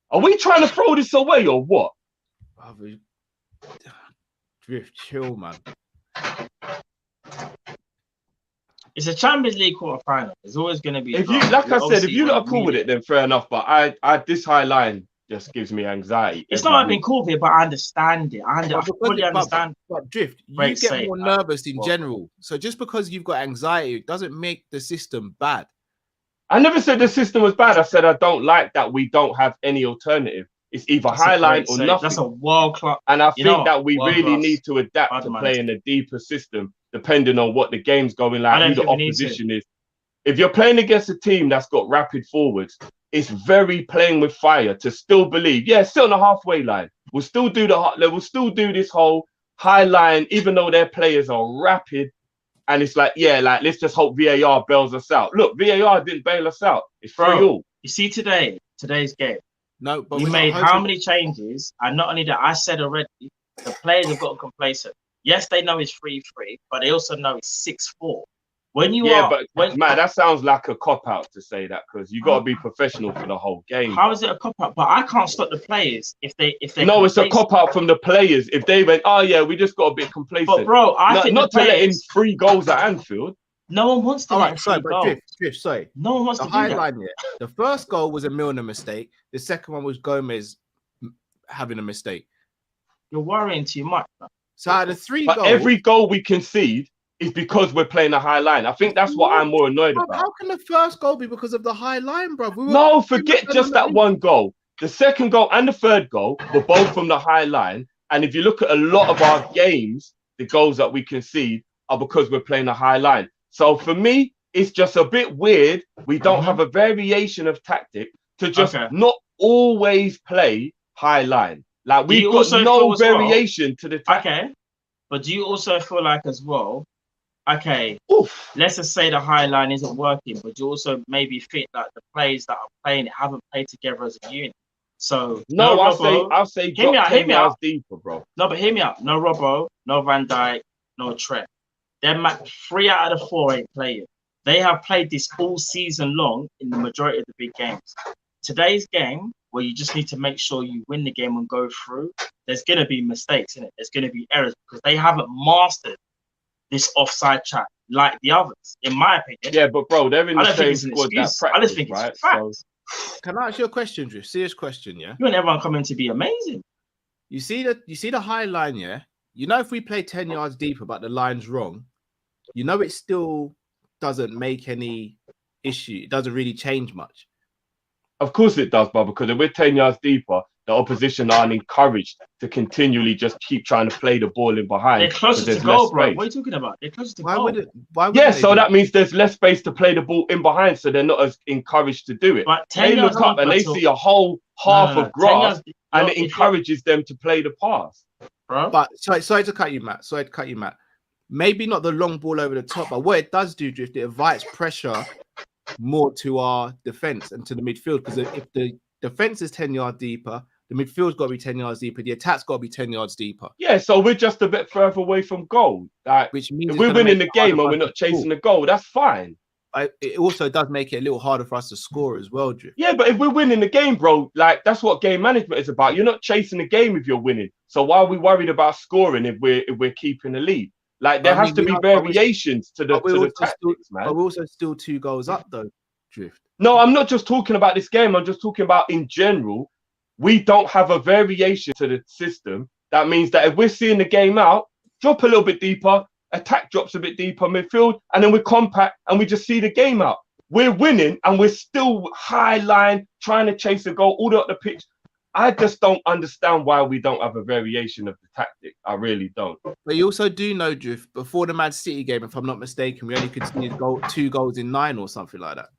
Are we trying to throw this away or what? Drift, chill, man. It's a Champions League quarter-final. There's always going to be. If you, like I said, if you lot are cool with it, then fair enough. But I this high line just gives me anxiety. It's not been cool with it, but I understand it. I fully understand. But Drift, you get more nervous in general. So just because you've got anxiety, it doesn't make the system bad. I never said the system was bad. I said I don't like that we don't have any alternative. It's either highline or nothing. That's a world class. And I think that we really need to adapt to playing a deeper system, depending on what the game's going like, who the opposition is. If you're playing against a team that's got rapid forwards, it's very playing with fire to still believe. Yeah, still on the halfway line. We'll still do this whole high line, even though their players are rapid. And it's like, yeah, like let's just hope VAR bails us out. Look, VAR didn't bail us out. It's 3-3. You see today's game. No, but we made how many changes? And not only that, I said already, the players have gotten complacent. Yes, they know it's 3-3, but they also know it's 6-4. Man, that sounds like a cop-out to say that, because you got to be professional for the whole game. How is it a cop-out? But I can't stop the players if they. No, it's a cop-out from the players. If they went, oh yeah, we just got a bit complacent. But bro, I think not to let in 3 goals at Anfield. No one wants to. All right, sorry, but Drift, sorry. No one wants to do that. Line, yeah. The first goal was a Milner mistake. The second one was Gomez having a mistake. You're worrying too much. Man. So out of the 3 goals, every goal we concede is because we're playing a high line. I think that's what I'm more annoyed about. How can the first goal be because of the high line, bro? No, forget just that one goal. The second goal and the third goal were both from the high line. And if you look at a lot of our games, the goals that we concede are because we're playing a high line. So for me, it's just a bit weird. We don't have a variation of tactic to just not always play high line. Like we've got no variation to the tactic. Okay. But do you also feel like as well, let's just say the high line isn't working, but you also maybe think that the players that are playing it haven't played together as a unit. So I'll say hear me out deeper, bro. No, but hear me out. No Robbo, no Van Dijk, no Trent. They're 3 out of the 4 ain't playing. They have played this all season long in the majority of the big games. Today's game, where you just need to make sure you win the game and go through, there's going to be mistakes in it. There's going to be errors because they haven't mastered this offside trap like the others, in my opinion. Yeah, but bro, they're in the same squad that practice, I just think it's facts. Can I ask you a question, Drew? Serious question, yeah? You want everyone coming to be amazing. You see the high line, yeah? You know, if we play 10 yards deeper, but the line's wrong, you know, it still doesn't make any issue. It doesn't really change much. Of course it does, bro, because if we're 10 yards deeper, the opposition aren't encouraged to continually just keep trying to play the ball in behind. They're closer to goal, bro. What are you talking about? They're closer to goal. So that means there's less space to play the ball in behind, so they're not as encouraged to do it. But they look up and they see a whole half of grass, and it encourages them to play the pass. Bro. But sorry to cut you, Matt. Maybe not the long ball over the top, but what it does do, Drift, it invites pressure more to our defense and to the midfield. Because if the defense is 10 yards deeper, the midfield's got to be 10 yards deeper. The attack's got to be 10 yards deeper. Yeah, so we're just a bit further away from goal. Like, which means if we're winning the game and we're not chasing the goal, that's fine. It also does make it a little harder for us to score as well, Drew. Yeah, but if we're winning the game, bro, like that's what game management is about. You're not chasing the game if you're winning. So why are we worried about scoring if we're keeping the lead? Like there has to be variations to the tactics, man. But we're also still 2 goals up, though, Drift. No, I'm not just talking about this game. I'm just talking about in general. We don't have a variation to the system. That means that if we're seeing the game out, drop a little bit deeper, attack drops a bit deeper, midfield, and then we compact and we just see the game out. We're winning and we're still high line, trying to chase a goal all up the pitch. I just don't understand why we don't have a variation of the tactic. I really don't. But you also do know, Drift, before the Man City game, if I'm not mistaken, we only conceded 2 goals in 9 or something like that.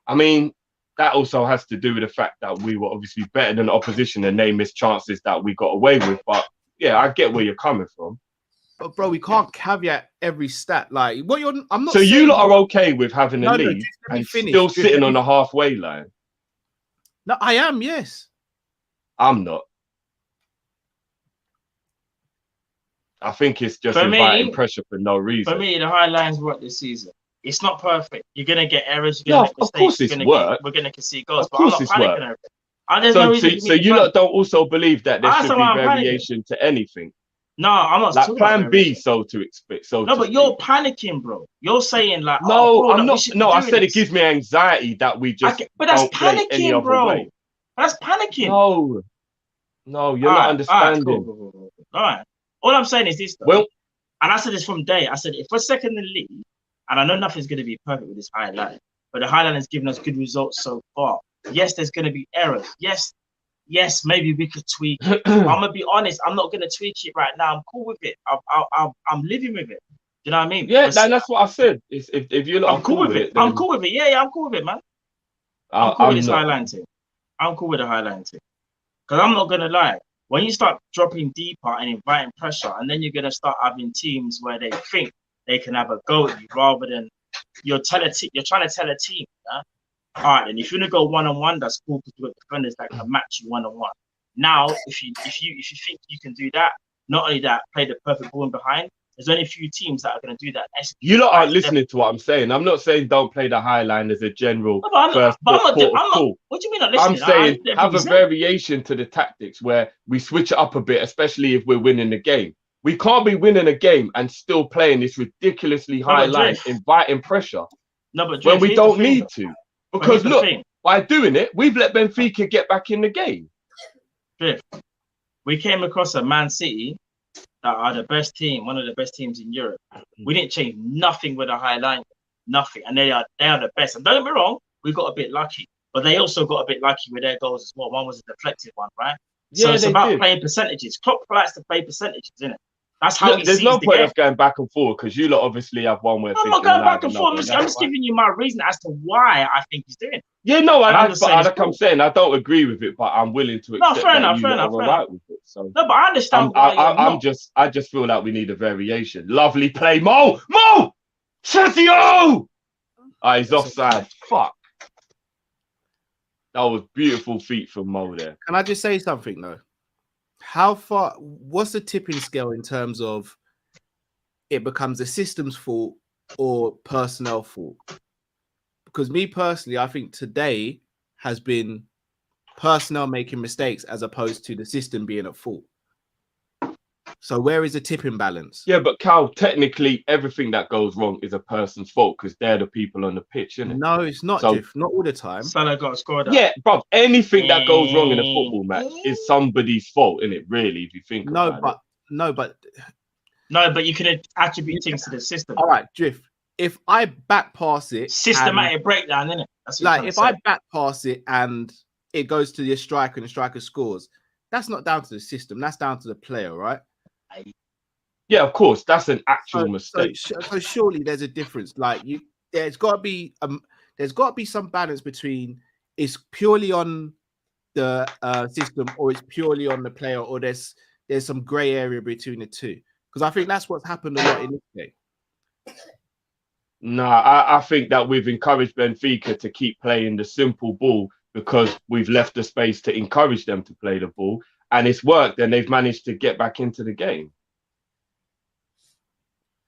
I mean, that also has to do with the fact that we were obviously better than the opposition and they missed chances that we got away with. But yeah, I get where you're coming from. But bro, we can't caveat every stat. Like I'm not. So you lot are okay with having a lead and still sitting on the halfway line? No, I am. Yes, I'm not. I think it's just inviting pressure for no reason. For me, the high lines work this season. It's not perfect. You're gonna get errors. Of course it's work. We're gonna concede goals. Of course it's work. So you lot don't also believe that there should be variation to anything. No, I'm not. Like plan B, so to expect. But you're panicking, bro. You're saying like, no, I'm not. No, I said it gives me anxiety that we just. But that's panicking, bro. That's panicking. No, you're not understanding. Cool. All right. All I'm saying is this, though. Well, and I said this from day. I said, if we're second in the league, and I know nothing's going to be perfect with this highlight, but the highlight has given us good results so far. Yes, there's going to be errors. Yes, maybe we could tweak it. I'm going to be honest. I'm not going to tweak it right now. I'm cool with it. I'm living with it. You know what I mean? Yeah, that's what I said. If you're not cool with it. I'm cool with it. Yeah, I'm cool with it, man. I'm cool with this highlight thing. I'm cool with the highlight thing. Because I'm not going to lie. When you start dropping deeper and inviting pressure, and then you're going to start having teams where they think they can have a go at you rather than you're trying to tell a team, yeah? All right, and if you want to go one-on-one, that's cool because you've got defenders that can match you one-on-one. Now, if you think you can do that, not only that, play the perfect ball in behind, there's only a few teams that are going to do that. You lot aren't listening to what I'm saying. I'm not saying don't play the high line as a general What do you mean not listening? I'm saying have a variation to the tactics where we switch it up a bit, especially if we're winning the game. We can't be winning a game and still playing this ridiculously high line, inviting pressure. No, but when we don't need to. Because look, by doing it, we've let Benfica get back in the game. Drift. We came across a Man City that are the best team, one of the best teams in Europe. We didn't change nothing with a high line, nothing, and they are the best. And don't get me wrong, we got a bit lucky, but they also got a bit lucky with their goals as well. One was a deflected one, right? Yeah, so it's about playing percentages. Klopp likes to play percentages, isn't it? That's how he there's no point of going back and forth because you lot obviously have one way. I'm not going back and forth. I'm just giving you my reason as to why I think he's doing it. Yeah, no, like I'm saying, I don't agree with it, but I'm willing to accept fair enough. Right with it. So no, but I understand. I just feel like we need a variation. Lovely play, Mo, Sergio. He's offside. Fuck. That was beautiful feet from Mo there. Can I just say something though? What's the tipping scale in terms of it becomes a system's fault or personnel fault? Because me personally, I think today has been personnel making mistakes as opposed to the system being at fault. So where is the tipping balance? Yeah, but Cal, technically everything that goes wrong is a person's fault because they're the people on the pitch, isn't it? No, it's not, Jeff. Not all the time. Salah got scored. Yeah, bro. Anything that goes wrong in a football match is somebody's fault, isn't it? Really, if you think about it. No, but you can attribute things to the system. All right, Drift. If I back pass it, systematic breakdown, isn't it? That's like if I back pass it and it goes to the striker and the striker scores, that's not down to the system. That's down to the player, right? Yeah, of course, that's an actual mistake. So surely there's a difference. Like there's got to be some balance between it's purely on the system or it's purely on the player, or there's some grey area between the two. Because I think that's what's happened a lot in this game. No, I think that we've encouraged Benfica to keep playing the simple ball because we've left the space to encourage them to play the ball. And it's worked, and they've managed to get back into the game.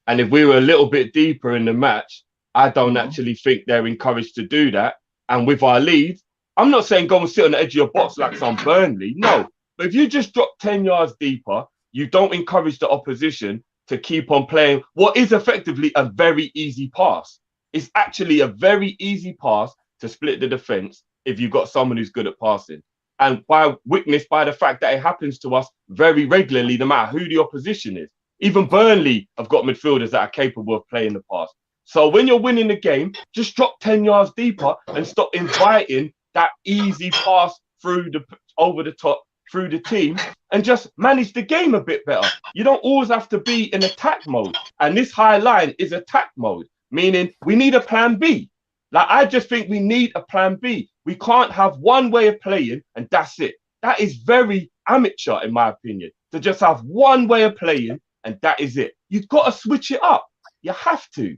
And if we were a little bit deeper in the match, I don't actually think they're encouraged to do that. And with our lead, I'm not saying go and sit on the edge of your box like some Burnley. No. But if you just drop 10 yards deeper, you don't encourage the opposition to keep on playing what is effectively a very easy pass. It's actually a very easy pass to split the defense if you've got someone who's good at passing. And witnessed by the fact that it happens to us very regularly, no matter who the opposition is. Even Burnley have got midfielders that are capable of playing the pass. So when you're winning the game, just drop 10 yards deeper and stop inviting that easy pass over the top through the team and just manage the game a bit better. You don't always have to be in attack mode. And this high line is attack mode, meaning we need a plan B. Like, I just think we need a plan B. We can't have one way of playing and that's it. That is very amateur, in my opinion, to just have one way of playing and that is it. You've got to switch it up. You have to.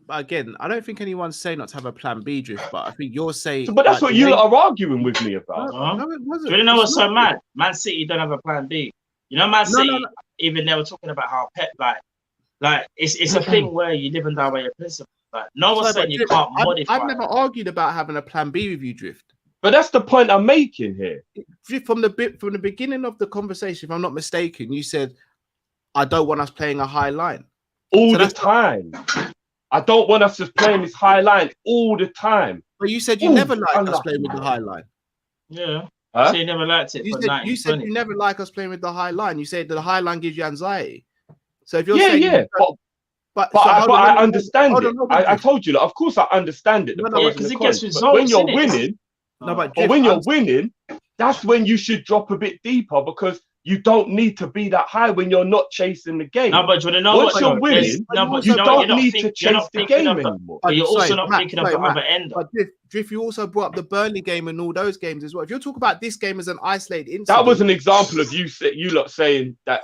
Again, I don't think anyone's saying not to have a plan B, Drift, but I think you're saying... But that's what you are arguing with me about. No, it wasn't. Do you know what's so mad? Man City don't have a plan B. You know, Man City, even they were talking about how Pep, like it's a thing where you live and die by your principles. Like, no one's saying you can't modify. I've never argued about having a plan B with you, Drift. But that's the point I'm making here. From the beginning of the conversation, if I'm not mistaken, you said, I don't want us playing a high line. All the time. I don't want us just playing this high line all the time. But you said you never liked us playing with the high line. Yeah. Huh? So you never liked it. You said you never like us playing with the high line. You said that the high line gives you anxiety. So if you're saying but I understand it. I told you that. Of course, I understand it. Because it gets results. But when you're winning, when you're winning, that's when you should drop a bit deeper because you don't need to be that high when you're not chasing the game. No, but you know once you're winning, you don't need to chase the game anymore. But you're also not thinking of the other end. But Drift, you also brought up the Burnley game and all those games as well. If you're talking about this game as an isolated incident, that was an example of you lot saying that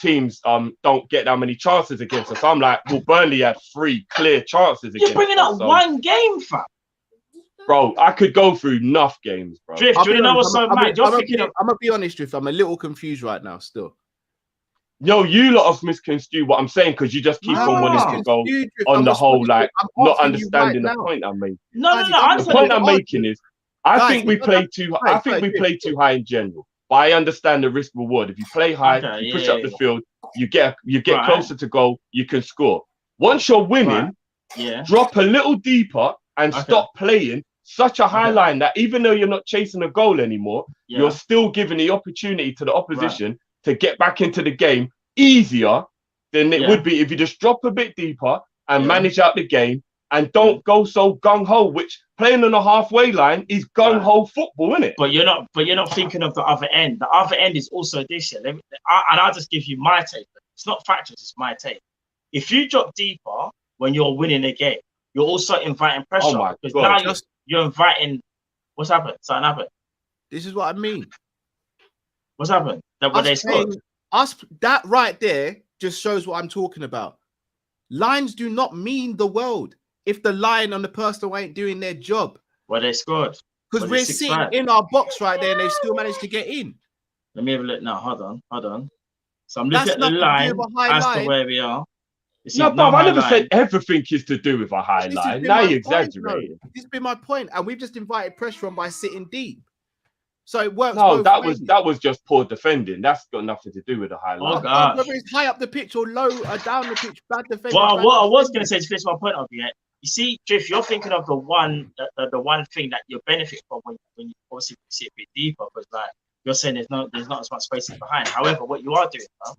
teams don't get that many chances against us. I'm like, well, Burnley had 3 clear chances against us. You're bringing up one game, fam. Bro, I could go through enough games, bro. Drift, do you know what's so mad? I'm gonna be honest, Drift. I'm a little confused right now still. No, you lot have misconstrued what I'm saying because you just keep on wanting to go on the whole, like, not understanding the point I'm making. No. The point I'm making is, I think we play too high in general. But I understand the risk reward. If you play high, you push up the field, you get closer to goal, you can score. Once you're winning, drop a little deeper and stop playing such a high line that even though you're not chasing a goal anymore, you're still giving the opportunity to the opposition to get back into the game easier than it would be if you just drop a bit deeper and manage out the game and don't go so gung-ho, which playing on a halfway line is gung-ho football, isn't it? But you're not thinking of the other end. The other end is also this year. And I'll just give you my take. It's not factuals, it's my take. If you drop deeper when you're winning a game, you're also inviting pressure. Oh my because God. now you're inviting. What's happened? Something happened. This is what I mean. What's happened? That when they scored. That right there just shows what I'm talking about. Lines do not mean the world if the line and the person ain't doing their job. Well, they scored. Because we're sitting in our box right there and they still managed to get in. Let me have a look now. Hold on. So I'm looking at the line as to where we are. No, Bob, I never said everything is to do with a high line. Now you're exaggerating. This has been my point, and we've just invited pressure on by sitting deep. So it works. No, that was just poor defending. That's got nothing to do with the high line. Oh, God. Whether it's high up the pitch or low or down the pitch, bad defending. Well, what I was going to say to finish my point of it, you see, Drift, you're thinking of the one thing that you benefit from when you obviously sit a bit deeper, because like you're saying there's not as much space behind. However, what you are doing now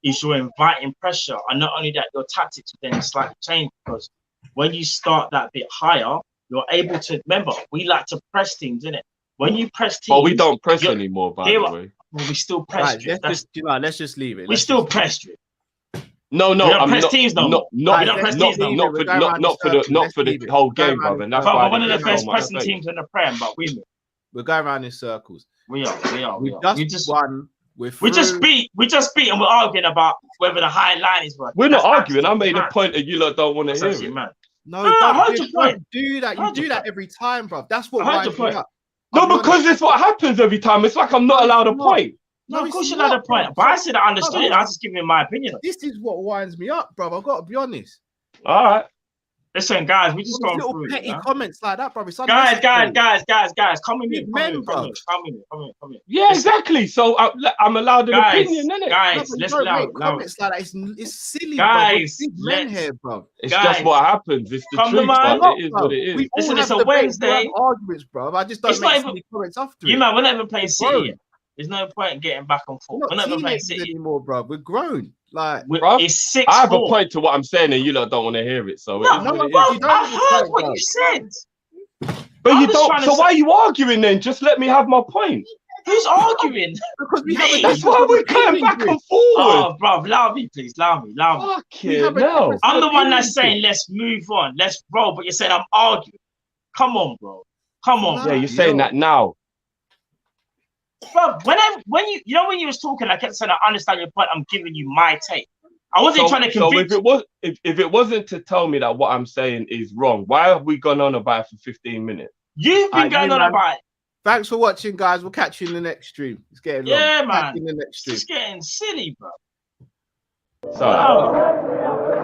is you're inviting pressure, and not only that, your tactics will then slightly change, because when you start that bit higher, you're able to remember we like to press teams, innit? When you press teams, well, we don't press anymore, by the way. Well, we still press. Right, let's just leave it. We still press. No, I'm not. Teams, not for the whole game, brother. That's why one of the best pressing teams in the Prem, but we're going around in circles. We are. We just won. We just beat, and we're arguing about whether the high line is working. We're not arguing. I made a point that you lot don't want to hear it. No, don't do that. You do that every time, bro. That's what winds me up. No, because it's what happens every time. It's like I'm not allowed a point. No, of course you're allowed a point. But I said I understood it. I was just giving my opinion. This is what winds me up, bro. I've got to be honest. All right. Listen, guys, we just going through petty comments like that, bro. Guys, come with me. Come in. Yeah, exactly. So I'm allowed an opinion, innit? Guys, let's allow comments like that. It's silly, guys. Men here, bro. It's just what happens. It's the truth, but it is what it is. Listen, it's a Wednesday. Arguments, bro. I just don't make silly comments after it. You man, we're not even playing City. There's no point in getting back and forth. We're not even playing City anymore, bro. We're grown. Like, it's 6-4. I have a point to what I'm saying, and you lot don't want to hear it. So I heard what you said. But you don't. So why are you arguing then? Just let me have my point. Who's arguing? Because that's why we're going back and forward. Oh, bro, allow me, please. Allow me. No. I'm the one that's saying let's move on, let's roll. But you're saying I'm arguing. Come on, bro. Come on. Yeah, you're saying that now. Bro, when you was talking, I kept saying I understand your point. I'm giving you my take. I wasn't trying to convince. So if it wasn't to tell me that what I'm saying is wrong, why have we gone on about it for 15 minutes? You've been going on about it. Thanks for watching, guys. We'll catch you in the next stream. It's getting long. Man. In the next stream. It's getting silly, bro. So.